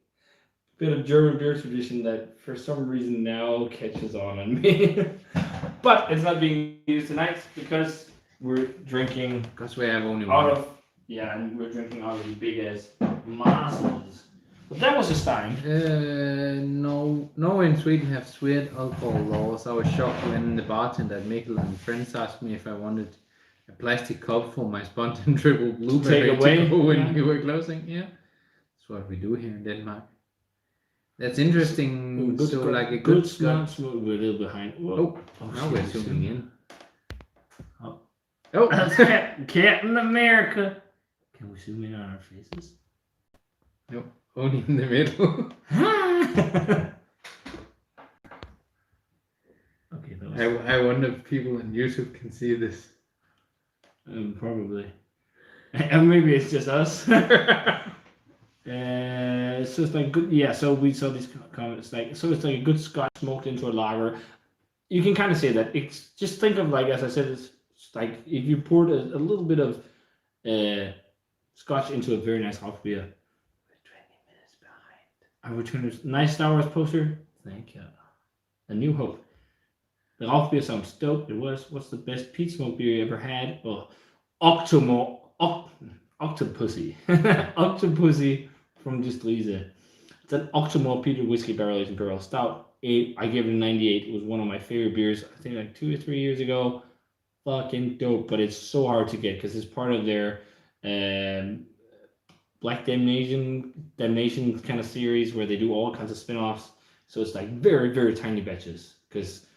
Bit of German beer tradition that for some reason now catches on me. But it's not being used tonight because we're drinking Because we have only out one. of and we're drinking out of these big ass Masters. But that was a Stein. No, in Sweden have Swedish alcohol laws. I was shocked when the bartender at Mikkel and friends asked me if I wanted a plastic cup for my spontan triple blueberry Take away, to go when yeah. we were closing. Yeah, that's what we do here in Denmark. That's interesting. Good, So like a good good smart Scotch. smoke. We're a little behind. Whoa. Now we're zooming in. Oh. Oh, That's Captain America. Can we zoom in on our faces? no, only in the middle. Okay, that was I wonder if people on YouTube can see this. probably. And maybe it's just us. So it's like good. Yeah. So we saw these comments like so it's like a good Scotch smoked into a lager. You can kind of say that. It's just think of like as I said, it's like if you poured a little bit of Scotch into a very nice house beer. We're 20 minutes behind. Our returners, nice Star Wars poster. Thank you. A New Hope. The Ralph beer sounds dope. It was. What's the best peat smoke beer you ever had? Oh, Octopussy. Octopussy from Distrise. It's an Octomore peated whiskey barrel aged imperial stout. I gave it a 98. It was one of my favorite beers. I think like 2 or 3 years ago. Fucking dope, but it's so hard to get because it's part of their Black Damnation kind of series where they do all kinds of spin-offs. So it's like very, very tiny batches because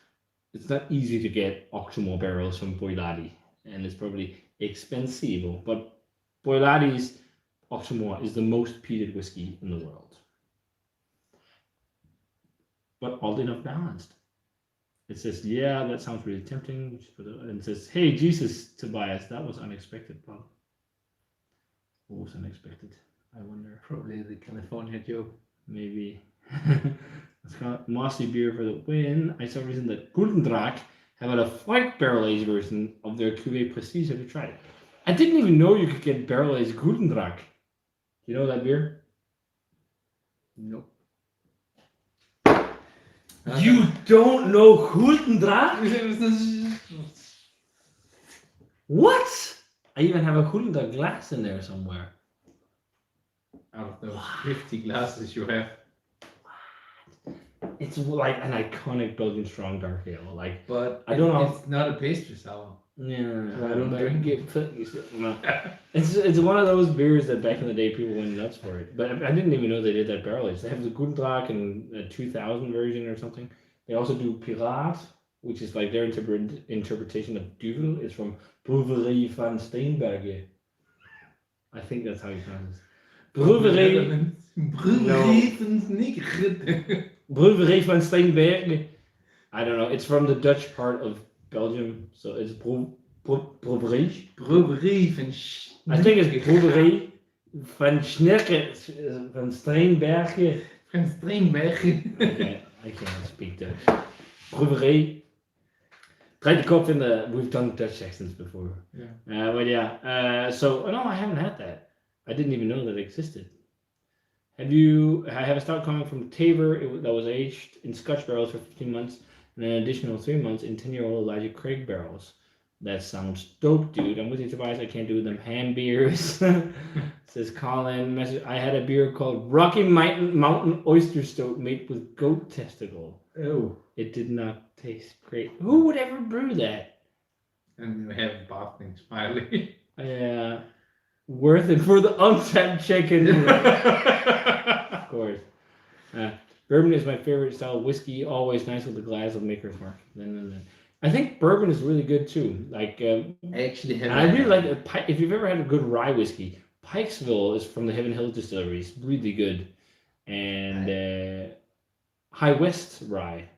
it's not easy to get Octomore barrels from Boiladi, and it's probably expensive. But Boiladi's Octomore is the most peated whiskey in the world, but oddly enough balanced. It says, "Yeah, that sounds really tempting." And it says, "Hey, Jesus, Tobias, that was unexpected." Bob. What was unexpected? I wonder. Probably the California joke. Maybe. It's got mossy beer for the win. I saw a reason that Guldendrach have had a white barrel aged version of their Cuvée Prestige. Have you tried it? I didn't even know you could get barrel aged Guldendrach. You know that beer? Nope. You don't know Guldendrach? What? I even have a Guldendrach glass in there somewhere. Out of those 50 glasses you have. It's like an iconic Belgian strong dark ale. Like, But I don't know. It's not a pastry sour. yeah, I don't drink it. No. It's one of those beers that back in the day people went nuts for it. But I didn't even know they did that barrel age. They have the Guldendrach and a 2000 version or something. They also do Pirat, which is like their interpretation of Duvel. It's from Brewery van Steenbergen. I think that's how you pronounce it. Brewery. Brewery van Steenbergen. I don't know. It's from the Dutch part of Belgium, so it's brewery. Brewery van I think it's brewery van Steenbergen. Van Steenbergen. I can't speak Dutch. Brewery. Draait de kop in the. We've done Dutch accents before. Yeah. But yeah. So no, I haven't had that. I didn't even know that it existed. I have a stout coming from Tabor that was aged in Scotch barrels for 15 months and an additional 3 months in 10-year-old Elijah Craig barrels. That sounds dope, dude. I'm with you, Tobias. I can't do them hand beers. Says Colin. Message. I had a beer called Rocky Mountain Oyster Stout made with goat testicle. Oh. It did not taste great. Who would ever brew that? And we have bathing smiley. Yeah. Worth it for the untapped chicken. Of course. Bourbon is my favorite style of whiskey. Always nice with a glass of Maker's Mark. I think bourbon is really good too. Like I actually have. and I really like if you've ever had a good rye whiskey. Pikesville is from the Heaven Hill Distillery. It's really good. And High West rye.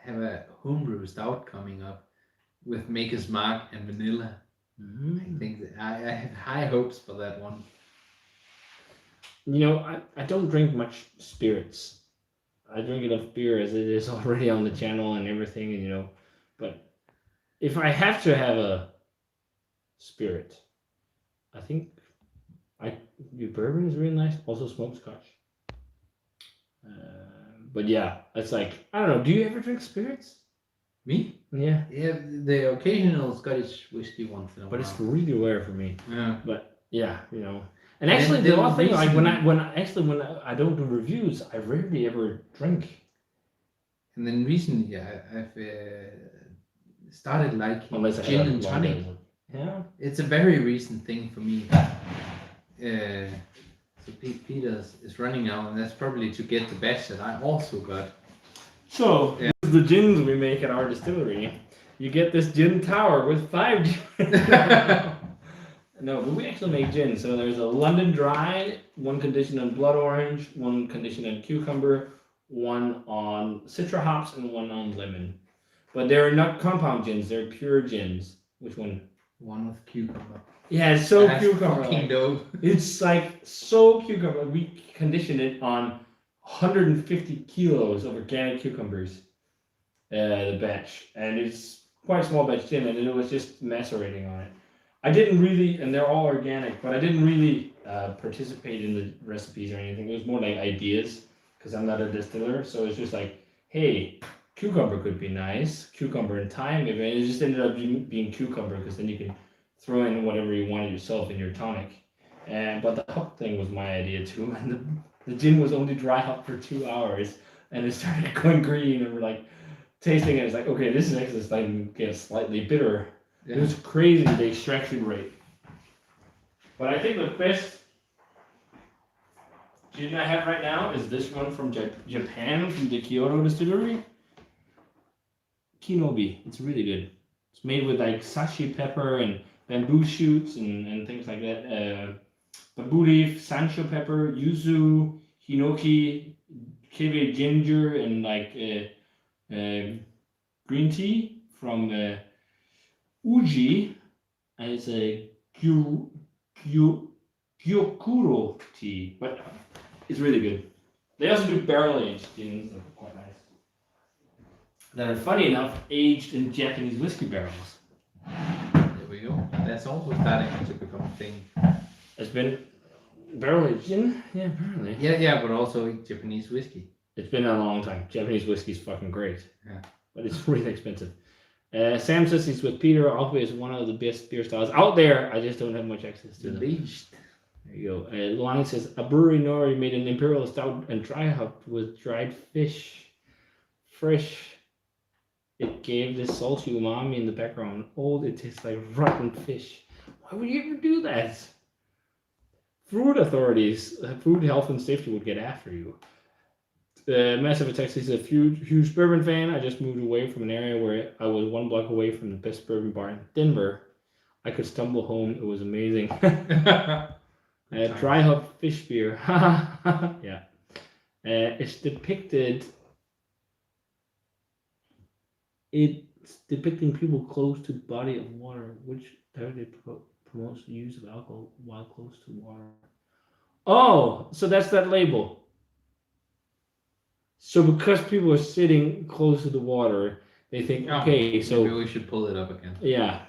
I have a homebrew stout coming up with Maker's Mark and vanilla. I think that I have high hopes for that one. You know, I don't drink much spirits. I drink enough beer as it is already on the channel and everything, and but if I have to have a spirit, I think bourbon is really nice. Also smoked scotch. But yeah, it's like I don't know. Do you ever drink spirits? Me? Yeah, Yeah, the occasional Scottish whiskey once in a but while. it's really rare for me. Yeah. But yeah, And And actually, then the other thing, like recently- when I don't do reviews, I rarely ever drink. And then recently, I've started liking Unless I gin had a and long tonic. day. Yeah. It's a very recent thing for me. So Peter is running now, and that's probably to get the batch that I also got. So Yeah. this is the gins we make at our distillery. You get this gin tower with 5 gins. No, but we actually make gin. So there's a London Dry, one conditioned on blood orange, one conditioned on cucumber, one on citra hops, and one on lemon. But they're not compound gins; they're pure gins. Which one? One with cucumber. Yeah, it's so That's cucumber. fucking dope. It's like so cucumber. We conditioned it on 150 kilos of organic cucumbers, the batch, and it's quite a small batch gin, and it was just macerating on it. I didn't really, and they're all organic, but I didn't really participate in the recipes or anything. It was more like ideas, because I'm not a distiller, so it's just like, hey, cucumber could be nice, cucumber and thyme, and it just ended up being cucumber, because then you can throw in whatever you wanted yourself in your tonic. But the hop thing was my idea too, and the gin was only dry hop for 2 hours, and it started going green, and we're like tasting it. It's like, okay, this is actually starting to get slightly bitter. Yeah. It was crazy, the extraction rate. But I think the best gin I have right now is this one from Japan, from the Kyoto distillery. Kinobi. It's really good. It's made with like sashi pepper and bamboo shoots and things like that. Bamboo leaf, sancho pepper, yuzu, hinoki, kiwi ginger, and like green tea from Uji, and it's a gyokuro tea, but it's really good. They also do barrel aged gins that are quite nice. That are, funny enough, aged in Japanese whiskey barrels. There we go. That's also starting to become a thing. It's been barrel aged gin? Yeah, apparently. Yeah, but also Japanese whiskey. It's been a long time. Japanese whiskey's fucking great. Yeah. But it's really expensive. Sam says he's with Peter. Always one of the best beer styles out there. I just don't have much access to them. Beached. There you go. Lion says a brewery Nori made an imperial stout and dry hopped with dried fish. Fresh. It gave this salty umami in the background. Oh, it tastes like rotten fish. Why would you ever do that? Food authorities, food health and safety would get after you. Massive Attacks is a huge bourbon fan. I just moved away from an area where I was 1 block away from the best bourbon bar in Denver. I could stumble home. It was amazing. Dry hop fish beer. Yeah. It's depicted. It's depicting people close to the body of water, which directly promotes the use of alcohol while close to water. Oh, so that's that label. So because people are sitting close to the water, they think, okay, so maybe we should pull it up again. yeah.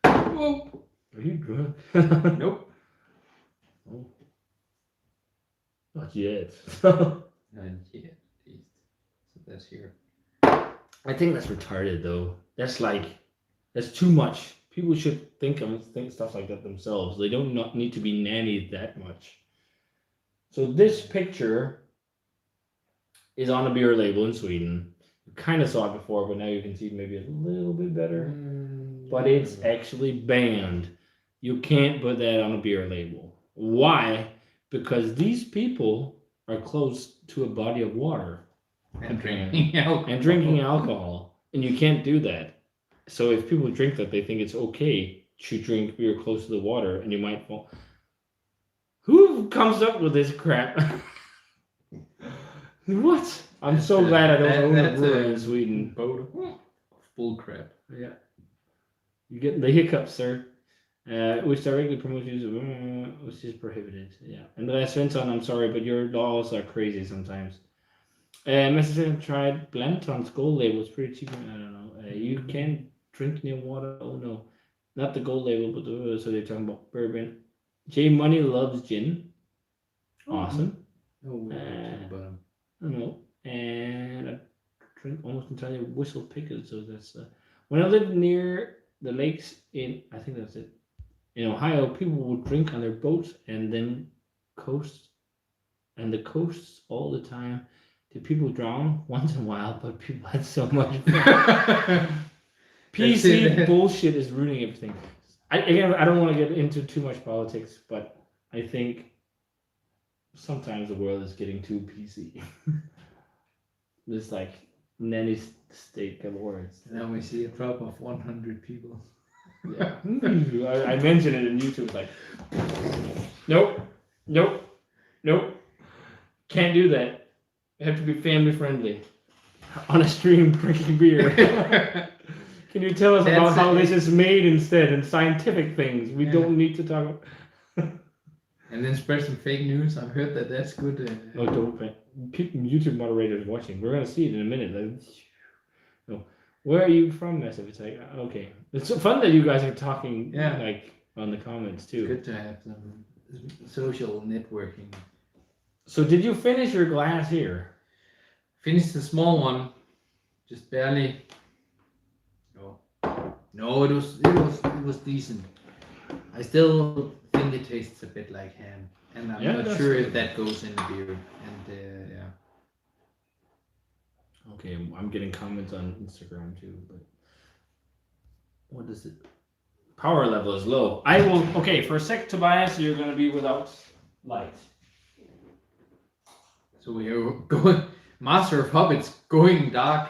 Whoa. Are you drunk? Nope. Oh. Not yet. Not yet, at least. So that's here. I think that's retarded though. That's too much. People should think stuff like that themselves. They don't need to be nannied that much. So this picture is on a beer label in Sweden. You kind of saw it before, but now you can see it maybe a little bit better. But it's actually banned. You can't put that on a beer label. Why? Because these people are close to a body of water. And drinking alcohol. And drinking alcohol. And you can't do that. So if people drink that, they think it's okay to drink beer close to the water, and you might fall. Who comes up with this crap? What? I'm so glad I don't own a brewery in Sweden. Bull crap. Yeah. You get the hiccups, sir. Which directly promotes use of which is prohibited. Yeah. And Svensson, I'm sorry, but your laws are crazy sometimes. Message tried Blanton's gold label. It's pretty cheap. I don't know. You can't drink near water. Oh no, not the gold label, but so they're talking about bourbon. J Money loves gin. Awesome. Oh, we're talking about him. I don't know. And I drink almost entirely whistle pickles. So that's when I lived near the lakes I think that's it. In Ohio, people would drink on their boats and then coast and the coasts all the time. Did people drown once in a while? But people had so much fun. PC bullshit is ruining everything. I don't want to get into too much politics, but I think sometimes the world is getting too PC. There's like nanny state galore. Now we see a drop of 100 people. Yeah. I mentioned it in YouTube. Like, nope. Can't do that. You have to be family friendly. On a stream drinking beer. Can you tell us about how this is made instead and scientific things? We don't need to talk about. And then spread some fake news. I've heard that that's good. No, don't. People, YouTube moderators watching. We're gonna see it in a minute. No. Where are you from, Massive? It's like okay. It's so fun that you guys are talking. Like on the comments too. Good to have some social networking. So did you finish your glass here? Finished the small one, just barely. No, it was decent. I still think it tastes a bit like ham, and I'm not sure if that goes in the beer. And Okay, I'm getting comments on Instagram too, but what is it? Power level is low. I will. Okay, for a sec, Tobias, you're gonna be without light. So we are going. Master of Hobbits going dark.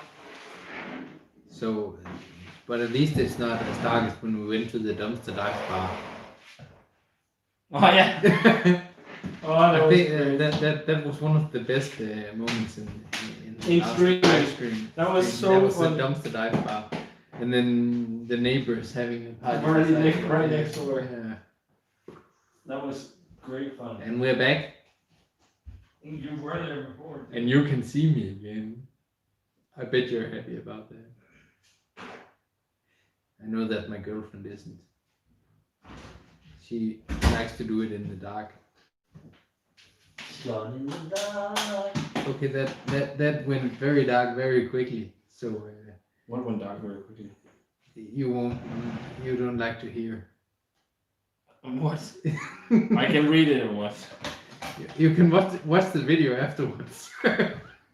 So, but at least it's not as dark as when we went to the dumpster dive bar. Oh yeah. I think that was one of the best moments in live stream. That was so that was fun. the dumpster dive bar, and then the neighbors having a party right next door. Yeah. That was great fun. And we're back. You were there before. And you can see me again. I bet you're happy about that. I know that my girlfriend isn't. She likes to do it in the dark. Gone in the dark. Okay, that went very dark very quickly. So What went dark very quickly? you don't like to hear. What? I can read it or what? You can watch the video afterwards.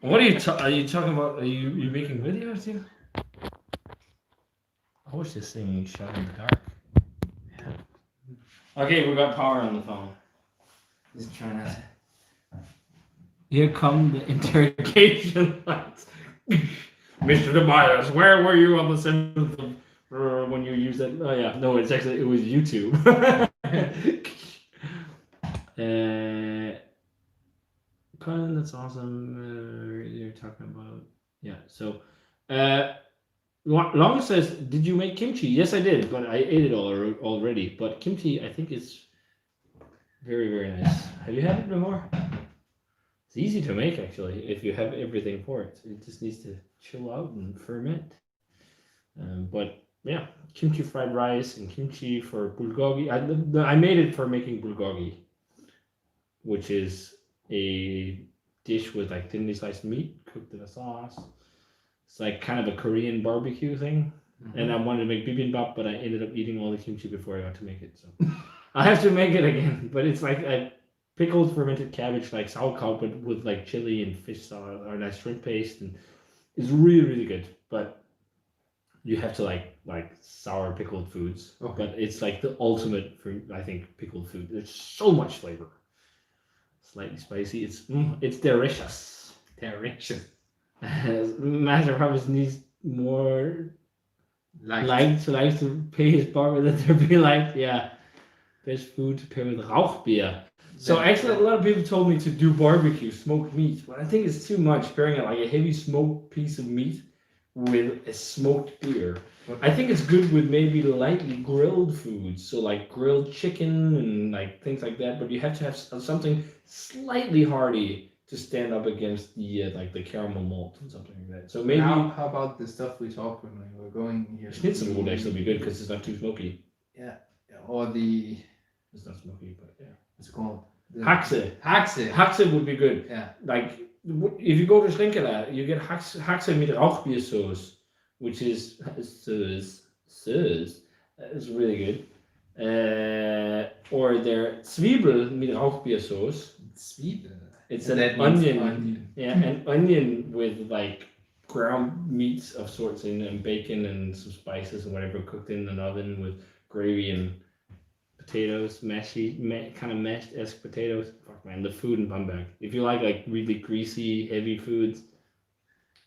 What are you talking about? Are you making videos here? I wish this thing shot in the dark. Yeah. Okay, we got power on the phone. Just trying to. Here come the interrogation lights. Mr. Tobias, where were you on the 7th of when you used that? Oh yeah, no, it was YouTube. Colin, that's awesome. You're talking about So, Long says, "Did you make kimchi?" Yes, I did, but I ate it already. But kimchi, I think, is very, very nice. Have you had it before? It's easy to make actually if you have everything for it. It just needs to chill out and ferment. But yeah, kimchi fried rice and kimchi for bulgogi. I made it for making bulgogi, which is a dish with like thinly sliced meat cooked in a sauce. It's like kind of a Korean barbecue thing. Mm-hmm. And I wanted to make bibimbap, but I ended up eating all the kimchi before I got to make it. So I have to make it again. But it's like a pickled fermented cabbage, like sauerkraut, but with like chili and fish sauce or nice shrimp paste, and it's really, really good. But you have to like sour pickled foods. Okay. But it's like the ultimate for I think pickled food. There's so much flavor. Slightly spicy. It's delicious. Delicious. Master Harvest needs more likes to pay his barber that there be like best food to pair with Rauchbier. So actually a lot of people told me to do barbecue, smoked meat, but I think it's too much pairing it like a heavy smoked piece of meat with a smoked beer. I think it's good with maybe lightly grilled foods, so like grilled chicken and like things like that, but you have to have something slightly hearty to stand up against the like the caramel malt and something like that. So maybe how about the stuff we talked when we were going here? schnitzel would actually be good because it's not too smoky. Yeah, or the It's not smoky, but yeah. what's it called? The Haxe. Haxe. Haxe would be good. Yeah. Like if you go to Schlenkerla, you get Haxe mit Rauchbiersauce, which is it's really good. Or their Zwiebel mit Rauchbiersauce. Zwiebel. It's And an that means onion. onion. Yeah, an onion with like ground meats of sorts in and bacon and some spices and whatever cooked in an oven with gravy and potatoes, kind of mashed-esque potatoes. Fuck man, the food in Bamberg. If you like really greasy, heavy foods,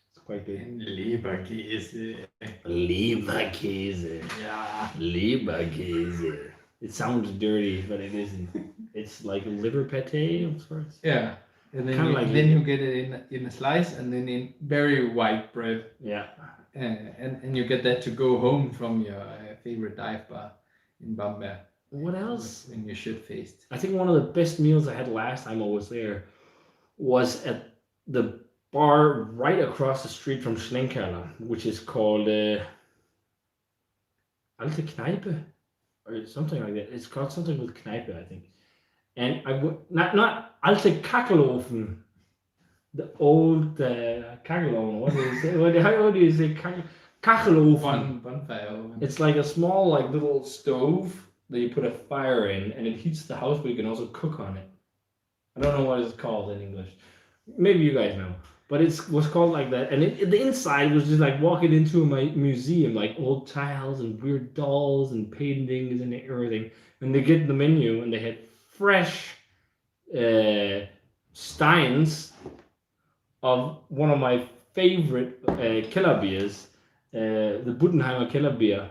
it's quite good. And Leberkäse. Leberkäse. Yeah. Leberkäse. It sounds dirty, but it isn't. It's like liver pate of sorts. Yeah. And then, Kinda like you get it in a slice and then in very white bread. Yeah. And you get that to go home from your favorite dive bar in Bamberg. What else? When you're shit-faced. I think one of the best meals I had last time I was there was at the bar right across the street from Schlenkerla, which is called Alte Kneipe or something like that. It's called something with Kneipe, I think. And I would not Alte Kachelofen, the old Kachelofen. What is it? How do you say Kachelofen? Bonfire oven. It's like a small like little stove that you put a fire in, and it heats the house, but you can also cook on it. I don't know what it's called in English. Maybe you guys know, but it was called like that. And the inside was just like walking into a museum, like old tiles and weird dolls and paintings and everything. And they get the menu, and they had fresh steins of one of my favorite Keller beers, the Buddenheimer Keller beer.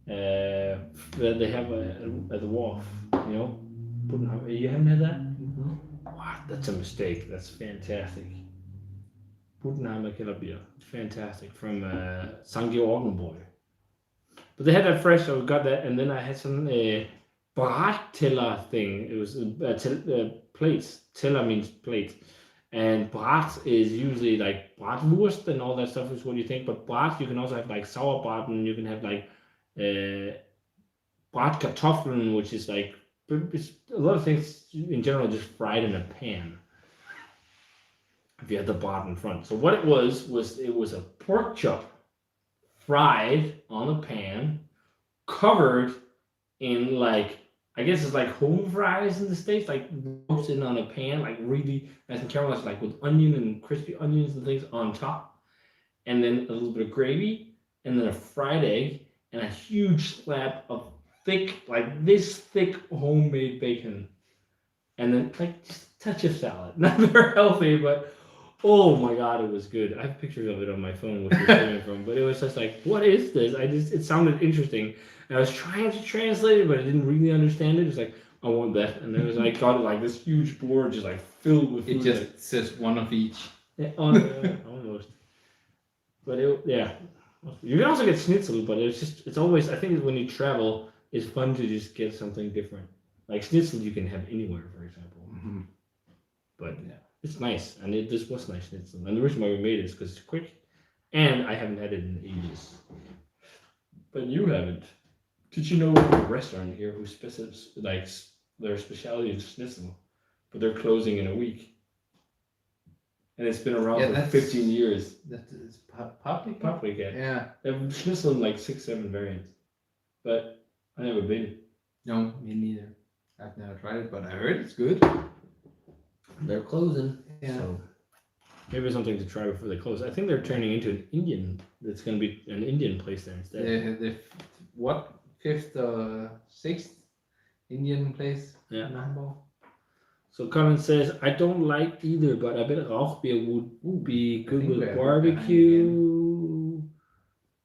That they have at the wharf, you know. You haven't had that? Wow, that's a mistake. That's fantastic. Buddenheimer Keller beer, fantastic from St. Georgenboy. But they had that fresh, so I got that, and then I had some Bratteller thing. It was plates. Teller means plate, and Brat is usually like Bratwurst and all that stuff is what you think. But Brat, you can also have like Sauerbraten. You can have like Bratkartoffeln, which is like it's a lot of things in general just fried in a pan. If you had the brat in front. So what it was a pork chop fried on a pan, covered in like I guess it's like home fries in the States, like roasted on a pan, like really nice and caramelized, like with onion and crispy onions and things on top, and then a little bit of gravy, and then a fried egg. And a huge slab of thick, like this thick homemade bacon. And then like just a touch of salad. Not very healthy, but oh my god, it was good. I have pictures of it on my phone, which we're coming from, but it was just like, what is this? It sounded interesting. And I was trying to translate it, but I didn't really understand it. It's like, I want that. And then I got it like this huge board just like filled with food. It just says one of each. Yeah, almost. But yeah. You can also get schnitzel, but it's always, I think when you travel, it's fun to just get something different. Like schnitzel you can have anywhere, for example. Mm-hmm. But yeah, it's nice, and this was nice schnitzel. And the reason why we made it is because it's quick, and I haven't had it in ages. But you haven't. Did you know a restaurant here who like their specialty is schnitzel, but they're closing in a week? And it's been around for 15 years. That is public? Public, yeah. Yeah. They have schnitzel in like 6-7 variants. But I never been. No, me neither. I've never tried it, but I heard it's good. They're closing. Yeah. So maybe something to try before they close. I think they're turning into an Indian. That's going to be an Indian place there instead. The what? 5th or 6th Indian place? Yeah. Number? So Colin says, I don't like either, but I bet Rauchbier would be good with barbecue.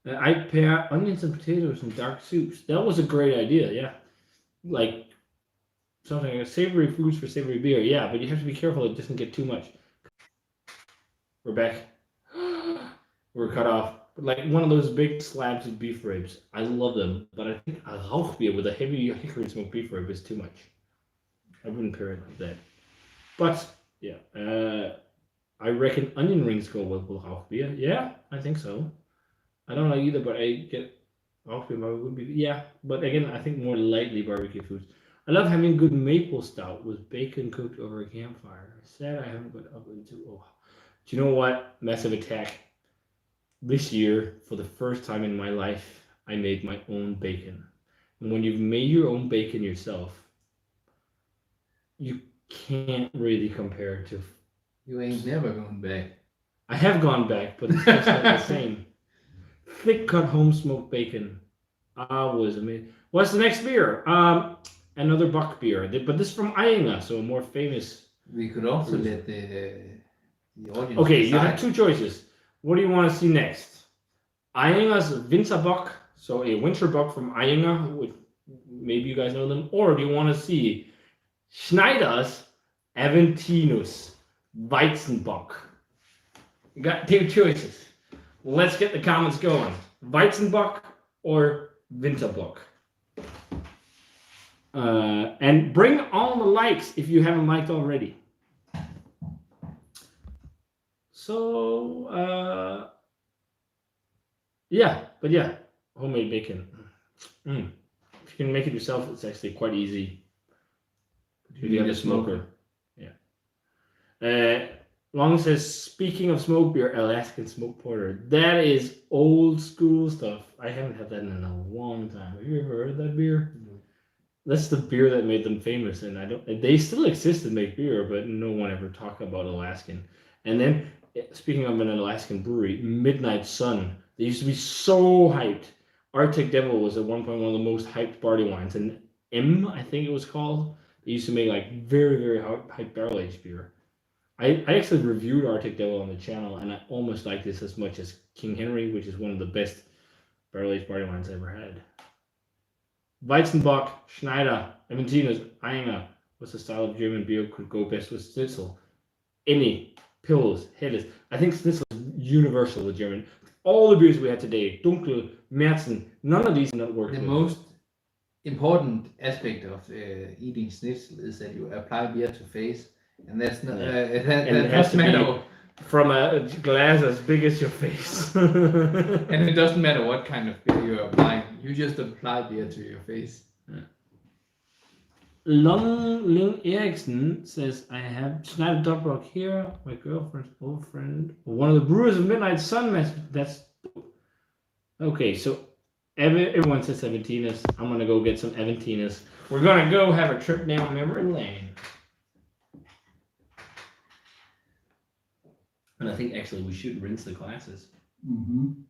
I pair onions and potatoes in dark soups. That was a great idea, yeah. Like something like savory foods for savory beer, yeah, but you have to be careful it doesn't get too much. We're back. We're cut off. But like one of those big slabs of beef ribs. I love them, but I think a Rauchbier with a heavy hickory smoked beef rib is too much. I wouldn't pair it like that. But Yeah. I reckon onion rings go with Rauchbier. Yeah, I think so. I don't know either, but I get Rauchbier would be yeah. But again, I think more lightly barbecue foods. I love having good maple stout with bacon cooked over a campfire. Sad I haven't got up into. Oh, do you know what? Massive attack. This year, for the first time in my life, I made my own bacon. And when you've made your own bacon yourself, you can't really compare to. You ain't never going back. I have gone back, but it's just not the same. Thick cut home smoked bacon. Was amazing. What's the next beer? Another Buck beer, but this is from Eine, so a more famous. We could also let the audience. Okay, you decide. have two choices. What do you want to see next? Eyenga's Winterbock, so a winter buck from Eyenga, which maybe you guys know them, or do you want to see Schneider's Aventinus Weizenbock? You got two choices. Let's get the comments going. Weizenbock or Winterbock? And bring all the likes if you haven't liked already. So, yeah, homemade bacon. If you can make it yourself, it's actually quite easy. You have a smoker. Yeah. Long says, speaking of smoke beer, Alaskan smoked porter. That is old school stuff. I haven't had that in a long time. Have you ever heard of that beer? No. That's the beer that made them famous, and they still exist and make beer, but no one ever talked about Alaskan. And then, speaking of an Alaskan brewery, Midnight Sun. They used to be so hyped. Arctic Devil was at one point one of the most hyped barley wines, and I think it was called. They used to make like very, very hyped barrel aged beer. I actually reviewed Arctic Devil on the channel, and I almost like this as much as King Henry, which is one of the best barrel aged barley wines I ever had. Weizenbock, Schneider, Aventinus, Eyinger. What's the style of German beer could go best with Schnitzel? Any, Pils, Helles. I think Schnitzel is universal with German. All the beers we had today, Dunkel, Märzen, none of these not work. The most important aspect of eating schnitzel is that you apply beer to face, and that's not. It doesn't matter. From a glass as big as your face. And it doesn't matter what kind of beer you're applying. You just apply beer to your face. Yeah. Long Ling Eriksen says, I have Schneider Dobrock here, my girlfriend's old friend, one of the brewers of Midnight Sun. That's okay. So everyone says Aventinus. I'm gonna go get some Aventinus. We're gonna go have a trip down memory lane. And I think actually we should rinse the glasses. Mm-hmm.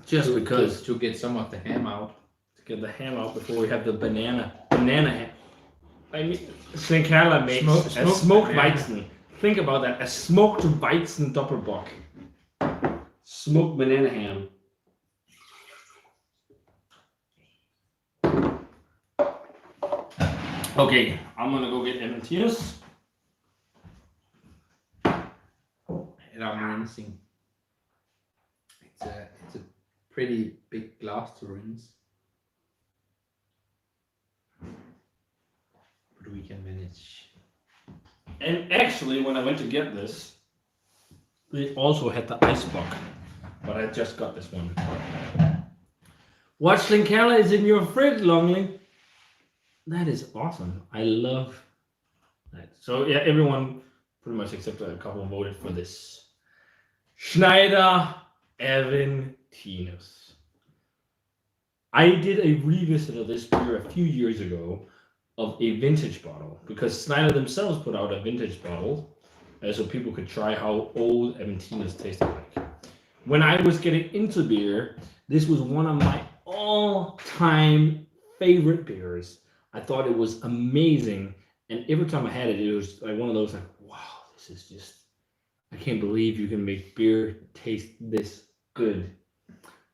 Just because to get some of the ham out. To get the ham out before we have the banana ham. I mean, Sinclair makes a smoked Weizen. Think about that, a smoked Weizen Doppelbock. Smoked banana ham. Okay, I'm gonna go get Aventinus. And I'm rinsing. It's a pretty big glass to rinse. But we can manage. And actually, when I went to get this, they also had the ice box, but I just got this one. What Slinkala is in your fridge, Longley? That is awesome. I love that. So yeah, everyone, pretty much except a couple, voted for this. Schneider Aventinus. I did a revisit of this beer a few years ago of a vintage bottle because Schneider themselves put out a vintage bottle so people could try how old Aventinus tasted like. When I was getting into beer, this was one of my all-time favorite beers. I thought it was amazing, and every time I had it, it was like one of those like, wow, this is just, I can't believe you can make beer taste this good.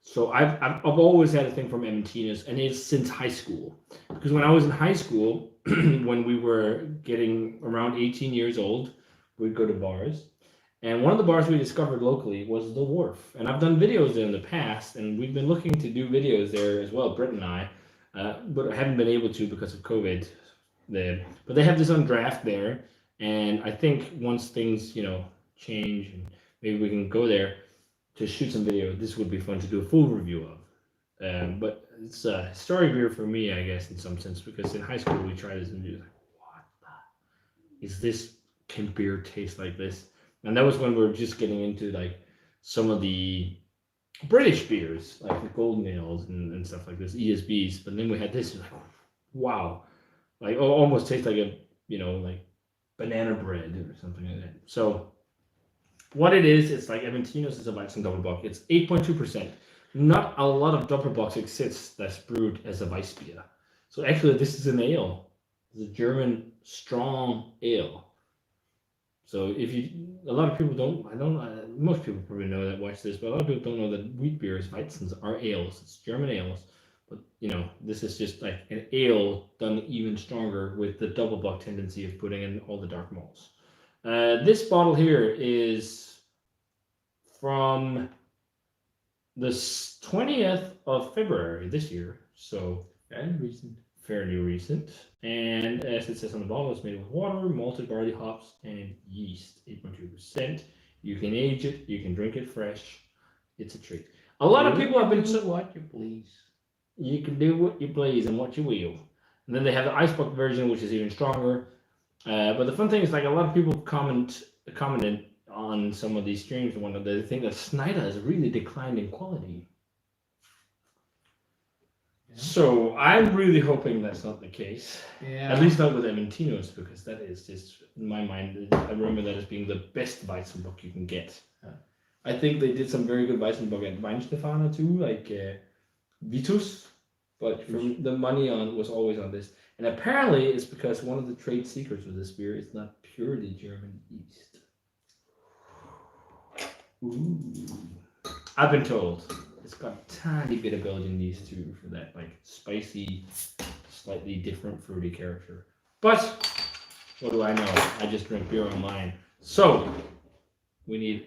So I've always had a thing from Aventinus, and it's since high school. Because when I was in high school, when we were getting around 18 years old, we'd go to bars. And one of the bars we discovered locally was The Wharf. And I've done videos there in the past, and we've been looking to do videos there as well, Britt and I, but I haven't been able to because of COVID. But they have this on draft there, and I think once things change and maybe we can go there to shoot some video. This would be fun to do a full review of. But it's a historic beer for me, I guess, in some sense, because in high school we tried this and we were like, what the is this? Can beer taste like this? And that was when we were just getting into like some of the British beers, like the Golden Ales and stuff like this, ESBs. But then we had this, like, wow, like almost tastes like a like banana bread or something like that. So what it is, it's like Aventinos is a Weizen Doppelbock. It's 8.2%. Not a lot of Doppelbocks exists that's brewed as a Weissbier. So actually, this is an ale. It's a German strong ale. So a lot of people most people probably know that watch this, but a lot of people don't know that wheat beers, Weizens, are ales. It's German ales. But, this is just like an ale done even stronger with the Doppelbock tendency of putting in all the dark malts. This bottle here is from the 20th of February this year, so fairly recent. And as it says on the bottle, it's made with water, malted barley, hops, and yeast. 8.2%. You can age it, you can drink it fresh. It's a treat. A lot of people have been do what you please. You can do what you please and what you will. And then they have the Icebox version, which is even stronger. But the fun thing is, like, a lot of people commented on some of these streams and whatnot, they think that Snyder has really declined in quality. Yeah. So I'm really hoping that's not the case. Yeah. At least not with Aventinos, because that is just, in my mind, I remember that as being the best Weizenbock you can get. I think they did some very good Weizenbock at Weinstefano too, like Vitus, but the money was always on this. And apparently it's because one of the trade secrets with this beer is not purely German yeast. Ooh. I've been told it's got a tiny bit of Belgian yeast too for that like spicy, slightly different fruity character. But what do I know? I just drink beer online. So we need,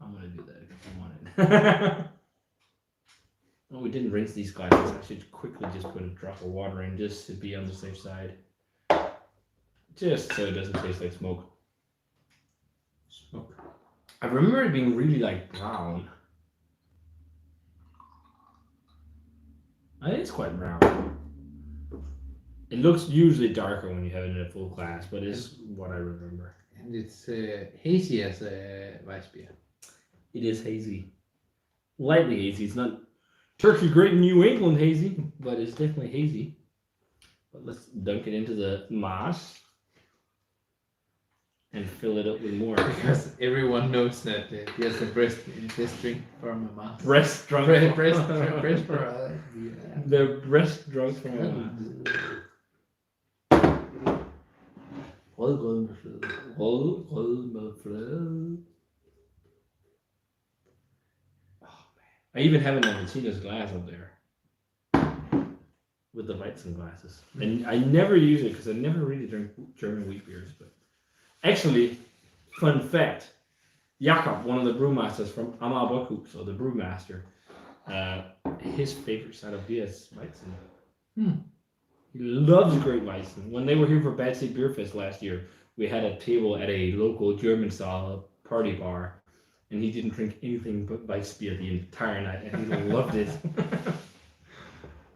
I'm gonna do that if I want it. Oh, we didn't rinse these glasses. I should quickly just put a drop of water in just to be on the safe side. Just so it doesn't taste like smoke. I remember it being really like brown. I think it's quite brown. It looks usually darker when you have it in a full glass, but it's what I remember. And it's hazy as a Weissbier. It is hazy. Lightly hazy. It's not Turkey Great New England hazy, but it's definitely hazy. But let's dunk it into the mass and fill it up with more. Because everyone knows that there's a breast drink from a mass. Breast drunk. Breast for The breast drunk from a mass. I even have an Aventino's glass up there with the Weizen glasses, and I never use it because I never really drink German wheat beers. But actually, fun fact: Jakob, one of the brewmasters from Ammerburg, so the brewmaster, his favorite style of beer is Weizen. He loves Great Weizen. When they were here for Bad State Beer Fest last year, we had a table at a local German-style party bar. And he didn't drink anything but Weissbier the entire night, and he loved it.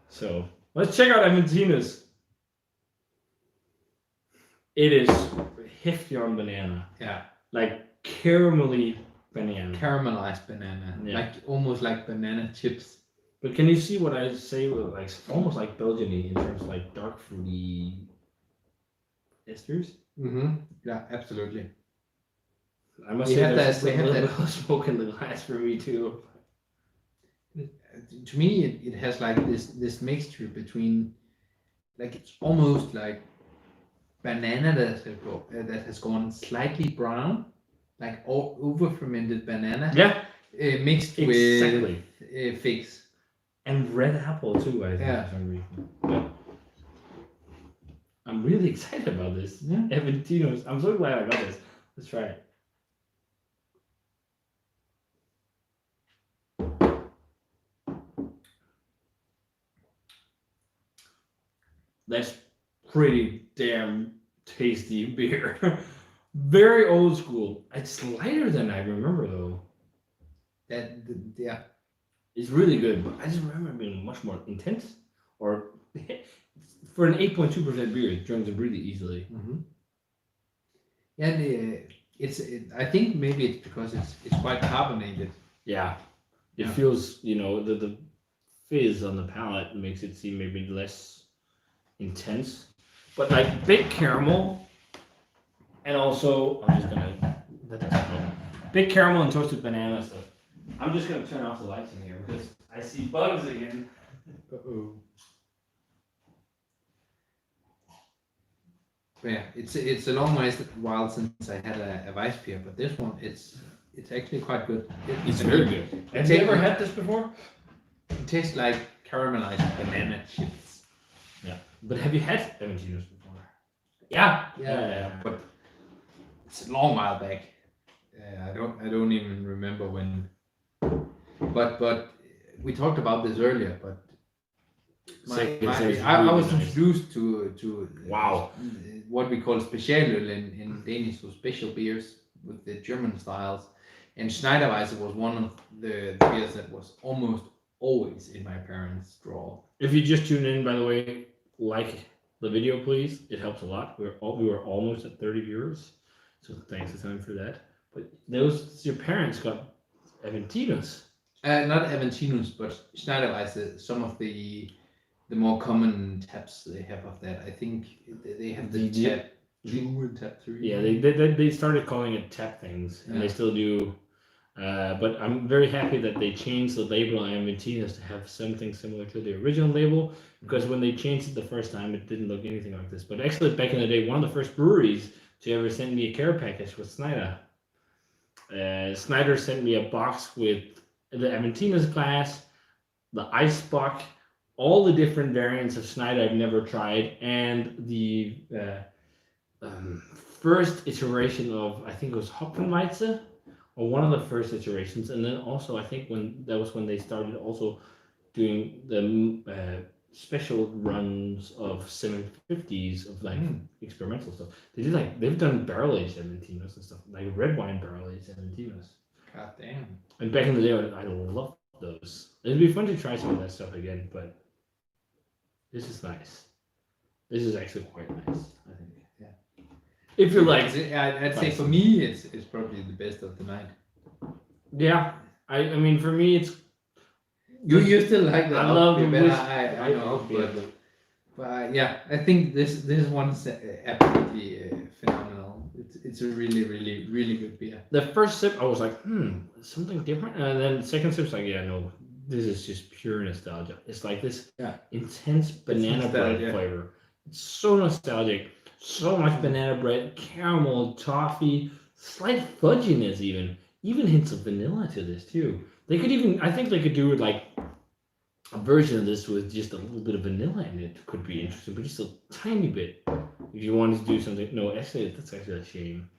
So let's check out Aventino's. It is hefty on banana. Yeah. Like caramelly banana. Caramelized banana. Yeah. Like almost like banana chips. But can you see what I say with like almost like Belgian-y in terms of like dark fruity esters? Yeah, absolutely. I must say there's a little bit of smoke in the glass for me too. To me, it has like this mixture between, like it's almost like banana that has gone slightly brown, like over fermented banana. Yeah. Mixed exactly. With figs. And red apple too, I think. Yeah. For some reason. But I'm really excited about this. Yeah. Aventino's. I'm so glad I got this. Let's try it. That's pretty damn tasty beer. Very old school. It's lighter than I remember though. Yeah. It's really good, but I just remember it being much more intense. Or for an 8.2% beer, it drinks really easily. Mm-hmm. And I think maybe it's because it's quite carbonated. Yeah. It Yeah. feels, the fizz on the palate makes it seem maybe less intense. But like big caramel, and also, I'm just gonna let that go. Big caramel and toasted banana stuff. I'm just gonna turn off the lights in here because I see bugs again. Uh-oh. But yeah, it's a long while since I had a Weiss beer, but this one it's actually quite good. It's very good. Have you ever had this before? It tastes like caramelized banana chips. Yeah. But have you had Aventinos before? Yeah. But it's a long while back. I don't even remember when. But we talked about this earlier. But I was introduced to Wow. What we call specialøl in Danish, so special beers with the German styles. And Schneiderweisse was one of the beers that was almost always in my parents' drawer. If you just tune in, by the way, like the video, please. It helps a lot. We were almost at 30 viewers, so thanks a ton for that. But your parents got Aventinos. Not Aventinos, but Schneiderweisse. Some of the more common taps they have of that. I think they have the tap 2 and tap 3. Yeah, they started calling it tap things, and they still do. But I'm very happy that they changed the label on Aventinos to have something similar to the original label, because when they changed it the first time, it didn't look anything like this. But actually, back in the day, one of the first breweries to ever send me a care package was Snyder. Snyder sent me a box with the Aventinos glass, the Eisbock, all the different variants of Snyder I've never tried, and the first iteration of, I think it was Hopfenweizen, or one of the first iterations. And then also, I think when they started also doing the special runs of 750s of like experimental stuff. They've done barrel-aged Aventinos and stuff, like red wine barrel-aged Aventinos. God damn. And back in the day, I love those. It'd be fun to try some of that stuff again, but this is nice. This is actually quite nice, I think. Yeah. If you like, I'd say for me, it's probably the best of the night. Yeah, I mean, for me, it's. You still like that? I love the whiskey. I know, but yeah, I think this one's absolutely phenomenal. It's a really, really, really good beer. The first sip, I was like, something different, and then the second sip's like, yeah, no, this is just pure nostalgia. It's like this intense banana bread flavor. It's so nostalgic. So much banana bread, caramel, toffee, slight fudginess, even hints of vanilla to this too. I think they could do it like a version of this with just a little bit of vanilla in it. Could be interesting, but just a tiny bit. If you wanted to do something, no, actually, that's actually a shame,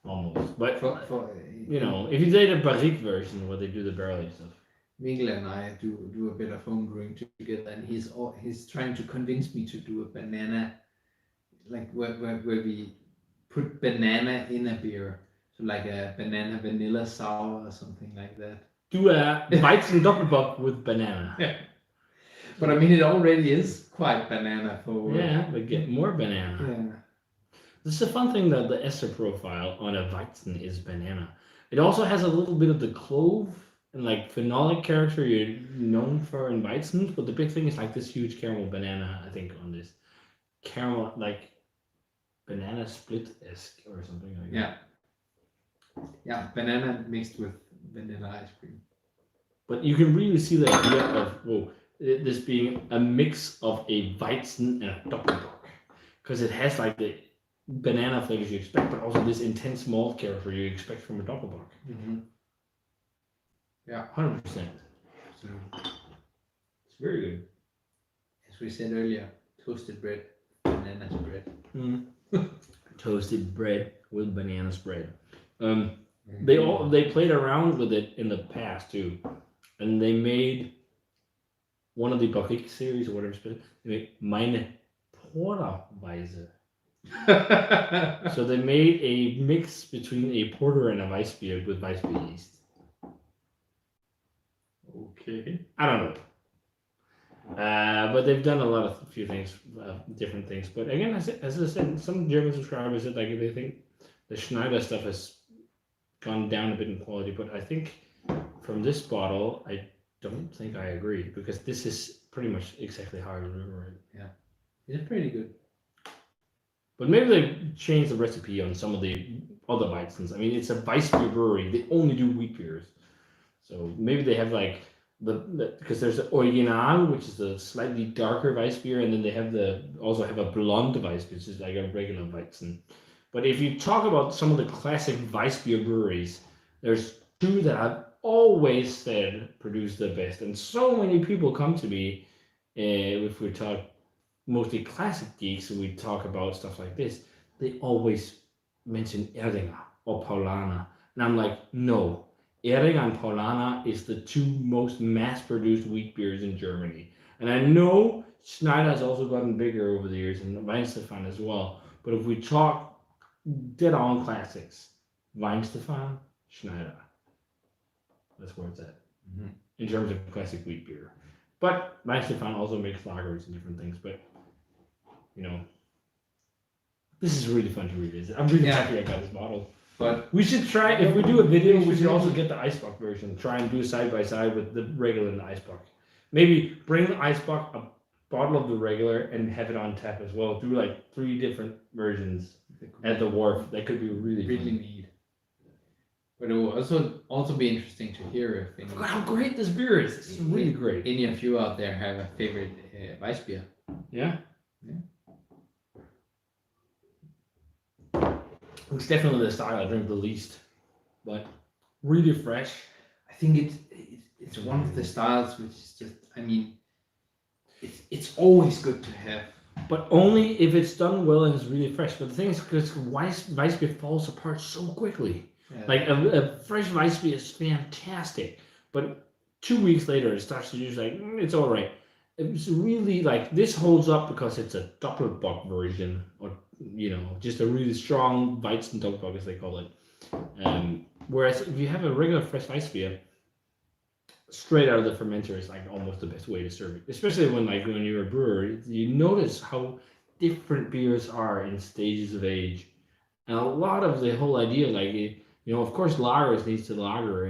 almost. But if you did a barrique version where they do the barrel aged stuff. Miguel and I do a bit of home brewing together, and he's trying to convince me to do a banana, like where we put banana in a beer, so like a banana vanilla sour or something like that. Do a Weizen Doppelbock with banana. Yeah. But I mean, it already is quite banana forward. Yeah, but get more banana. Yeah. This is a fun thing that the ester profile on a Weizen is banana. It also has a little bit of the clove and like phenolic character you're known for in Weizen, but the big thing is like this huge caramel banana, I think, on this. Caramel, like banana split-esque or something like that. Yeah. Yeah, banana mixed with vanilla ice cream. But you can really see the idea of this being a mix of a Weizen and a Doppelbock, because it has like the banana flavors you expect, but also this intense malt character you expect from a Doppelbock. Mm-hmm. Yeah, 100%. So it's very good. As we said earlier, toasted bread, banana spread. Toasted bread with banana spread. They played around with it in the past too, and they made one of the Barrique series or whatever. They made Meine, Porterweise. So they made a mix between a porter and a Weissbier with Weissbier yeast. Okay. I don't know. But they've done a few things, different things. But again, as I said, some German subscribers said like they think the Schneider stuff has gone down a bit in quality. But I think from this bottle, I don't think I agree because this is pretty much exactly how I remember it. Yeah, it's pretty good. But maybe they changed the recipe on some of the other Weizens. I mean, it's a Weissbier brewery. They only do wheat beers. So maybe they have like because there's the Original, which is a slightly darker Weissbier, and then they also have a blonde Weissbier, which is like a regular Weizen. But if you talk about some of the classic Weissbier breweries, there's two that I've always said produce the best, and so many people come to me if we talk mostly classic geeks and we talk about stuff like this. They always mention Erdinger or Paulaner, and I'm like, no. Erdinger and Paulaner is the two most mass-produced wheat beers in Germany. And I know Schneider has also gotten bigger over the years, and Weihenstephan as well. But if we talk dead-on classics, Weihenstephan, Schneider. That's where it's at. Mm-hmm. In terms of classic wheat beer. But Weihenstephan also makes lagers and different things. But, this is really fun to revisit. I'm really happy I got this bottle. But we should try, if we do a video, we should also get the Eisbock version. Try and do side by side with the regular and the Eisbock. Maybe bring the Eisbock, a bottle of the regular, and have it on tap as well. Do like 3 different versions at the wharf. That could be really neat. But it will also be interesting to hear if how great this beer is. It's really great. Any of you out there have a favorite Weissbier? Yeah. It's definitely the style I drink the least, but really fresh. I think it's one of the styles which is just, I mean, it's always good to have. But only if it's done well and it's really fresh. But the thing is, because Weissbier falls apart so quickly. Yeah. Like a fresh Weissbier is fantastic, but 2 weeks later it starts to just like, it's all right. It's really like, this holds up because it's a Doppelbock version, or just a really strong Weizen Doppelbock, as they call it. Whereas if you have a regular fresh Weissbier, straight out of the fermenter is like almost the best way to serve it. Especially when you're a brewer, you notice how different beers are in stages of age. And a lot of the whole idea, of course lagers needs to lager,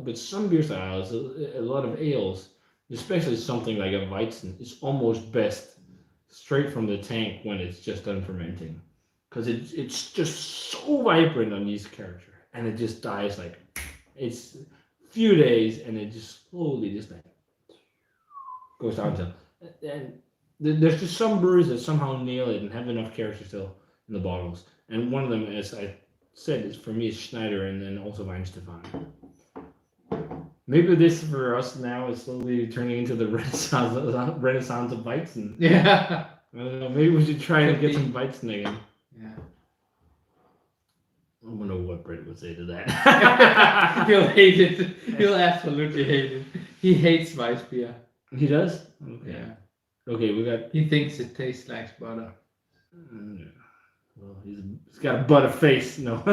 but some beer styles, a lot of ales, especially something like a Weizen, is almost best straight from the tank when it's just done fermenting, because it's just so vibrant on yeast character, and it just dies like it's a few days, and it just slowly just like goes downhill. And there's just some breweries that somehow nail it and have enough character still in the bottles, and one of them, as I said, is for me is Schneider, and then also Weihenstephan. Maybe this for us now is slowly turning into the renaissance of Weizen. Yeah. I don't know. Maybe we should try and get some Weizen again. Yeah. I don't know what Brett would say to that. He'll hate it. He'll absolutely hate it. He hates Weissbier. He does? Okay. Yeah. Okay, He thinks it tastes like butter. Well, he's got a butter face. No.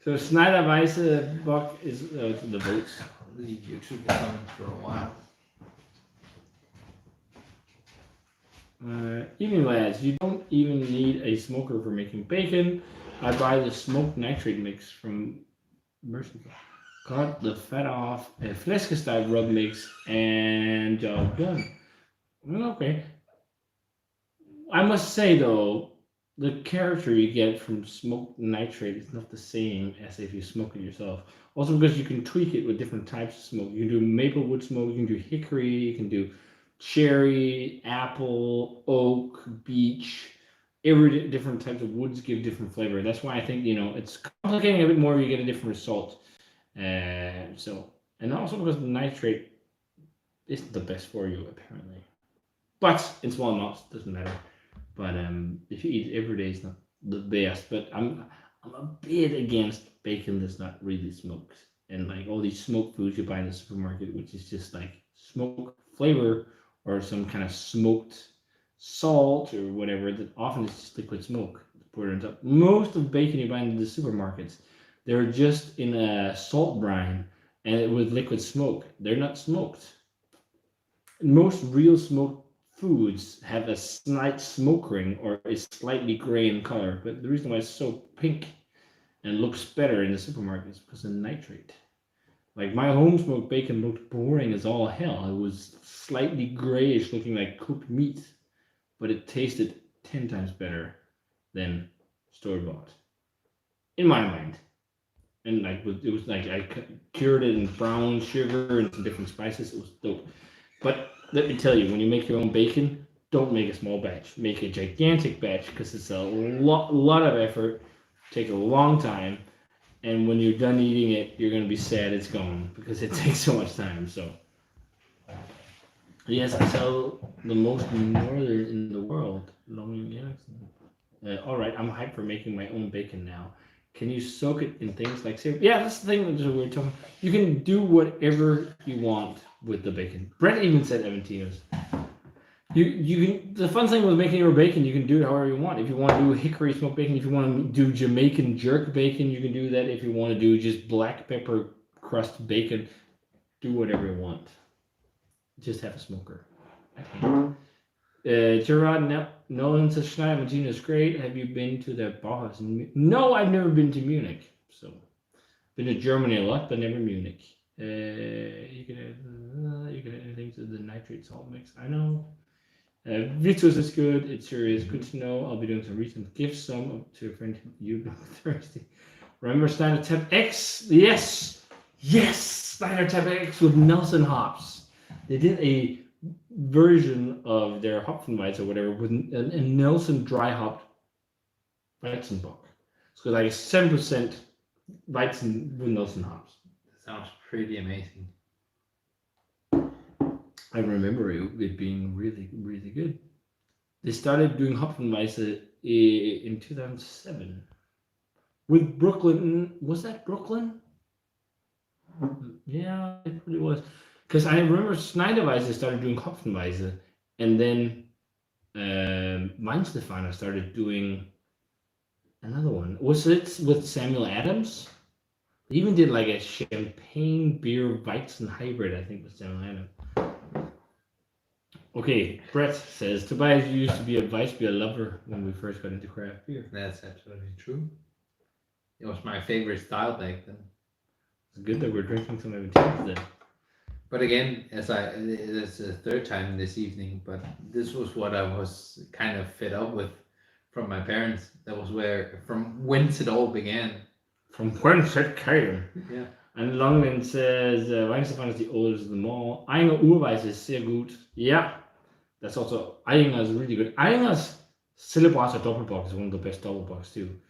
So Schneider Weissbock is the votes. I'll leave you to the comment for a while. Evening lads, you don't even need a smoker for making bacon. I buy the smoked nitrate mix from Mercy. Cut the fat off, a Fleskestyle rub mix, and job done. Well, okay. I must say though, the character you get from smoked nitrate is not the same as if you smoke it yourself. Also because you can tweak it with different types of smoke. You can do maple wood smoke, you can do hickory, you can do cherry, apple, oak, beech. Every different types of woods give different flavor. That's why I think, it's complicating a bit more, you get a different result. And also because the nitrate isn't the best for you, apparently. But in small amounts, doesn't matter. But if you eat every day, it's not the best. But I'm a bit against bacon that's not really smoked. And like all these smoked foods you buy in the supermarket, which is just like smoked flavor or some kind of smoked salt or whatever, that often it's just liquid smoke poured on top. Most of the bacon you buy in the supermarkets, they're just in a salt brine and with liquid smoke. They're not smoked. Most real smoked foods have a slight smoke ring or is slightly gray in color, but the reason why it's so pink and looks better in the supermarket is because of nitrate. Like my home smoked bacon looked boring as all hell. It was slightly grayish, looking like cooked meat, but it tasted 10 times better than store bought, in my mind. And like it was like I cured it in brown sugar and some different spices. It was dope. But let me tell you, when you make your own bacon, don't make a small batch. Make a gigantic batch because it's a lot of effort, take a long time, and when you're done eating it, you're gonna be sad it's gone because it takes so much time. So yes, I sell the most northern in the world. All right, I'm hyped for making my own bacon now. Can you soak it in things like syrup? Yeah, that's the thing that we're talking. You can do whatever you want with the bacon. Brett even said Aventinos. You can. The fun thing with making your bacon, you can do it however you want. If you want to do hickory smoked bacon, if you want to do Jamaican jerk bacon, you can do that. If you want to do just black pepper crust bacon, do whatever you want. Just have a smoker. Gerard Nolan says Schneider Martina is great. Have you been to the Bauhaus? No, I've never been to Munich. So, been to Germany a lot, but never Munich. You can add anything to the nitrate salt mix. I know. Vitus is good. It sure is good to know. I'll be doing some recent gifts. Some to a friend you Thursday. Remember Snyder Tab X? Yes, Snyder Tab X with Nelson hops. They did a version of their Hopfenweizen or whatever with a Nelson dry hopped Weizenbock. So like 7% Weizen with Nelson hops. That sounds pretty amazing. I remember it being really, really good. They started doing Hopfenweizen in 2007 with Brooklyn. Was that Brooklyn? Yeah, it really was. Because I remember Schneiderweise started doing Hopfenweise, and then Weinstefano started doing another one. Was it with Samuel Adams? He even did like a champagne beer Weizen hybrid, I think, with Samuel Adams. Okay, Brett says Tobias used to be a Weissbier lover when we first got into craft beer. That's absolutely true. It was my favorite style back then. It's good that we're drinking some Aventinos then. But again, it's the third time this evening, but this was what I was kind of fed up with from my parents. That was from whence it all began. From whence it came. Yeah. And Longman says, Weinstefan is the oldest of them all. Eyinger Urweis is sehr gut. Yeah, that's also, Eyinger is really good. Eyinger's Silberwasser Doppelbock is one of the best Doppelbocks too.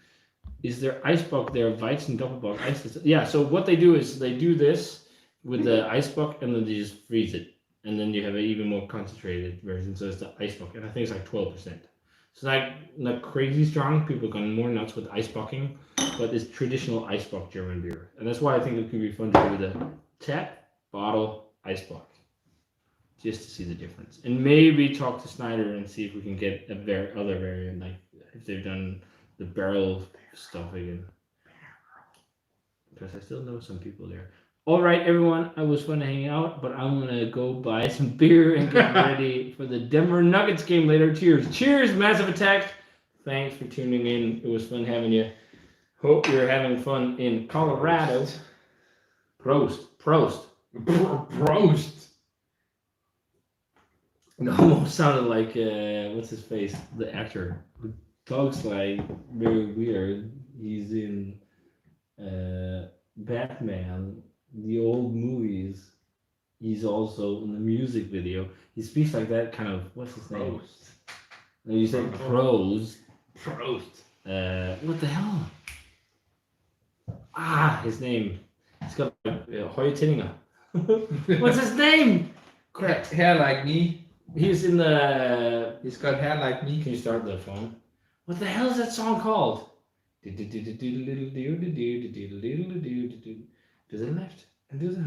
Is there Eisbock there, Weizen Doppelbock? Yeah, so what they do is they do this with the Eisbock and then they just freeze it. And then you have an even more concentrated version, so it's the Eisbock. And I think it's like 12%. It's not crazy strong. People have gone more nuts with Eisbocking, but it's traditional Eisbock German beer. And that's why I think it could be fun to do the tap, bottle, Eisbock. Just to see the difference. And maybe talk to Snyder and see if we can get a other variant, like if they've done the barrel stuff again. Because I still know some people there. All right, everyone. It was fun to hang out, but I'm gonna go buy some beer and get ready for the Denver Nuggets game later. Cheers, Massive Attack. Thanks for tuning in. It was fun having you. Hope you're having fun in Colorado. Prost. It almost sounded like what's his face, the actor who talks like very weird. He's in Batman. The old movies. He's also in the music video. He speaks like that kind of. What's his name? No, you said Prost. What the hell? His name. He's got Hoya Tinninger. What's his name? Crap. Hair like me. He's in the. He's got hair like me. Can you start the phone? What the hell is that song called? Does it left? And does it?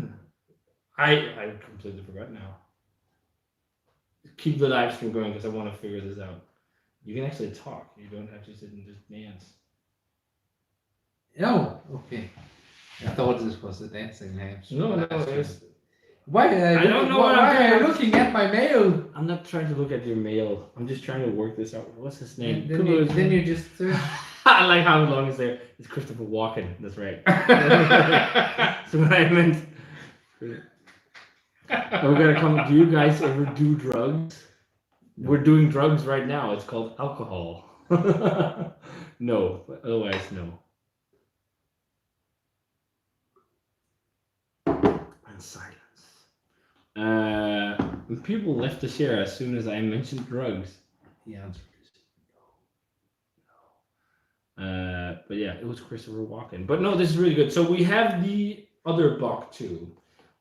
I completely forgot now. keep the live stream going because I want to figure this out. You can actually talk. You don't have to sit and just dance. Oh, okay. I thought this was a dancing ham. No, it's... Why? I don't know what I'm why are you doing. looking at my mail? I'm not trying to look at your mail. I'm just trying to work this out. What's his name? Then you just. I like how long is there. It's Christopher Walken. That's right. So what I meant. We're gonna come. Do you guys ever do drugs? No. We're doing drugs right now. It's called alcohol. No, but otherwise no. And silence. People left the share as soon as I mentioned drugs. The answer is no. But yeah, it was Christopher Walken. But no, this is really good. So we have the other bock too,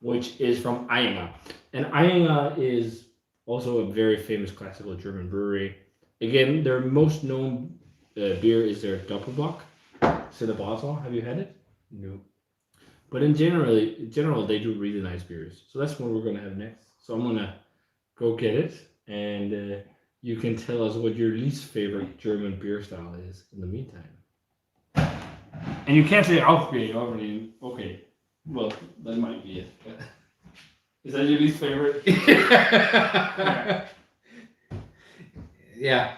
which is from Meine. And Meine is also a very famous classical German brewery. Again, their most known beer is their Doppelbock. Cinnabosel. Have you had it? no. But in general, they do really nice beers. So that's what we're going to have next. So I'm going to go get it. And you can tell us what your least favorite German beer style is in the meantime. And you can't say Aufbier already. Okay. Well, that might be it. Is that your least favorite? Yeah,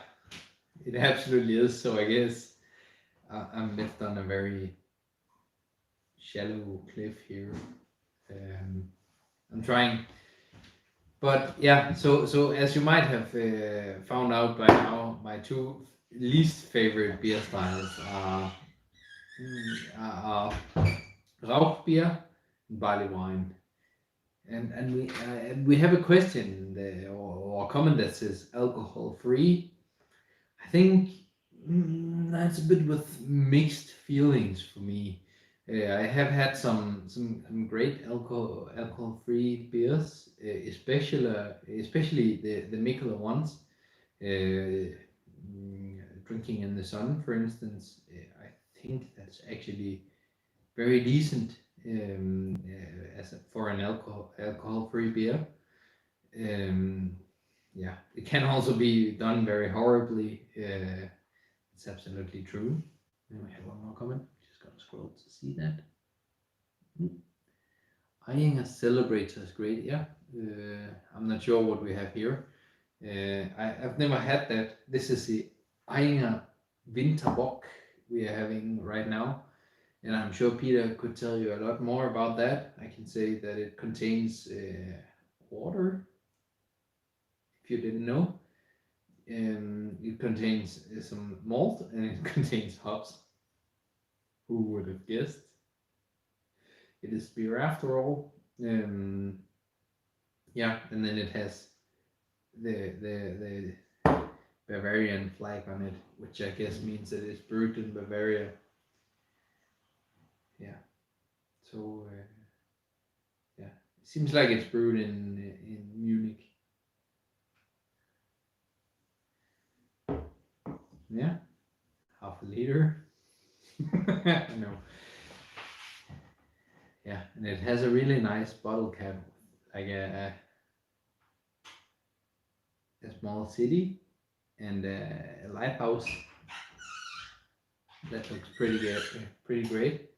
it absolutely is. So I guess I'm left on a very shallow cliff here. I'm trying, but yeah. So as you might have found out by now, my two least favorite beer styles are Rauchbier and barley wine. And we have a question or a comment that says alcohol free. I think that's a bit with mixed feelings for me. I have had some great alcohol free beers, especially the Mikkeller ones. Drinking in the sun, for instance, I think that's actually very decent. For an alcohol-free beer. Yeah, it can also be done very horribly. It's absolutely true. Then we have one more comment. Just gonna scroll to see that. Eyinger Celebrator is great. Yeah, I'm not sure what we have here. I've never had that. This is the Eyinger Winterbock we are having right now. And I'm sure Peter could tell you a lot more about that. I can say that it contains water, if you didn't know. It contains some malt and it contains hops. Who would have guessed? It is beer after all. Yeah, and then it has the Bavarian flag on it, which I guess means that it's brewed in Bavaria. Yeah, so yeah, it seems like it's brewed in Munich. Yeah, half a liter. No. Yeah, and it has a really nice bottle cap, like a small city and a lighthouse. That looks pretty good, pretty great.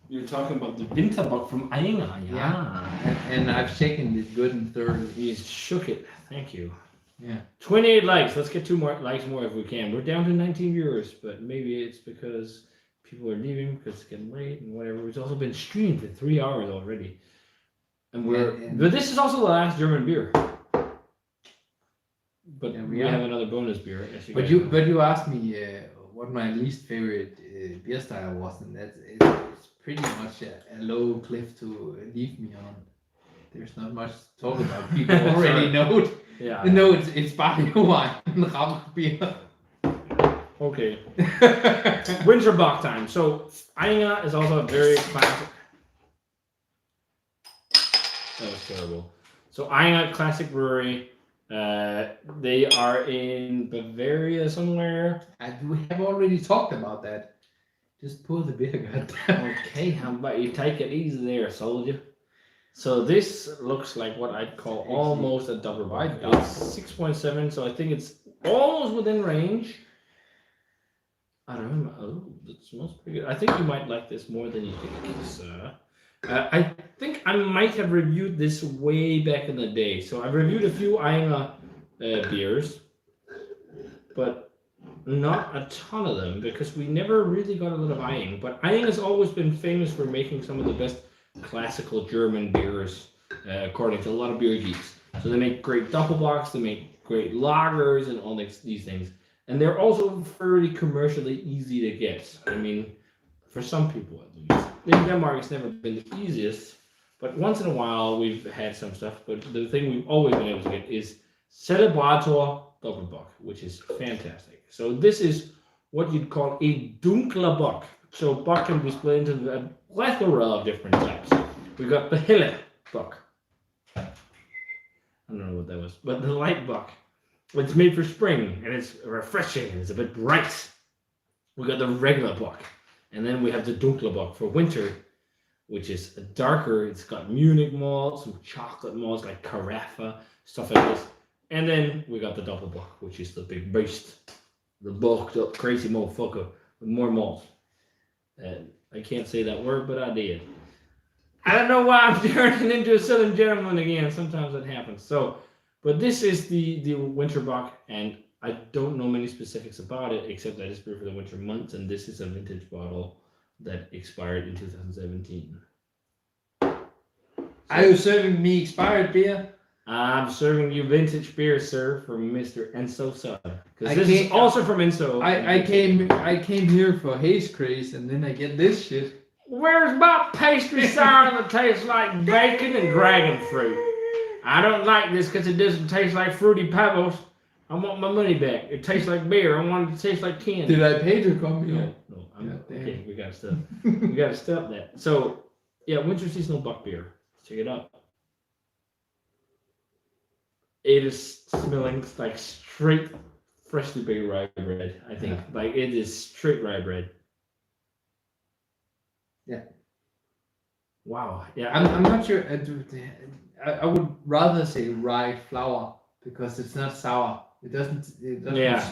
You're talking about the Winterbock from Eyinger. Yeah. And I've shaken it good and thoroughly. You shook it. Thank you. Yeah. 28 likes. Let's get 2 more likes more if we can. We're down to 19 viewers, but maybe it's because people are leaving because it's getting late and whatever. It's also been streamed for 3 hours already. And but this is also the last German beer. But yeah, we have another bonus beer. But you asked me what my least favorite beer style was, and it's pretty much a low cliff to leave me on. There's not much to talk about. People already know it. Yeah. They know it's barley wine and Rauchbier. Okay. Winterbock time. So Eyinger is also a very classic. That was terrible. So Eyinger, classic brewery. They are in Bavaria somewhere. We have already talked about that. Just pour the beer, goddamn. Okay, how about you take it easy there, soldier? So this looks like what I'd call almost a double buck. It's 6.7, so I think it's almost within range. I don't know. Oh, that smells pretty good. I think you might like this more than you think, sir. I think I might have reviewed this way back in the day. So I've reviewed a few Eine beers, but not a ton of them because we never really got a lot of Eine. But Eine has always been famous for making some of the best classical German beers, according to a lot of beer geeks. So they make great doppelbocks, they make great lagers, and all these things. And they're also fairly commercially easy to get. I mean, for some people at least. In Denmark, it's never been the easiest, but once in a while we've had some stuff. But the thing we've always been able to get is Celebrator Doppelbock, which is fantastic. So this is what you'd call a dunkle bock. So bock can be split into a plethora of different types. We got the Helle bock. I don't know what that was, but the light bock. It's made for spring and it's refreshing and it's a bit bright. We got the regular bock. And then we have the dunkle bock for winter, which is darker. It's got Munich malt, some chocolate malts like Carafa, stuff like this. And then we got the doppelbock, which is the big beast, the bulked up crazy motherfucker with more malt. And I can't say that word, but I did. I don't know why I'm turning into a Southern gentleman again. Sometimes that happens. So, but this is the winter bock, and I don't know many specifics about it, except that it's brewed for the winter months, and this is a vintage bottle that expired in 2017. Are you serving me expired beer? I'm serving you vintage beer, sir, from Mr. Enzo Sutter. Because this is also from Enzo. I came here for Haze Craze, and then I get this shit. Where's my pastry sour that tastes like bacon and dragon fruit? I don't like this because it doesn't taste like Fruity Pebbles. I want my money back. It tastes like beer. I want it to taste like candy. Did I pay to come here? No. Okay, we gotta stop. We gotta stop that. So, yeah, winter seasonal buck beer. Check it out. It is smelling like straight, freshly baked rye bread. I think like it is straight rye bread. Yeah. Wow. Yeah. I'm not sure. I would rather say rye flour because it's not sour. It doesn't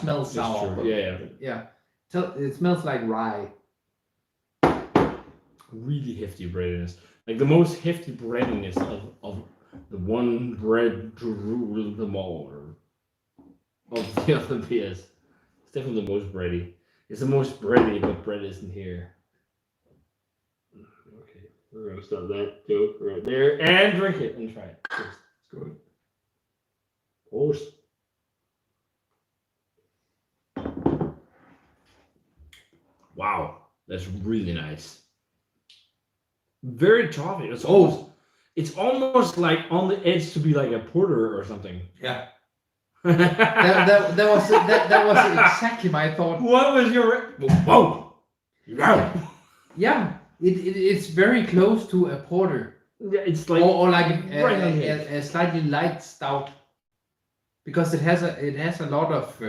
smell sour. True. Yeah. It smells like rye. Really hefty breadiness. Like the most hefty breadiness of the one bread to rule them all, or of the other beers. It's definitely the most bready. It's the most bready, but bread isn't here. Okay, we're gonna stop that joke right there and drink it and try it. Cheers. Let's go. Post. Wow, that's really nice. Very toffee. It's almost like on the edge to be like a porter or something. Yeah. that was exactly my thought. What was your? Whoa! Yeah. It's very close to a porter. Yeah, it's like or like a slightly light stout, because it has a lot of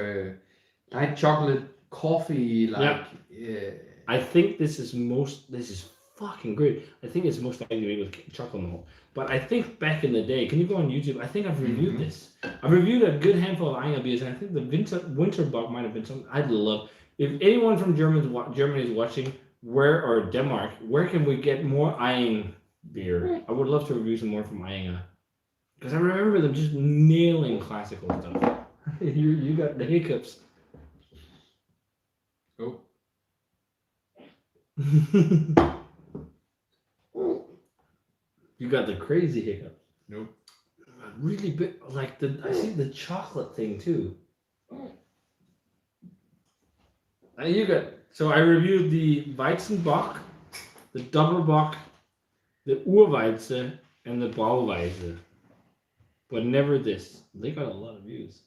light chocolate, coffee, like. Yeah. I think this is fucking great. I think it's most likely made with chocolate malt. But I think back in the day, can you go on YouTube? I think I've reviewed this. I've reviewed a good handful of Eine beers, and I think the winter bock might have been something I'd love. If anyone from Germany is watching, or Denmark, where can we get more Eine beer? I would love to review some more from Eine, because I remember them just nailing classical stuff. you got the hiccups. Oh. You got the crazy hiccups. Nope. Really big, like I see the chocolate thing too. And so I reviewed the Weizenbock, the Doppelbock, the Urweizen, and the Brauweise, but never this. They got a lot of views.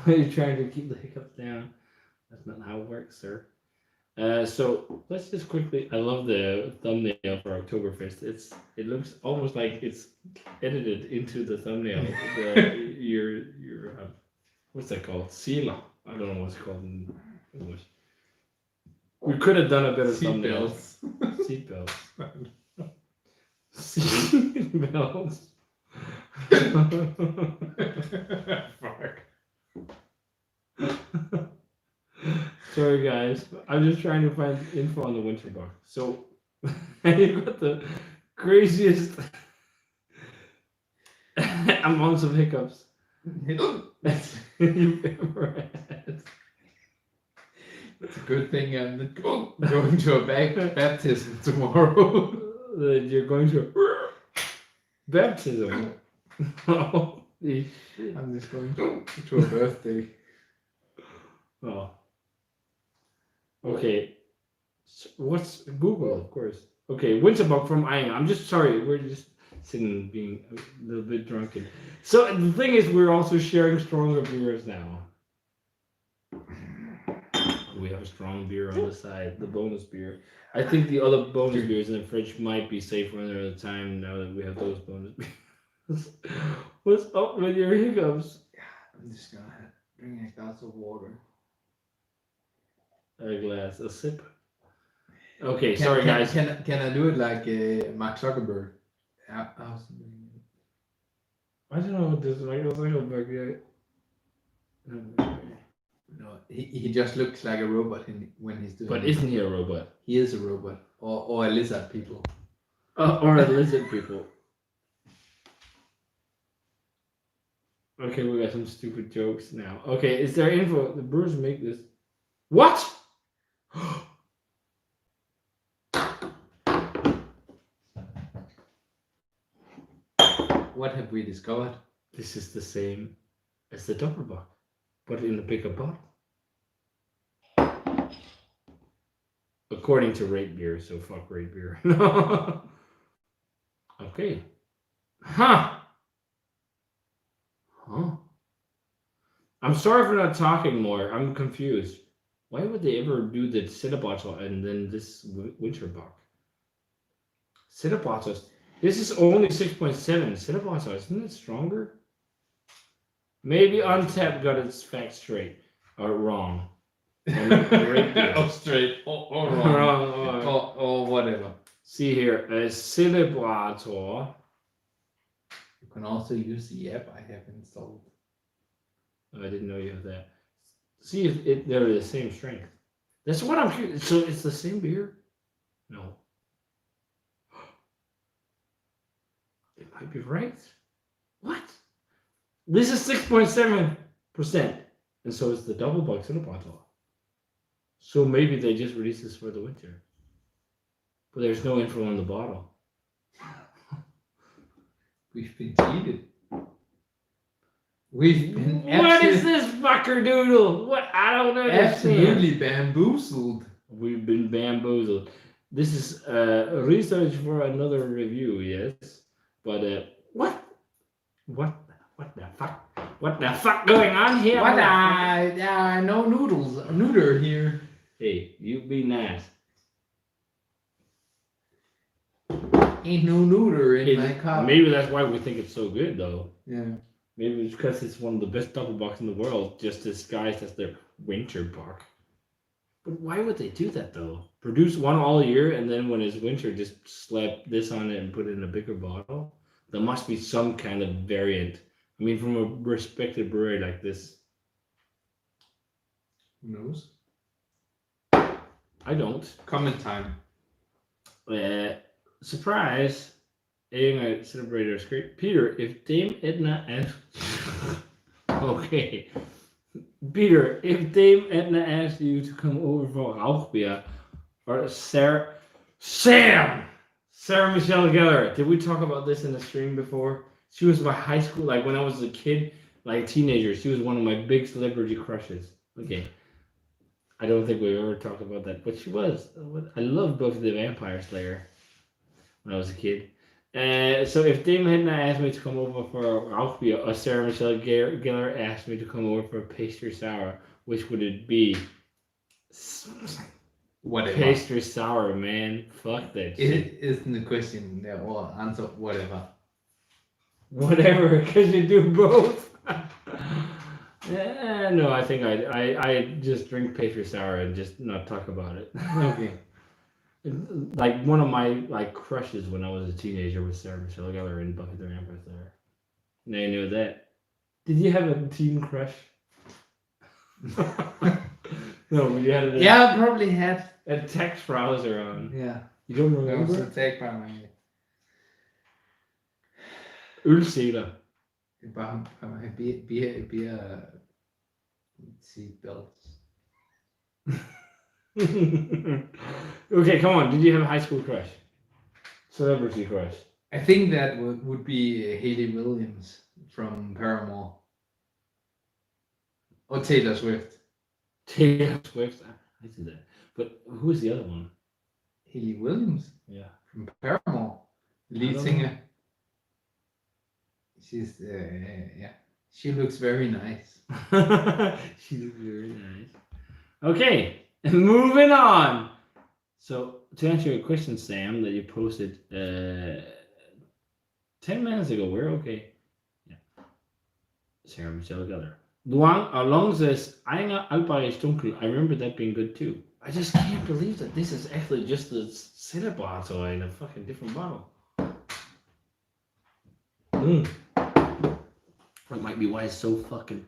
You're trying to keep the hiccups down. That's not how it works, sir. So let's just quickly. I love the thumbnail for Oktoberfest. It looks almost like it's edited into the thumbnail. Your what's that called? Seal. I don't know what's called in English. We could have done a better thumbnail. Seatbelts. Seatbelts. Fuck. Sorry guys, I'm just trying to find info on the winter buck. So you got the craziest amounts of hiccups you've ever had. It's a good thing I'm not going to a baptism tomorrow. That you're going to baptism. Holy shit. I'm just going to a birthday. Oh. Okay. What's Google, of course. Okay, Winterbuck from Meine. I'm just sorry, we're just sitting being a little bit drunken. So the thing is, we're also sharing stronger beers now. We have a strong beer on the side, the bonus beer. I think the other bonus beers in the fridge might be safer another time now that we have those bonus beers. What's up with your hiccups? I'm just gonna drink a glass of water. A glass, a sip. Okay, sorry guys. Can I do it like Mark Zuckerberg? I don't know what this Michael Zuckerberg yet. No, he just looks like a robot when he's doing. But it. isn't he a robot? He is a robot, or a lizard people. Or a lizard people. Okay, we got some stupid jokes now. Okay, is there info? The brewers make this. What? What have we discovered? This is the same as the Doppelbock, but in a bigger bottle. According to Rate Beer, so fuck Rate Beer. Okay. Huh. I'm sorry for not talking more. I'm confused. Why would they ever do the Cinnabottle and then this Winterbuck? Cinnabottle. This is only 6.7. Cinnabottle, isn't it stronger? Maybe Untapped got its facts straight or wrong. Or straight or wrong. Or whatever. See here, a Cinnabottle. You can also use the app I have installed. I didn't know you have that. See if they're the same strength. That's what I'm curious. So it's the same beer? No. It might be right. What? This is 6.7%. And so it's the double bucks in a bottle. So maybe they just released this for the winter. But there's no info on the bottle. We've been cheated. We've been What is this fucker-doodle? What? I don't understand. Absolutely bamboozled. We've been bamboozled. This is research for another review, yes. But what the fuck? What the fuck going on here? What? No noodles. Nooder here. Hey, you be nice. Ain't no nooder in my cup. Maybe that's why we think it's so good, though. Yeah. Maybe it's because it's one of the best Doppelbocks in the world, just disguised as their winter buck. But why would they do that, though? Produce one all year, and then when it's winter, just slap this on it and put it in a bigger bottle? There must be some kind of variant. I mean, from a respected brewery like this. Who knows? I don't. Comment time. Surprise! Aiming at Celebrator's great. Peter, if Dame Edna asks... Okay. Peter, if Dame Edna asks you to come over for Rauchbier, or Sarah Michelle Gellar, did we talk about this in the stream before? She was my high school, like when I was a kid, like a teenager, she was one of my big celebrity crushes. Okay. I don't think we've ever talked about that, but she was. I loved Buffy the Vampire Slayer when I was a kid. So if Dame Edna asked me to come over for Rauchbier, or Sarah Michelle Gellar asked me to come over for a pastry sour, which would it be? Whatever. Pastry sour, man. Fuck that shit. It isn't the question. Yeah, or answer whatever. Whatever, because you do both. No, I think I just drink pastry sour and just not talk about it. Okay. Like one of my like crushes when I was a teenager was Sarah Michelle Gellar in Buffy the Vampire Slayer. Now you know that. Did you have a teen crush? No, you had Yeah, I probably had. a text browser on. Yeah. You don't That was remember? attacked by my Ølseler. beer seat belts. Okay, come on. Did you have a high school crush? Celebrity crush? I think that would be Hayley Williams from Paramore. Or Taylor Swift. Taylor Swift. I did that. But who was the other one? Hayley Williams Yeah. from Paramore. Lead I don't singer. She's, yeah. She looks very nice. She looks very nice. Okay, moving on. So, to answer your question, Sam, that you posted 10 minutes ago, we're okay. Yeah. Sarah Michelle Gellar. Luang Along says, Einer Alba ist dunkel. I remember that being good too. I just can't believe that this is actually just the Cinnabottle in a fucking different bottle. That might be why it's so fucking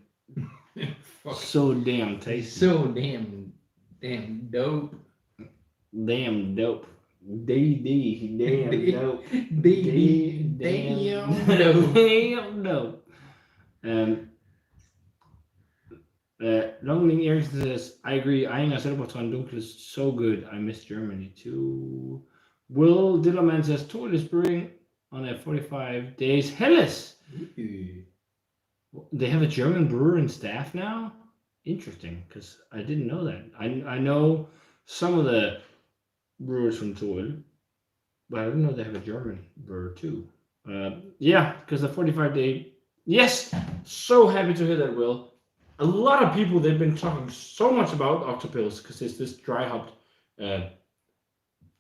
so damn tasty. So damn dope. Damn dope. Damn dope. Damn dope. Longling Erickson says, I agree. Einer Silberton Dunkel is so good. I miss Germany too. Will Dillerman says, Tool is brewing on a 45 days. Helles! They have a German brewer and staff now? Interesting, because I didn't know that. I know some of the brewers from Tool, but I didn't know they have a German brewer too. Yeah, because the 45-day. Yes! So happy to hear that, Will. A lot of people, they've been talking so much about Octopils because it's this dry hopped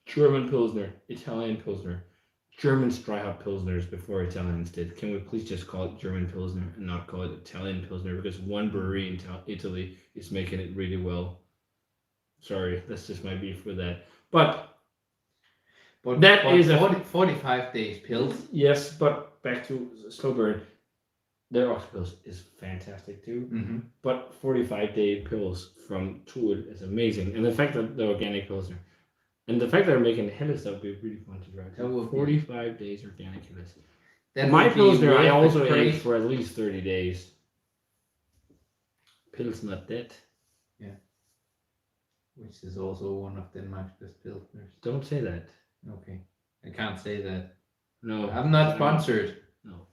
German Pilsner, Italian Pilsner. Germans dry hop Pilsners before Italians did. Can we please just call it German Pilsner and not call it Italian Pilsner? Because one brewery in Italy is making it really well. Sorry, that's just my beef with that. But that is 45 days pills. Yes, but back to Slow Burn. Their Octopils is fantastic too. Mm-hmm. But 45-day pills from Tool is amazing. And the fact that the organic Pilsner. And the fact that they're making Helles, that would be really fun to try. That would 45 days organic Helles. That My would be Pilsner, I worth also the age price. for at least 30 days. Pills not dead. Which is also one of Denmark's best pilsners. Don't say that. Okay. I can't say that. No. I'm not sponsored. No.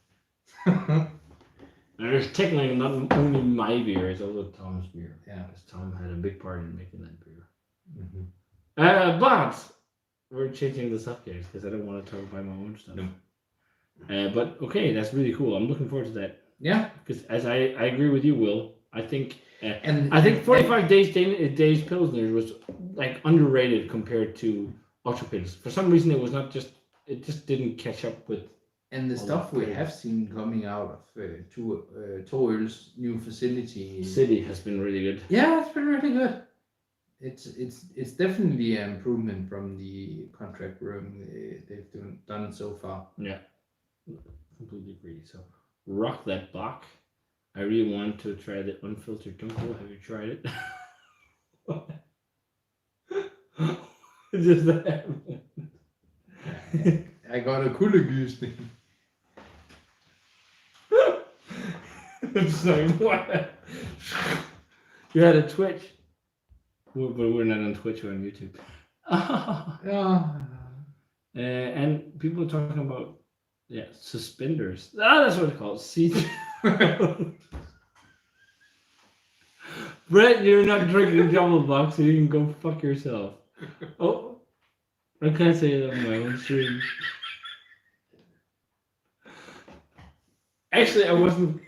There's technically not only my beer, it's also Tom's beer. Yeah. Because Tom had a big part in making that beer. Mm-hmm. But we're changing the subject because I don't want to talk about my own stuff. No. But okay, that's really cool. I'm looking forward to that. Yeah. Because as I agree with you, Will, I think And I think 45 days Pilsner was like underrated compared to Octopils. For some reason, it just didn't catch up with. And the stuff we have seen coming out of Toil's new facility. City has been really good. Yeah, it's been really good. It's definitely an improvement from the contract room they've done so far. Yeah, completely agree. So rock that block. I really want to try the unfiltered Dunkel. Have you tried it? Just that. I got a kuldegysning. It's like, what? You had a Twitch. But we're not on Twitch, we're on YouTube. And people are talking about, suspenders. That's what it's called. See. Brett, you're not drinking double box, so you can go fuck yourself. Oh, I can't say that on my own stream. Actually, I wasn't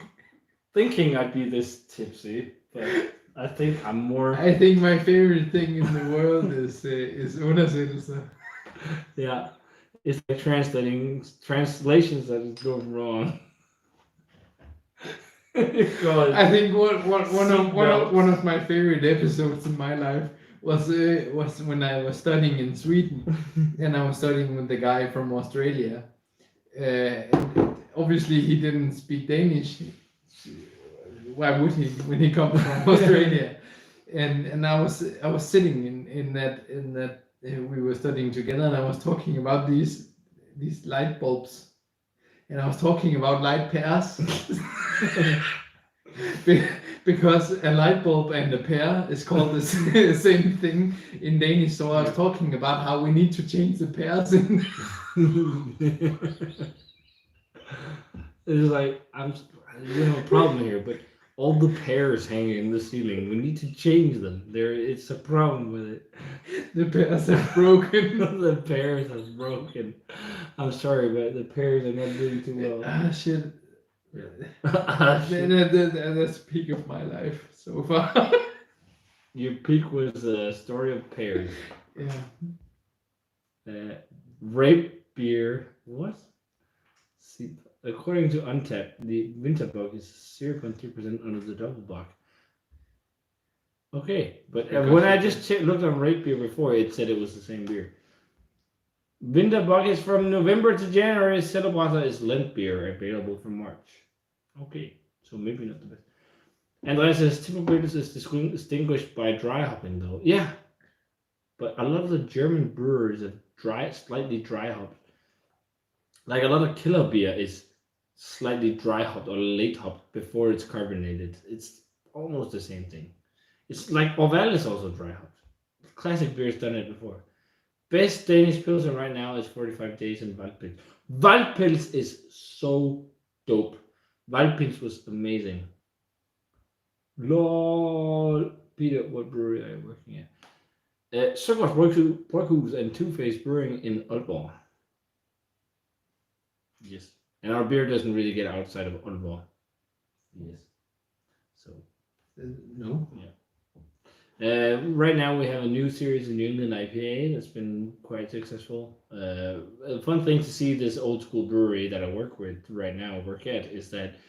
thinking I'd be this tipsy, but I think I'm more. I think my favorite thing in the world is undersættelse. Yeah, it's like translations that is going wrong. I think one of my favorite episodes in my life was when I was studying in Sweden, and I was studying with the guy from Australia. And obviously, he didn't speak Danish. Why would he when he comes from Australia? And I was sitting in that we were studying together, and I was talking about these light bulbs, and I was talking about light pairs. Because a light bulb and a pear is called the same thing in Danish. So I was talking about how we need to change the pairs. It's like we have a problem here, but all the pears hanging in the ceiling, we need to change them. It's a problem with it. The pairs are broken. The pears are broken. I'm sorry, but the pears are not doing too well. Shit. Shit. That's the peak of my life so far. Your peak was a story of pears. Yeah. Rape beer. What? See, according to Untapped, the Winterbock is 0.3% under the double bock. Okay, but when I just looked on rape beer before, it said it was the same beer. Winterbock is from November to January. Celebrazza is Lent beer, available from March. Okay, so maybe not the best. And like I says, typical beer is distinguished by dry hopping, though. Yeah, but a lot of the German brewers have slightly dry hopped. Like a lot of killer beer is slightly dry hopped or late hopped before it's carbonated. It's almost the same thing. It's like Orval is also dry hopped. Classic beer's done it before. Best Danish Pilsen right now is 45 days in Waldpils. Waldpils is so dope. Waldpils was amazing. Lol. Peter, what brewery are you working at? Søgaards Bryghus and Two-Face Brewing in Aalborg. Yes. And our beer doesn't really get outside of Aalborg. Yes. So. No. Yeah. Right now we have a new series in New England IPA that's been quite successful. A fun thing to see this old school brewery that I work at is that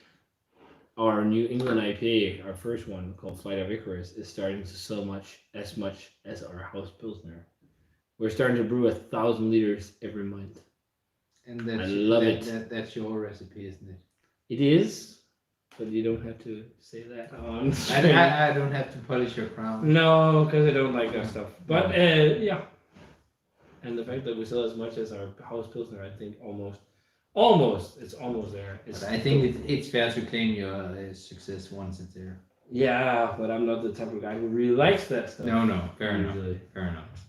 our New England IPA, our first one called Flight of Icarus, is starting to sell as much as our house Pilsner. We're starting to brew 1,000 liters every month. And I love it. That's your recipe, isn't it? It is, but you don't have to say that on. I don't have to polish your crown. No, because I don't like that stuff. But yeah, and the fact that we sell as much as our house Pilsner, I think it's almost there. I think it's fair to claim your success once it's there. Yeah, but I'm not the type of guy who really likes that stuff. No, fair usually. enough.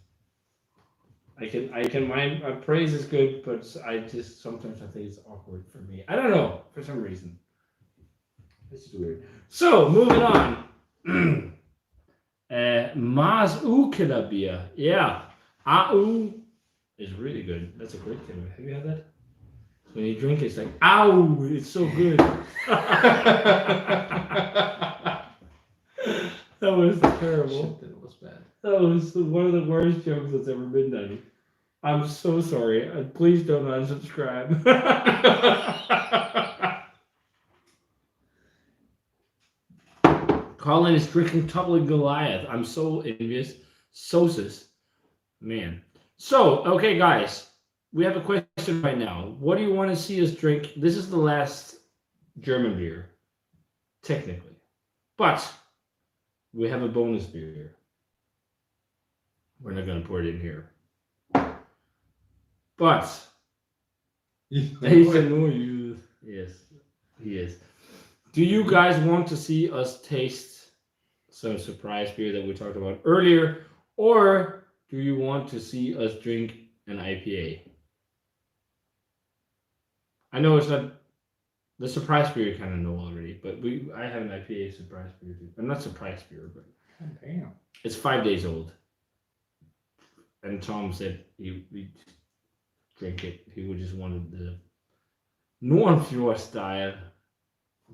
I can mind praise is good, but I just sometimes I think it's awkward for me. I don't know for some reason. This is weird. So moving on. Mars Ukela beer. Yeah, AU is really good. That's a great thing. Have you had that? When you drink it, it's like, ow, it's so good. That was terrible. Shit, that was bad. That was one of the worst jokes that's ever been done. I'm so sorry. Please don't unsubscribe. Colin is drinking Toppling Goliath. I'm so envious. Sosis. Man. So, okay, guys. We have a question right now. What do you want to see us drink? This is the last German beer, technically. But we have a bonus beer. We're not going to pour it in here. But he's annoying. Yes, he is. Do you guys want to see us taste some surprise beer that we talked about earlier? Or do you want to see us drink an IPA? I know it's not the surprise beer you kind of know already, but I have an IPA surprise beer too. I'm not surprise beer, but damn. It's 5 days old. And Tom said we drink it. He would just wanted the Nordenfjord style.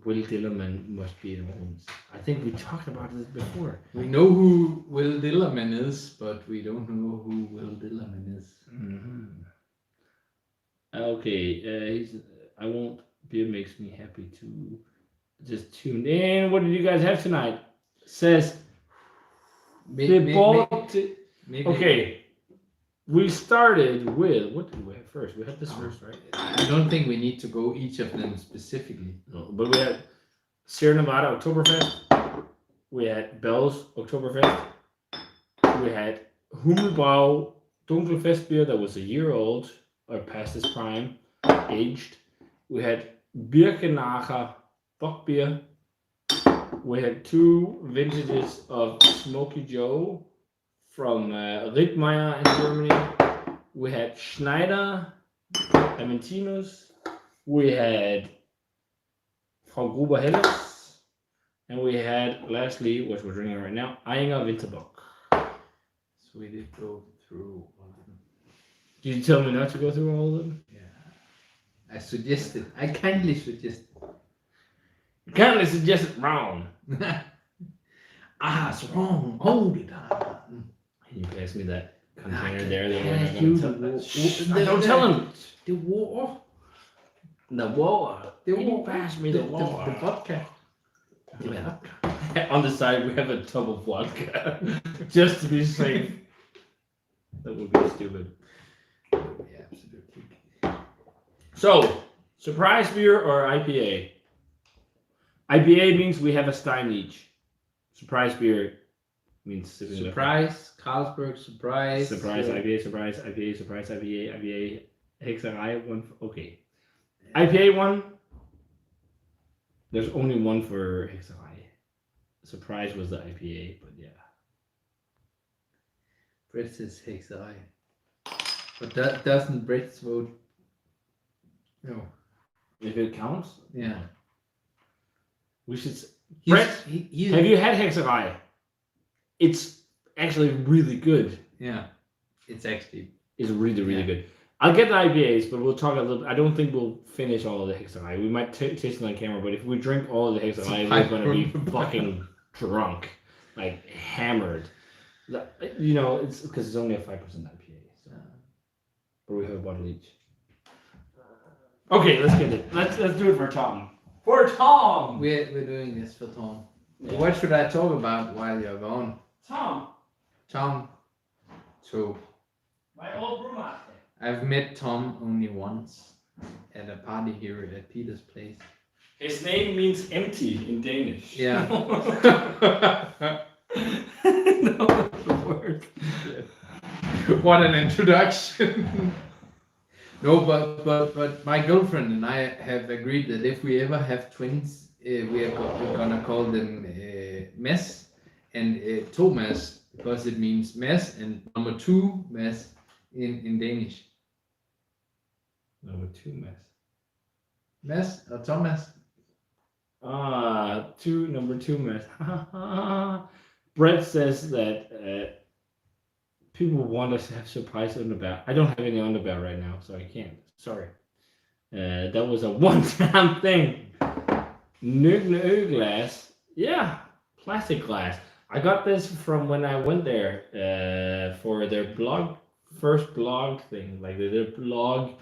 Will Dillerman must be in homes. I think we talked about this before. We know who Will Dillerman is, but we don't know who Will Dillerman is. Mm-hmm. Okay, I won't. Beer makes me happy to just tune in. What did you guys have tonight? Says Maybe. Okay. We started with, what did we have first? We had this first, right? I don't think we need to go each of them specifically. No, but we had Sierra Nevada Oktoberfest. We had Bell's Oktoberfest. We had Hummelbau Dunkelfest beer that was a year old or past its prime, aged. We had Birkenacher Bock beer. We had 2 vintages of Smokey Joe from Rittmeier in Germany. We had Schneider Aventinus. We had Frau Gruber Helles. And we had, lastly, which we're drinking right now, Eyinger Winterbock. So we did go through all of them. Did you tell me not to go through all of them? Yeah. I kindly suggested. You kindly suggested wrong. It's wrong all the time. Can you pass me that I container can there? pass you Don't tell him. The water. The water. The Can you water. pass me the water? The vodka. Yeah. On the side, we have a tub of vodka, just to be safe. That would be stupid. Yeah, absolutely. So, surprise beer or IPA? IPA means we have a stein each. Surprise beer means sipping it up. Surprise, Carlsberg, surprise. Surprise IPA, surprise IPA, surprise IPA, IPA, Hexerei, one. Okay. IPA one. There's only one for Hexerei. Surprise was the IPA, but yeah. Brett says Hexerei. But that doesn't Brett's vote? No. If it counts? Yeah. We should. Brett, He's have you had Hexerei? It's actually really good. Yeah. It's actually. It's really good. I'll get the IPAs, but we'll talk a little. I don't think we'll finish all of the Hexerei. We might taste it on camera, but if we drink all of the Hexerei, we're going to be fucking drunk, like hammered. You know, it's because it's only a 5% IPA. So. But we have a bottle each. Okay, let's get it. Let's do it for Tom. For Tom. We're doing this for Tom. Yeah. What should I talk about while you're gone? Tom. So My old brewmaster. I've met Tom only once at a party here at Peter's place. His name means empty in Danish. Yeah. No, that's the word. What an introduction. No, but my girlfriend and I have agreed that if we ever have twins, we're gonna call them Mads and Thomas, because it means Mads and number 2 Mads in Danish. Number 2 mess. Mads or Thomas? Number 2 mess. Brett says that people want us to have surprise underbear. I don't have any underbear right now, so I can't. Sorry. That was a one-time thing. Nygne glass. Yeah, plastic glass. I got this from when I went there for their first blog thing, like their blog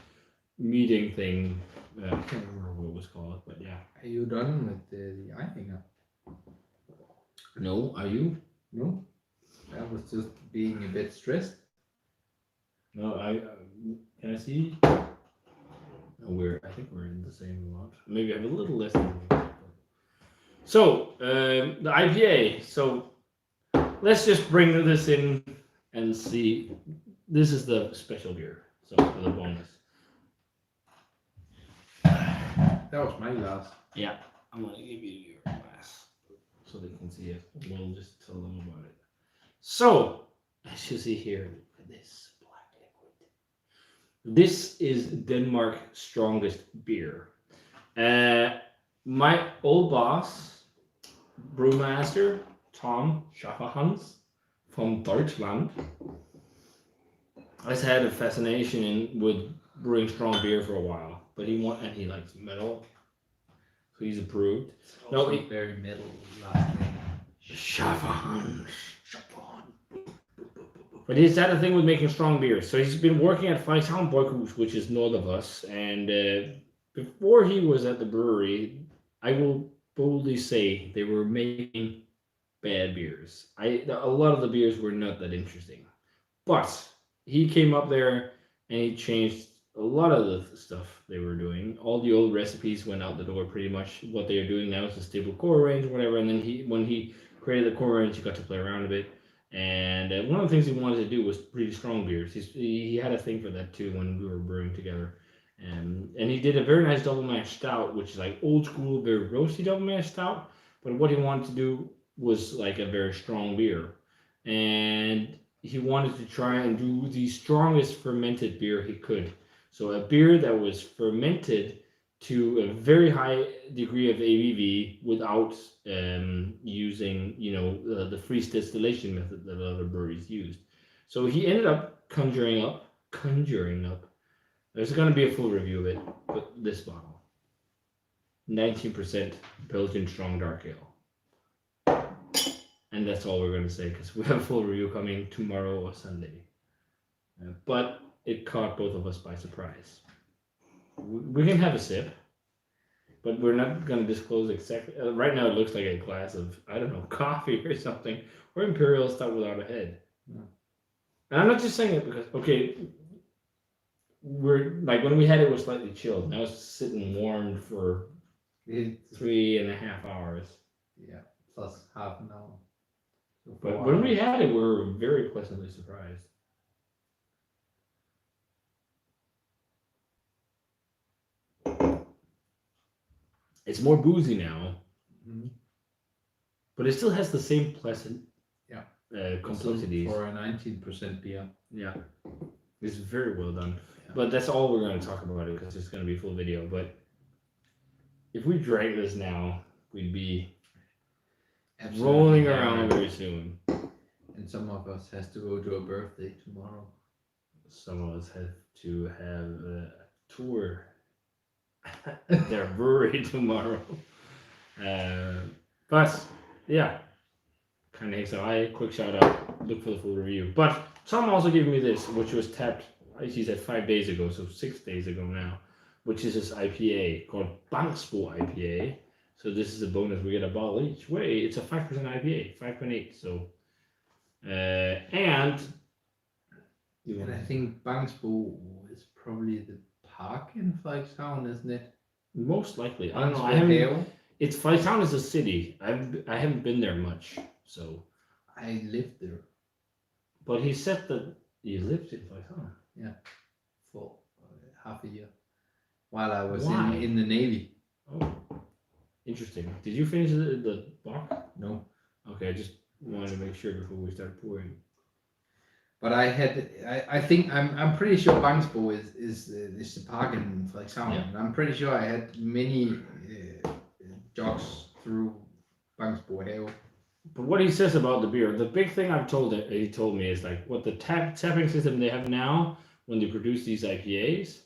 meeting thing. I can't remember what it was called, but yeah. Are you done with the ironing? No, are you? No, I was just being a bit stressed. No, can I see? No, I think we're in the same amount. Maybe I have a little less than you. So, the IPA. So, let's just bring this in and see. This is the special beer. So, for the bonus. That was my glass. Yeah, I'm going to give you your glass so they can see it. We'll just tell them about it. So, as you see here, look at this black liquid. This is Denmark's strongest beer. My old boss, brewmaster, Tom Schafferhans from Deutschland, has had a fascination with brewing strong beer for a while. But he likes metal, so he's approved. No, very metal last name. Schafferhans. But he's had a thing with making strong beers. So he's been working at Frederikshavn Bryghus, which is north of us. And before he was at the brewery, I will boldly say they were making bad beers. A lot of the beers were not that interesting, but he came up there and he changed a lot of the stuff they were doing. All the old recipes went out the door pretty much. What they are doing now is a stable core range, or whatever. And then when he created the core range, he got to play around a bit. And one of the things he wanted to do was pretty strong beers. He had a thing for that too when we were brewing together. And he did a very nice double mash stout, which is like old school, very roasty double mash stout. But what he wanted to do was like a very strong beer. And he wanted to try and do the strongest fermented beer he could. So a beer that was fermented to a very high degree of ABV without using, the freeze distillation method that other breweries used. So he ended up conjuring up. There's going to be a full review of it, but this bottle, 19% Belgian strong dark ale. And that's all we're going to say because we have a full review coming tomorrow or Sunday. But it caught both of us by surprise. We can have a sip, but we're not going to disclose exactly. Right now, it looks like a glass of, I don't know, coffee or something, or imperial stout without a head. Yeah. And I'm not just saying it because, okay, we're like when we had it, was slightly chilled. Now it's sitting warm for 3.5 hours. Yeah, plus half an hour. So but when we had it, we were very pleasantly surprised. It's more boozy now, but it still has the same pleasant complexities. For a 19% beer. Yeah, it's very well done. Yeah. But that's all we're going to talk about it because it's going to be a full video. But if we drank this now, we'd be rolling around very soon. And some of us has to go to a birthday tomorrow. Some of us have to have a tour. Their brewery tomorrow. But yeah, kind of hate so I quick shout out, look for the full review. But Tom also gave me this, which was tapped, he said 5 days ago, so 6 days ago now, which is this IPA called Bankspo IPA. So this is a bonus, we get a bottle each way. It's a 5% IPA, 5.8. So and I think Bankspo is probably the park in Frederikshavn, isn't it? Most likely. I don't know. I haven't. It's Frederikshavn is a city. I haven't been there much, so. I lived there. But he said that you lived in Frederikshavn. Yeah, for half a year, while I was Why? in the Navy. Oh, interesting. Did you finish the box? No. Okay, I just wanted to make sure before we start pouring. But I think I'm pretty sure Banksbo is the park in Frederikshavn. Yeah. And I'm pretty sure I had many jogs through Banksbo Have. But what he says about the beer, the big thing he told me is like what the tapping system they have now when they produce these IPAs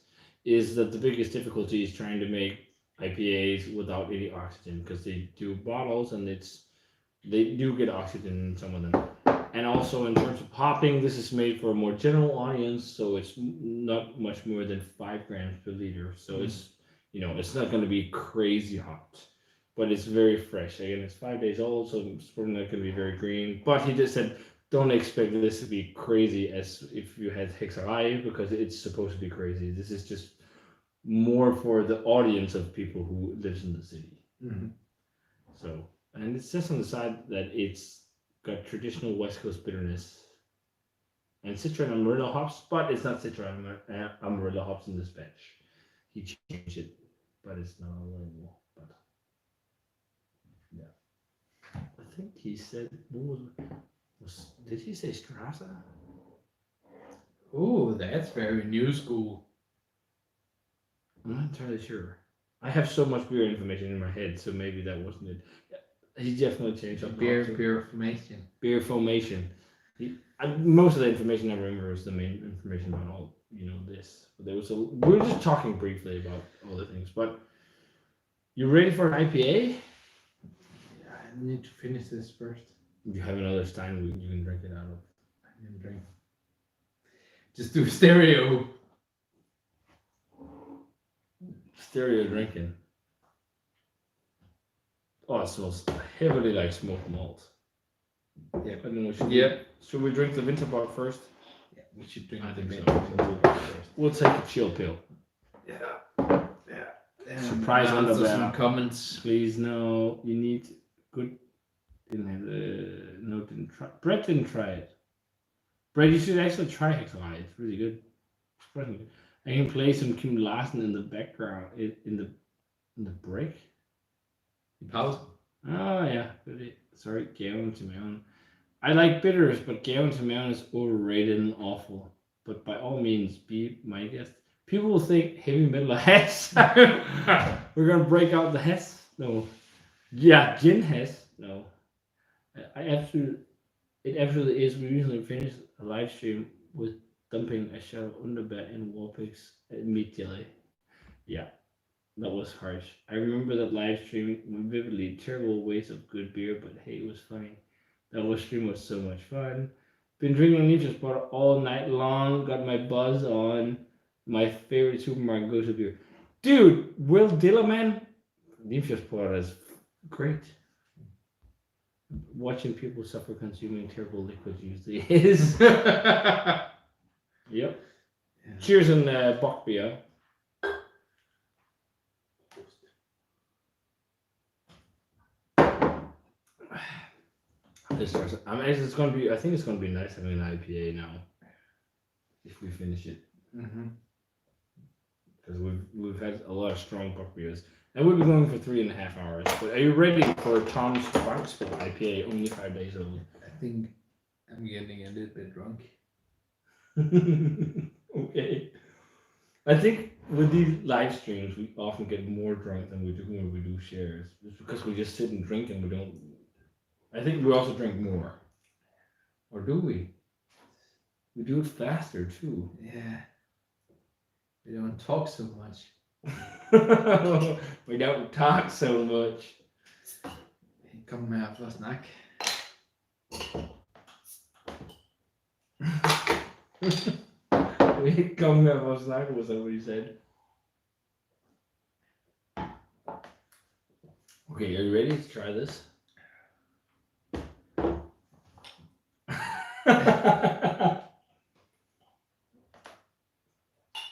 is that the biggest difficulty is trying to make IPAs without any oxygen because they do bottles and they do get oxygen in some of them. And also in terms of hopping, this is made for a more general audience, so it's not much more than 5 grams per liter. So it's it's not going to be crazy hot, but it's very fresh. Again, it's 5 days old, so it's probably not going to be very green. But he just said, don't expect this to be crazy as if you had Hexarai, because it's supposed to be crazy. This is just more for the audience of people who lives in the city. Mm-hmm. So, and it says on the side that it's got traditional West Coast bitterness and Citra and Amarillo hops, but it's not Citra and Amarillo hops in this batch. He changed it, but it's not on the label. But yeah, I think he said did he say Strata? Oh, that's very new school. I'm not entirely sure. I have so much beer information in my head, so maybe that wasn't it. He definitely changed up. Beer formation. Beer formation. Most of the information I remember was the main information about all this. But there was we were just talking briefly about all the things. But you ready for an IPA? Yeah, I need to finish this first. You have another stein you can drink it out of. I can drink. Just do stereo. Stereo drinking. Oh, it smells heavily like smoked malt. Yeah. I don't know. Should we drink the Winterbock first? Yeah, we should drink I the think Winterbock so. first. We'll take a chill pill. Yeah. Surprise on the answer bell. some comments. Please, no. You need good. Didn't have the. No, didn't try. Brett didn't try it. Brett, you should actually try Hexalite. It's really good. It's really good. I can play some Kim Larsen in the background in the break. Pause. Oh yeah, sorry, Gavin to Mountain. I like bitters, but Gavin to Mountain is overrated and awful. But by all means, be my guest. People will think heavy metal Hess. We're gonna break out the Hess. No. Yeah, gin Hess. No. It absolutely is. We recently finished a live stream with dumping a shot of Underbat in Warpix immediately. Yeah, that was harsh. I remember that live stream vividly. Terrible waste of good beer, but hey, it was fine. That stream was so much fun. Been drinking Ninja Spot all night long. Got my buzz on. My favorite supermarket go-to beer. Dude, Will Dillerman, Ninja Spot is great. Watching people suffer consuming terrible liquids usually is. Yep. Yeah. Cheers and bock beer. It's gonna be. I think it's gonna be nice having an IPA now. If we finish it, because we've had a lot of strong bock beers, and we'll be going for 3.5 hours. But are you ready for Tom's Franksville IPA? Only 5 days old. I think I'm getting a little bit drunk. Okay. I think with these live streams, we often get more drunk than we do when we do shares. It's because we just sit and drink and we don't. I think we also drink more. Or do we? We do it faster too. Yeah. We don't talk so much. We don't talk so much. Kom her for at snakke. We come here for a snack, was that what you said? Okay, are you ready to try this?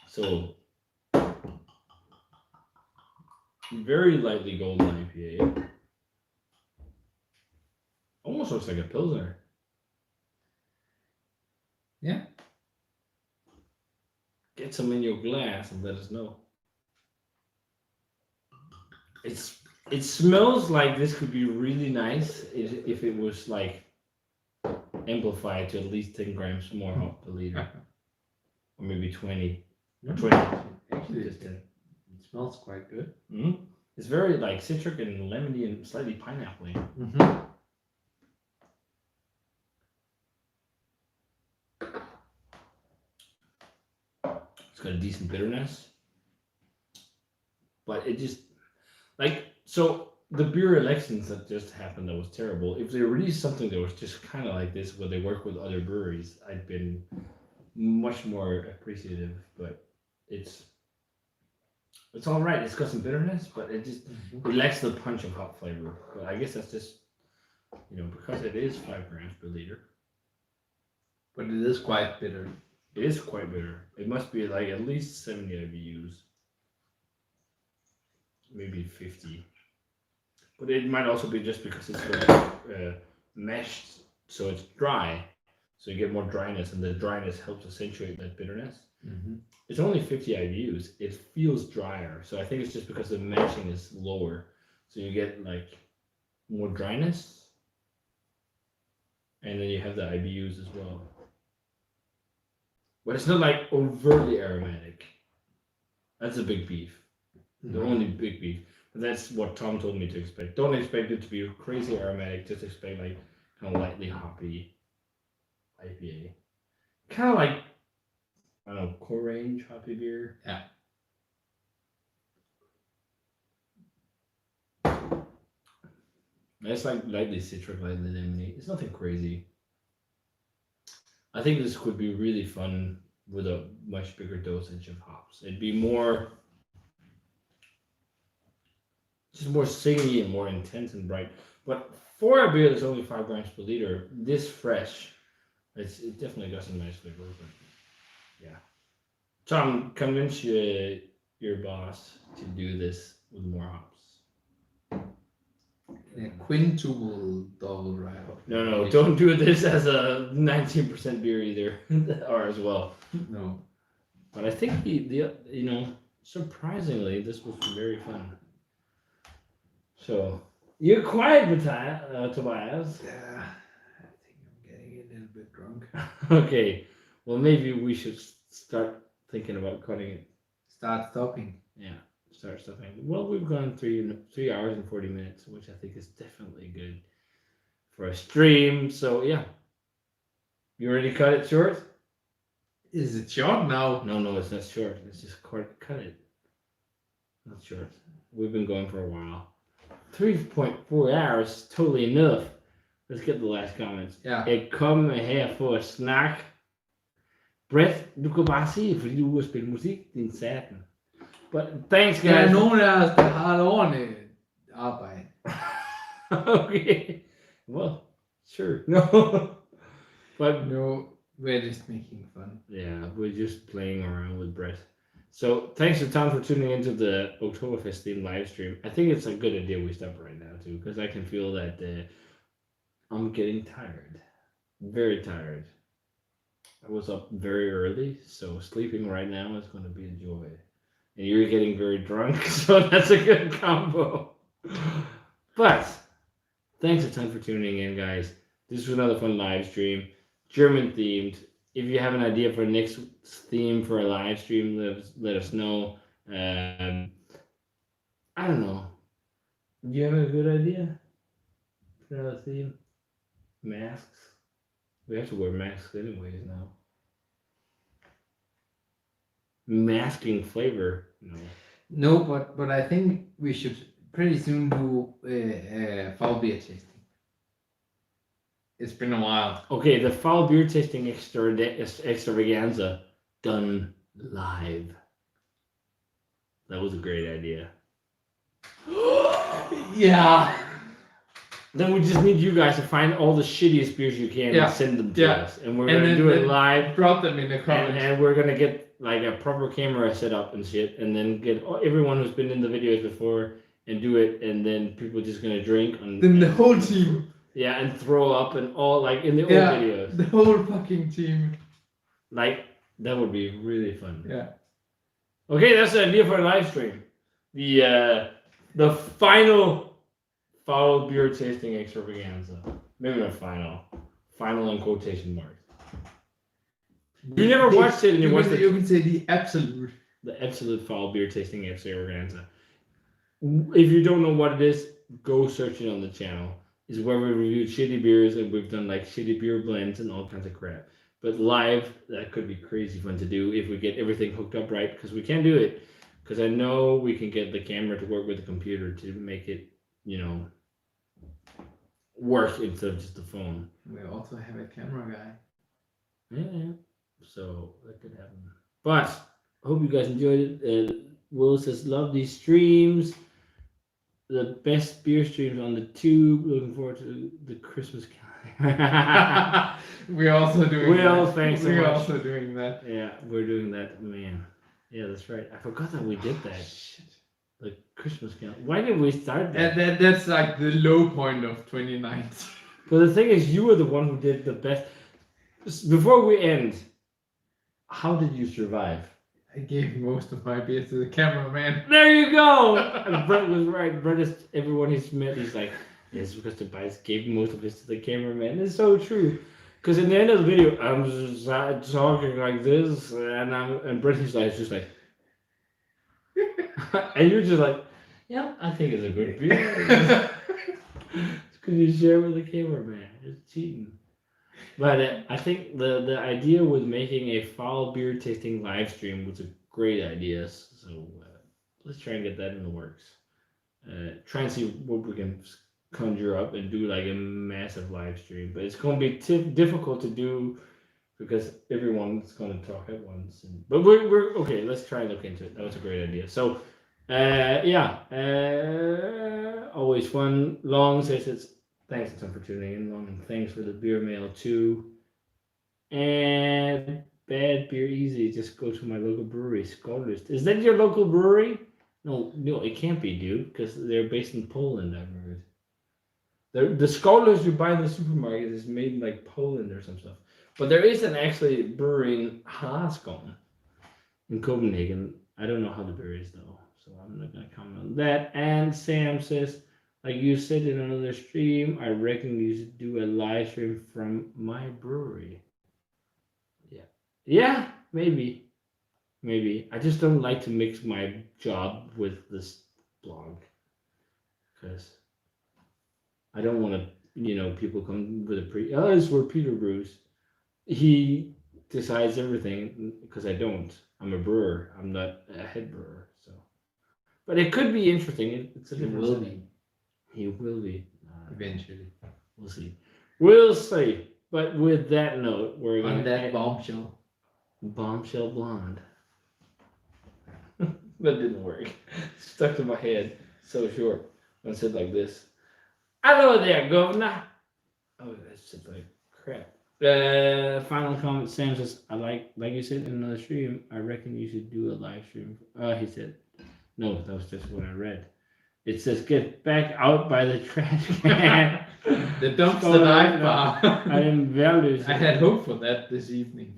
So, very lightly golden IPA. Almost looks like a Pilsner. Yeah. Get some in your glass and let us know. It smells like this could be really nice if it was like amplified to at least 10 grams more hop per liter. Or maybe 20. Or 20. Actually, Just 10. it smells quite good. Mm-hmm. It's very like citric and lemony and slightly pineapple-y. Mm-hmm. It's got a decent bitterness. But it just, like, so the beer elections that just happened that was terrible, if they released something that was just kind of like this, where they work with other breweries, I'd been much more appreciative, but it's all right. It's got some bitterness, but it just it lacks the punch of hop flavor. But I guess that's just, because it is 5 grams per liter. But it is quite bitter. It is quite bitter. It must be like at least 70 IBUs. Maybe 50. But it might also be just because it's meshed, so it's dry. So you get more dryness, and the dryness helps accentuate that bitterness. Mm-hmm. It's only 50 IBUs. It feels drier. So I think it's just because the mashing is lower. So you get like more dryness. And then you have the IBUs as well. But it's not like overtly aromatic. That's a big beef. The only big beef. And that's what Tom told me to expect. Don't expect it to be crazy aromatic. Just expect like kind of lightly hoppy IPA. Kind of like, I don't know, core range hoppy beer. Yeah. It's like lightly citric, lightly lemony. It's nothing crazy. I think this could be really fun with a much bigger dosage of hops. It'd be just more singy and more intense and bright. But for a beer that's only 5 grams per liter, this fresh, it definitely got some nice flavor. But yeah. Tom, convince your boss to do this with more hops. A quintuple double rye. No, don't do this as a 19% beer either, or as well. No. But I think surprisingly, this was very fun. So you're quiet, Tobias. Yeah, I think I'm getting a little bit drunk. Okay, well maybe we should start thinking about cutting it. Start stopping. Yeah, start stopping. Well, we've gone 3 hours and 40 minutes, which I think is definitely good for a stream. So yeah, you ready to cut it short? Is it short now? No, it's not short. It's just cut it. Not short. We've been going for a while. 3.4 hours, totally enough. Let's get the last comments. Ja. Jeg kommer her for at snakke. Brett, du kan bare sige, fordi du er ude at spille musik, din satan. But thanks, guys. Der er nogen af os, der har et ordentligt arbejde. Okay. Well, sure. No. But No, we're just making fun. yeah, we're just playing around with Brett. So thanks to Tom for tuning into the Oktoberfest themed live stream. I think it's a good idea we stop right now too, because I can feel that I'm getting tired, very tired. I was up very early, so sleeping right now is going to be a joy. And you're getting very drunk, so that's a good combo. But thanks a ton for tuning in, guys. This was another fun live stream, German themed. If you have an idea for next theme for a live stream, let us know. I don't know. Do you have a good idea for another theme? Masks? We have to wear masks anyways now. Masking flavor? No. No, but I think we should pretty soon do foul beer tasting. It's been a while. Okay, the foul beer tasting extravaganza done live. That was a great idea. Yeah. Then we just need you guys to find all the shittiest beers you can Yeah. and send them to Yeah. us. And we're going to do it live. Drop them in the comments. And we're going to get like a proper camera set up and shit. And then get everyone who's been in the videos before and do it. And then people just going to drink. Then the whole team. Yeah, and throw up and all like in the old videos. The whole fucking team. Like, that would be really fun. Yeah. Okay, that's the idea for a live stream. The final foul beer tasting extravaganza. Maybe not final. Final in quotation marks. You never watched it and you watched it. You can say the absolute. The absolute foul beer tasting extravaganza. If you don't know what it is, go search it on the channel. It's where we reviewed shitty beers and we've done like shitty beer blends and all kinds of crap. But live, that could be crazy fun to do if we get everything hooked up right, because we can do it. Because I know we can get the camera to work with the computer to make it, work instead of just the phone. We also have a camera guy. Yeah. So that could happen. But I hope you guys enjoyed it. Will says, love these streams. The best beer streams on the tube. Looking forward to the Christmas calendar. We're also doing Will, that. thanks so We're much. also doing that. Yeah, we're doing that, man. Yeah, that's right. I forgot that we did that. Shit. The Christmas calendar. Why did we start that? That's like the low point of 2019. But the thing is, you were the one who did the best. Before we end, how did you survive? I gave most of my beer to the cameraman. There you go! And Brett was right. Brett is everyone he's met. He's like, yes, because Tobias gave most of his to the cameraman. It's so true. Because in the end of the video, I'm just talking like this, and Brett is like, just like, and you're just like, yeah, I think it's a good beer. It's because you share with the cameraman. It's cheating. But I think the idea with making a foul beer tasting live stream was a great idea. So let's try and get that in the works. Try and see what we can conjure up and do like a massive live stream. But it's going to be difficult to do because everyone's going to talk at once. But we're okay. Let's try and look into it. That was a great idea. So always fun. Long says it's Thanks a ton for tuning in, Long, and thanks for the beer mail too. And bad beer easy. Just go to my local brewery, Skolist. Is that your local brewery? No, it can't be, dude, because they're based in Poland. I've heard. The Skolist you buy in the supermarket is made in like Poland or some stuff. But there is an actually brewery in Haskon in Copenhagen. I don't know how the beer is though, so I'm not gonna comment on that. And Sam says, like you said in another stream, I reckon you should do a live stream from my brewery. Yeah, maybe. I just don't like to mix my job with this blog because I don't want to, people come with this is where Peter brews. He decides everything because I don't. I'm a brewer. I'm not a head brewer. So, but it could be interesting. It's a He different will setting. be. He will be. Eventually. We'll see. We'll see. But with that note, we're going On that bombshell. Bombshell blonde. That didn't work. Stuck to my head. So short. I said like this. Hello there, governor. Oh, that's just like crap. Final comment. Sam says, I like you said in another stream, I reckon you should do a live stream. He said, no, that was just what I read. It says, get back out by the trash can. The dumpster dive bar. I am values. I had hope for that this evening.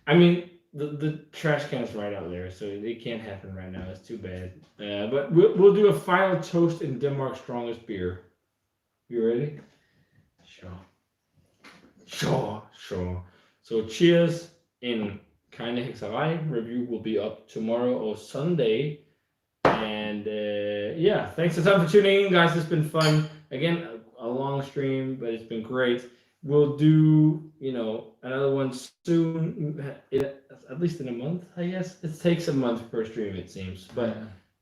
I mean, the trash can is right out there, so it can't happen right now. It's too bad. But we'll do a final toast in Denmark's strongest beer. You ready? Sure. So cheers in Keine Hexerei. Review will be up tomorrow or Sunday. And yeah, thanks a ton for tuning in, guys. It's been fun. Again, a long stream, but it's been great. We'll do, another one soon, at least in a month, I guess. It takes a month per stream, it seems, but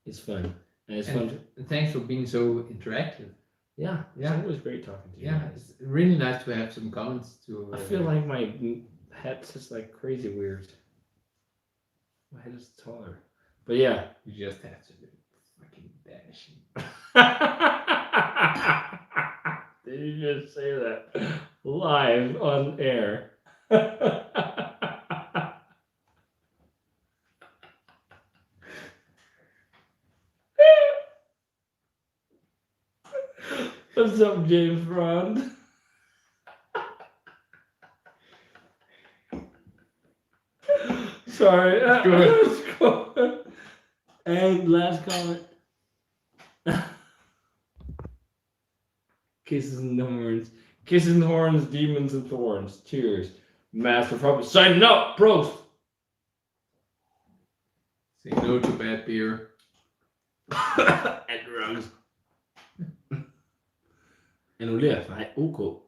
it's fun. And it's fun. Thanks for being so interactive. Yeah. It's always great talking to you. Yeah, it's really nice to have some comments to. I feel like my head's just like crazy weird. My head is taller. But yeah. You just have to do fucking dashing. Did you just say that live on air? What's up, James Bond? Sorry. Good. And last comment. Kisses and horns. Kisses and horns, demons and thorns. Cheers. Master Puppet signing up. Prost. Say no to bad beer. And drugs. En nu lærer jeg OK.